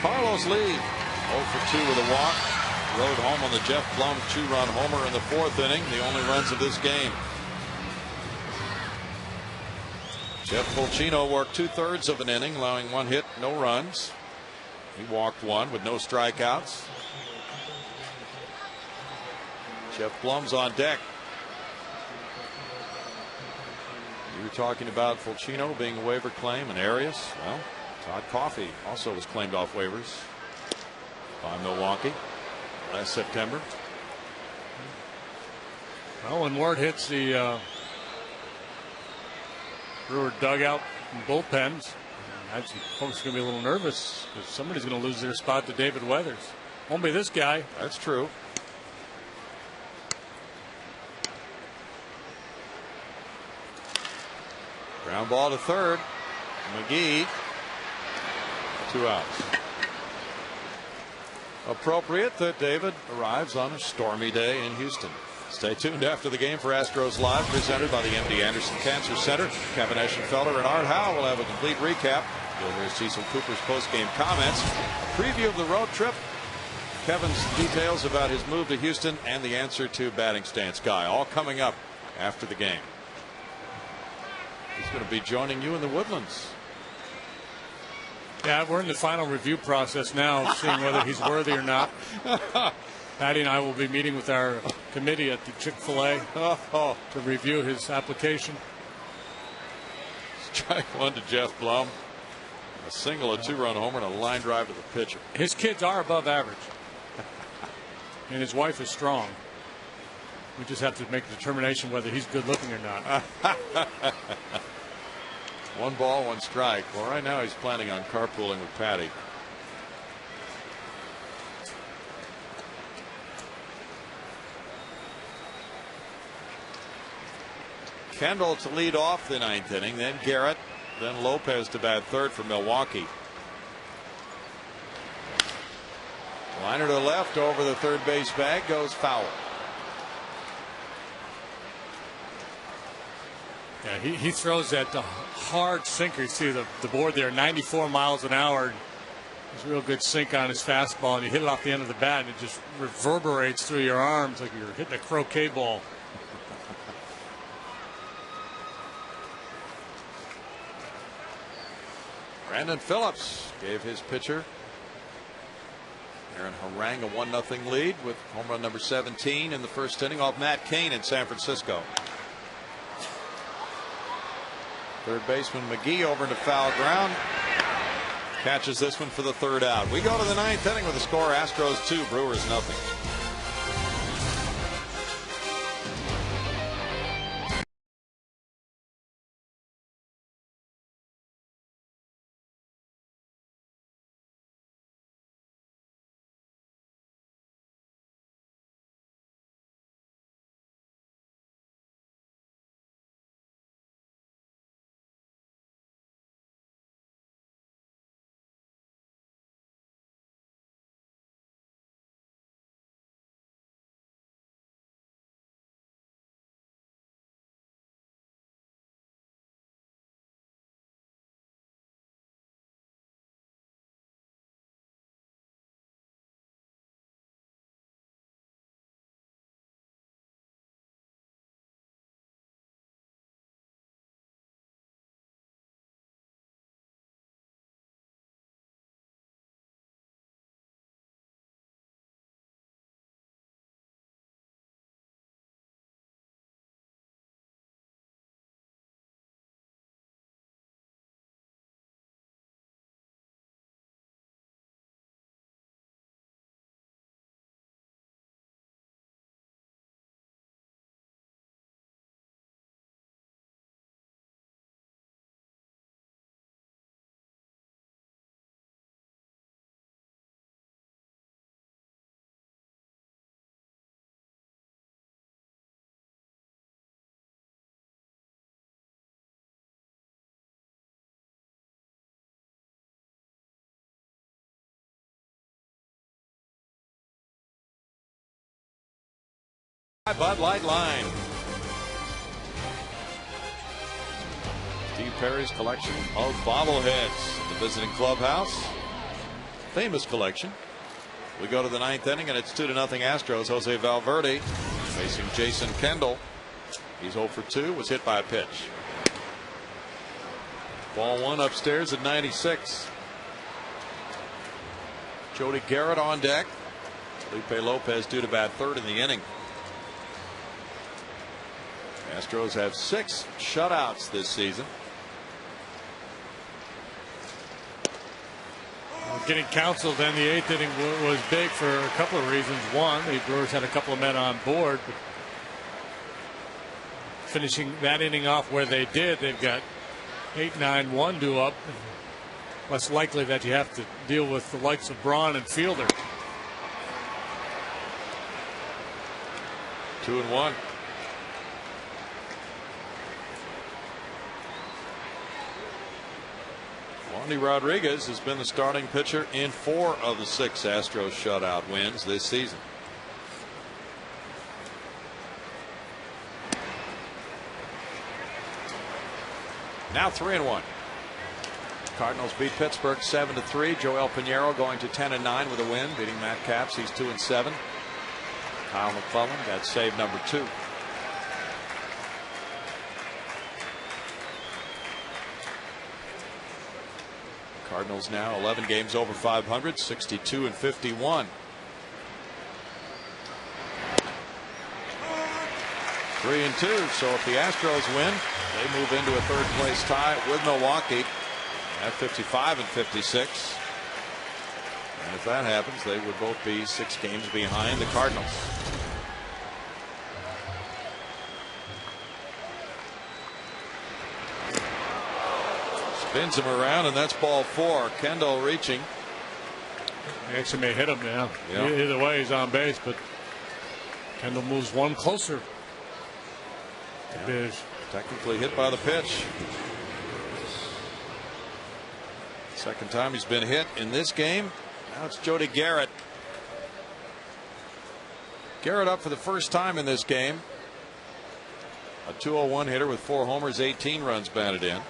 Carlos Lee 0 for 2 with a walk. Rode home on the Jeff Blum 2-run homer in the 4th inning, the only runs of this game. Jeff Fulcino worked 2/3 of an inning, allowing 1 hit, no runs. He walked 1 with no strikeouts. Jeff Blum's on deck. You were talking about Fulcino being a waiver claim, and Arias. Well, Todd Coffey also was claimed off waivers by Milwaukee last September. Well, when word hits the Brewer dugout and bullpens, folks are going to be a little nervous because somebody's going to lose their spot to David Weathers. Won't be this guy. That's true. Ground ball to third. McGee. 2 outs. Appropriate that David arrives on a stormy day in Houston. Stay tuned after the game for Astros Live, presented by the MD Anderson Cancer Center. Kevin Eschenfelder and Art Howe will have a complete recap. You'll hear Cecil Cooper's post-game comments, a preview of the road trip, Kevin's details about his move to Houston, and the answer to batting stance guy, all coming up after the game. He's going to be joining you in the Woodlands. Yeah, we're in the final review process now, seeing whether he's worthy or not. Patty and I will be meeting with our committee at the Chick-fil-A to review his application. Strike 1 to Jeff Blum. A single, a 2-run homer, and a line drive to the pitcher. His kids are above average, and his wife is strong. We just have to make a determination whether he's good looking or not. 1 ball, 1 strike. Well, right now he's planning on carpooling with Patty. Kendall to lead off the 9th inning, then Garrett, then Lopez to bat third for Milwaukee. Liner to left over the third base bag, goes foul. Yeah, he throws that hard sinker. You see the board there, 94 miles an hour. There's a real good sink on his fastball, and you hit it off the end of the bat, and it just reverberates through your arms like you're hitting a croquet ball. Brandon Phillips gave his pitcher Aaron Harang a 1-0 lead with home run number 17 in the first inning off Matt Cain in San Francisco. Third baseman McGee over into foul ground. Catches this one for the third out. We go to the ninth inning with the score Astros 2, Brewers nothing. Bud Light line. Steve Perry's collection of bobbleheads. The visiting clubhouse. Famous collection. We go to the ninth inning and it's 2-0 Astros. Jose Valverde facing Jason Kendall. He's 0 for 2. Was hit by a pitch. Ball one upstairs at 96. Jody Garrett on deck. Felipe Lopez due to bat third in the inning. Astros have 6 shutouts this season. Getting counseled in the 8th inning was big for a couple of reasons. One, the Brewers had a couple of men on board, but finishing that inning off where they did, they've got 8-9-1 due up. Less likely that you have to deal with the likes of Braun and Fielder. 2-1. Wandy Rodriguez has been the starting pitcher in 4 of the 6 Astros shutout wins this season. Now 3-1. Cardinals beat Pittsburgh 7-3. Joel Pinheiro going to 10-9 with a win, beating Matt Capps. He's 2-7. Kyle McClellan got save number 2. Cardinals now 11 games over 500, 62-51. 3-2. So if the Astros win, they move into a third place tie with Milwaukee at 55-56. And if that happens, they would both be 6 games behind the Cardinals. Spins him around, and that's ball 4. Kendall reaching. He actually may hit him now. Yep. Either way, he's on base, but Kendall moves one closer. Yeah. Technically hit by the pitch. Second time he's been hit in this game. Now it's Jody Garrett. Garrett up for the first time in this game. A 201 hitter with 4 homers, 18 runs batted in.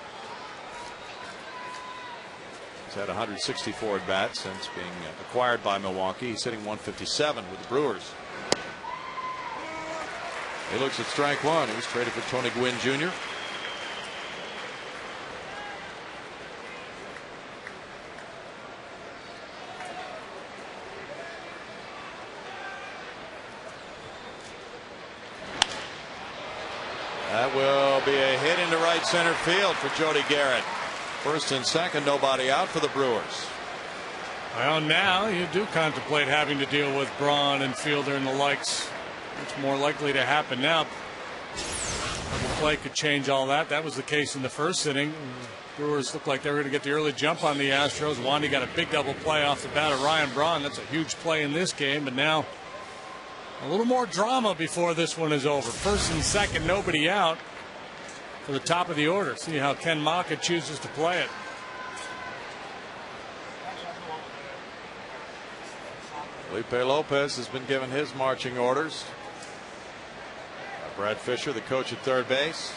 He's had 164 at bats since being acquired by Milwaukee. He's hitting 157 with the Brewers. He looks at strike one. He was traded for Tony Gwynn Jr. That will There'll be a hit into right center field for Jody Garrett. First and second, nobody out for the Brewers. Well, now you do contemplate having to deal with Braun and Fielder and the likes. It's more likely to happen now. The play could change all that. That was the case in the first inning. Brewers looked like they were going to get the early jump on the Astros. Wandy got a big double play off the bat of Ryan Braun. That's a huge play in this game. But now a little more drama before this one is over. First and second, nobody out for the top of the order. See how Ken Maka chooses to play it. Felipe Lopez has been given his marching orders. Brad Fisher, the coach at third base.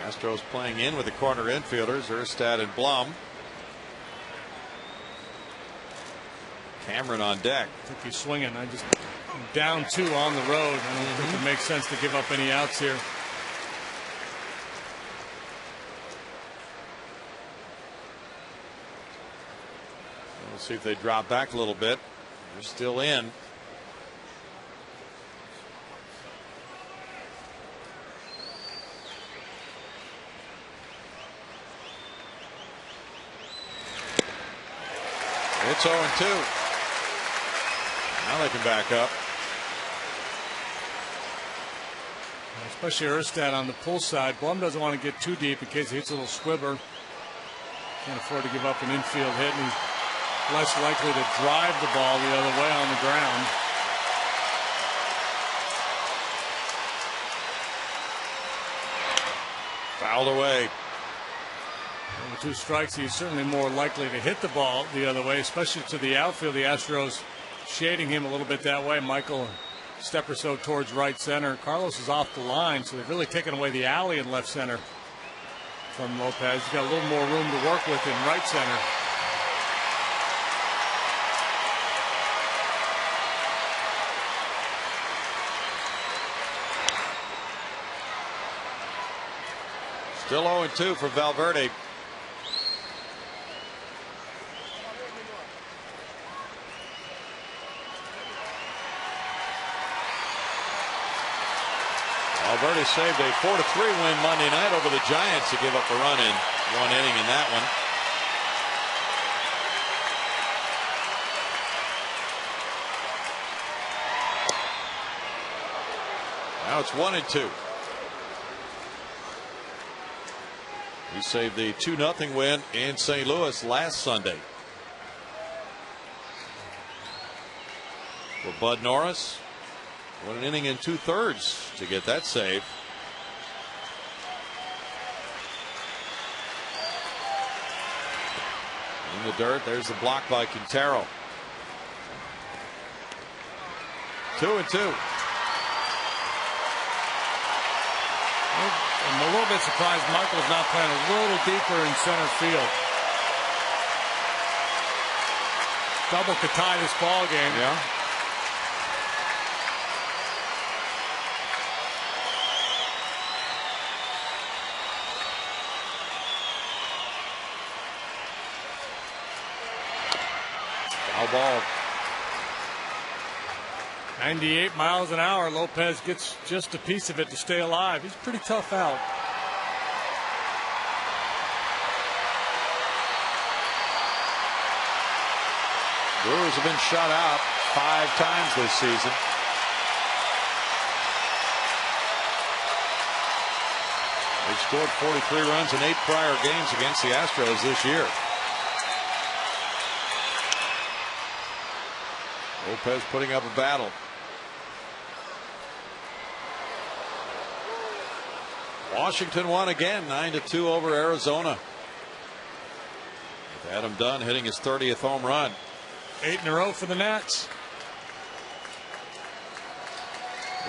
Astros playing in with the corner infielders, Erstad and Blum. Cameron on deck. I think he's swinging. I'm down 2 on the road. I don't think it makes sense to give up any outs here. We'll see if they drop back a little bit. They're still in. It's 0-2. Now they can back up. Especially Erstad on the pull side. Blum doesn't want to get too deep in case he hits a little squibber. Can't afford to give up an infield hit, and he's less likely to drive the ball the other way on the ground. Fouled away. With 2 strikes, he's certainly more likely to hit the ball the other way, especially to the outfield. The Astros shading him a little bit that way. Michael a step or so towards right center. Carlos is off the line, so they've really taken away the alley in left center from Lopez. He's got a little more room to work with in right center. Still 0-2 for Valverde. Valverde saved a 4-3 win Monday night over the Giants to give up a run in 1 inning in that one. Now it's 1-2. He saved the 2-0 win in St. Louis last Sunday. For Bud Norris, 1 inning and 2/3 to get that save. In the dirt, there's the block by Quintero. 2-2. I'm a little bit surprised Michael's not playing a little deeper in center field. Double could tie this ball game. Yeah. Foul ball. 98 miles an hour. Lopez gets just a piece of it to stay alive. He's pretty tough out. Brewers have been shut out 5 times this season. They've scored 43 runs in 8 prior games against the Astros this year. Lopez putting up a battle. Washington won again, 9-2 over Arizona. With Adam Dunn hitting his 30th home run. 8 in a row for the Nats.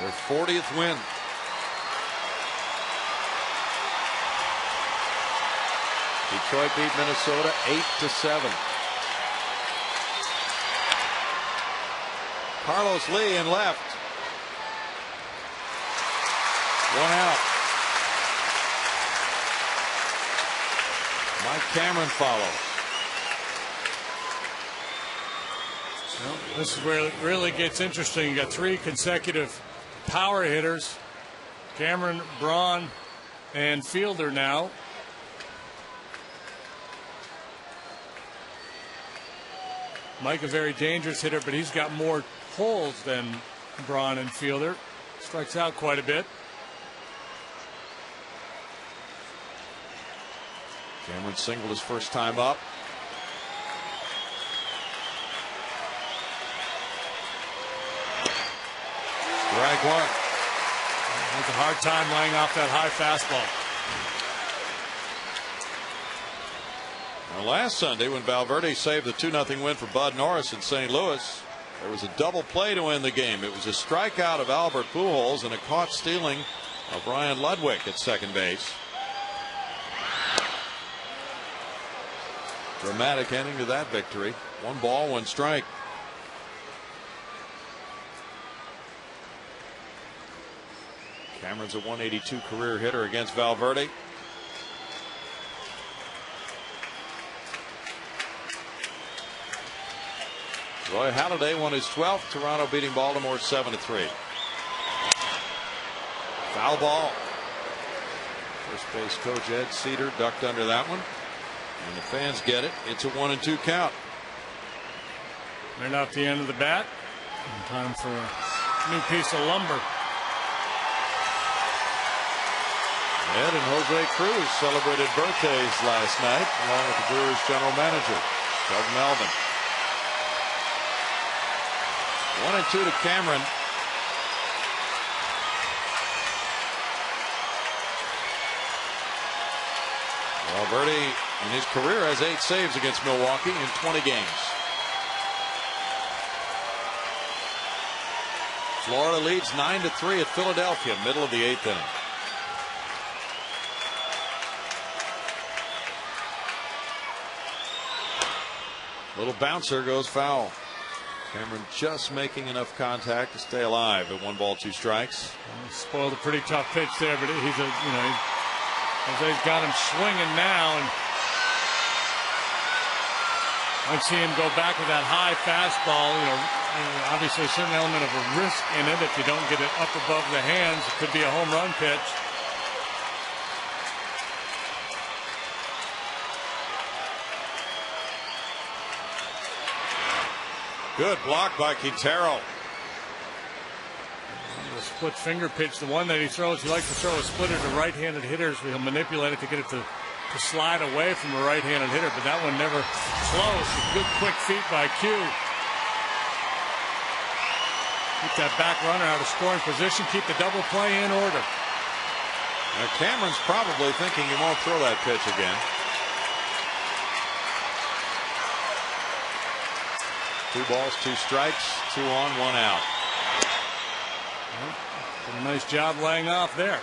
Their 40th win. Detroit beat Minnesota 8-7. Carlos Lee in left. 1 out. Mike Cameron follows. Well, this is where it really gets interesting. You got 3 consecutive power hitters. Cameron, Braun, and Fielder now. Mike, a very dangerous hitter, but he's got more holes than Braun and Fielder. Strikes out quite a bit. Cameron singled his first time up. Strike one. Has a hard time laying off that high fastball. Now, last Sunday, when Valverde saved the 2-0 win for Bud Norris in St. Louis, there was a double play to win the game. It was a strikeout of Albert Pujols and a caught stealing of Ryan Ludwig at second base. Dramatic ending to that victory. 1 ball, 1 strike. Cameron's a 182 career hitter against Valverde. Roy Halladay won his 12th. Toronto beating Baltimore 7-3. Foul ball. First base coach Ed Cedar ducked under that one. And the fans get it. It's a 1-2 count. Right off the end of the bat. And time for a new piece of lumber. Ed and Jose Cruz celebrated birthdays last night, along with the Brewers general manager, Doug Melvin. 1-2 to Cameron. Valverde in his career has 8 saves against Milwaukee in 20 games. Florida leads 9-3 at Philadelphia, middle of the 8th inning. Little bouncer goes foul. Cameron just making enough contact to stay alive at 1 ball, 2 strikes. Spoiled a pretty tough pitch there, but he's a, Jose's got him swinging now, and I'd see him go back with that high fastball. Obviously a certain element of a risk in it. If you don't get it up above the hands, it could be a home run pitch. Good block by Quintero. The split finger pitch, the one that he throws, he likes to throw a splitter to right-handed hitters. He'll manipulate it to get it to slide away from a right-handed hitter, but that one never close. Good quick feet by Q. Keep that back runner out of scoring position. Keep the double play in order. Now Cameron's probably thinking he won't throw that pitch again. 2 balls, 2 strikes, 2 on, 1 out. Did a nice job laying off there.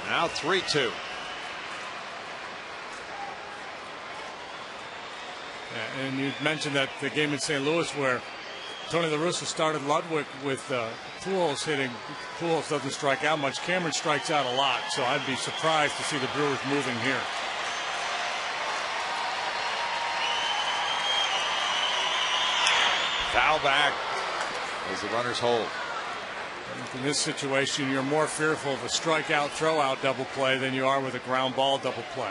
Now 3-2. Yeah, and you mentioned that the game in St. Louis where Tony La Russa started Ludwig with Pujols hitting. Pujols doesn't strike out much. Cameron strikes out a lot, so I'd be surprised to see the Brewers moving here. Foul back as the runners hold. In this situation, you're more fearful of a strikeout, throw-out double play than you are with a ground ball double play.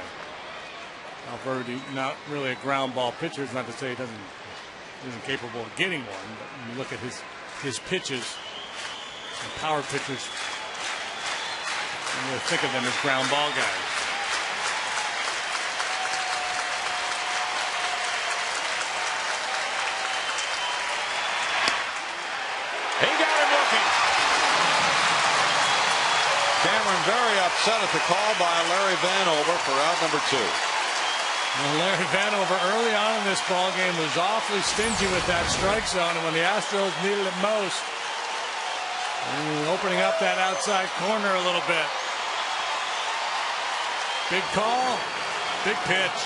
Valverde, not really a ground ball pitcher. It's not to say he isn't capable of getting one, but when you look at his pitches, and power pitchers, you really think of them as ground ball guys. He got him looking. Cameron very upset at the call by Larry Vanover for out number 2. Well, Larry Vanover early on in this ball game was awfully stingy with that strike zone, and when the Astros needed it most, opening up that outside corner a little bit. Big call, big pitch.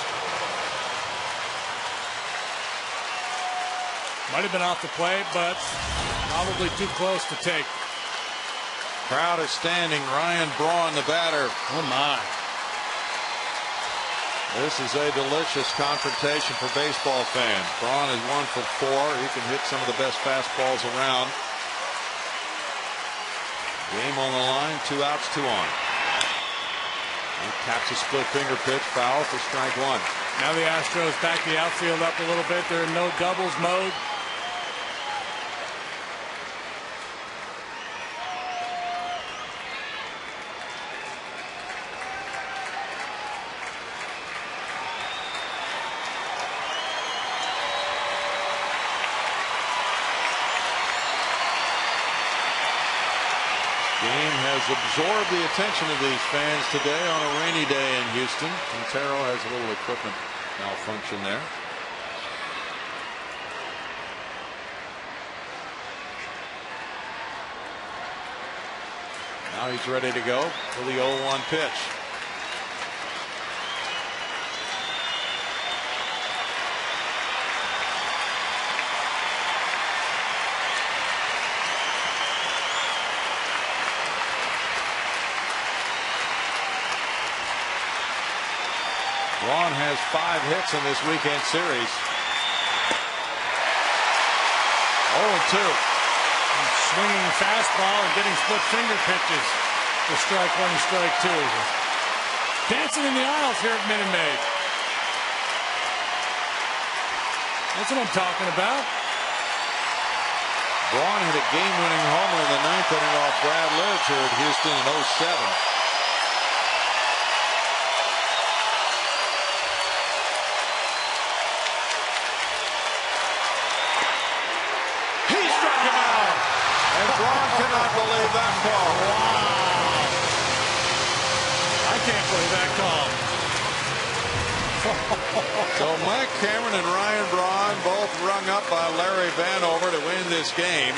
Might have been off the plate, but probably too close to take. Crowd is standing. Ryan Braun, the batter. Oh my. This is a delicious confrontation for baseball fans. Braun is 1 for 4. He can hit some of the best fastballs around. Game on the line, 2 outs, 2 on. He taps a split finger pitch, foul for strike 1. Now the Astros back the outfield up a little bit. They're in no doubles mode. Game has absorbed the attention of these fans today on a rainy day in Houston. Quintero has a little equipment malfunction there. Now he's ready to go for the 0-1 pitch. Braun has 5 hits in this weekend series. 0-2. Swinging fastball and getting split finger pitches for strike 1 and strike 2. Dancing in the aisles here at Minute Maid. That's what I'm talking about. Braun hit a game-winning homer in the 9th inning off Brad Lidge here at Houston in 2007. Braun cannot believe that call. Wow. I can't believe that call. So Mike Cameron and Ryan Braun both rung up by Larry Vanover to win this game.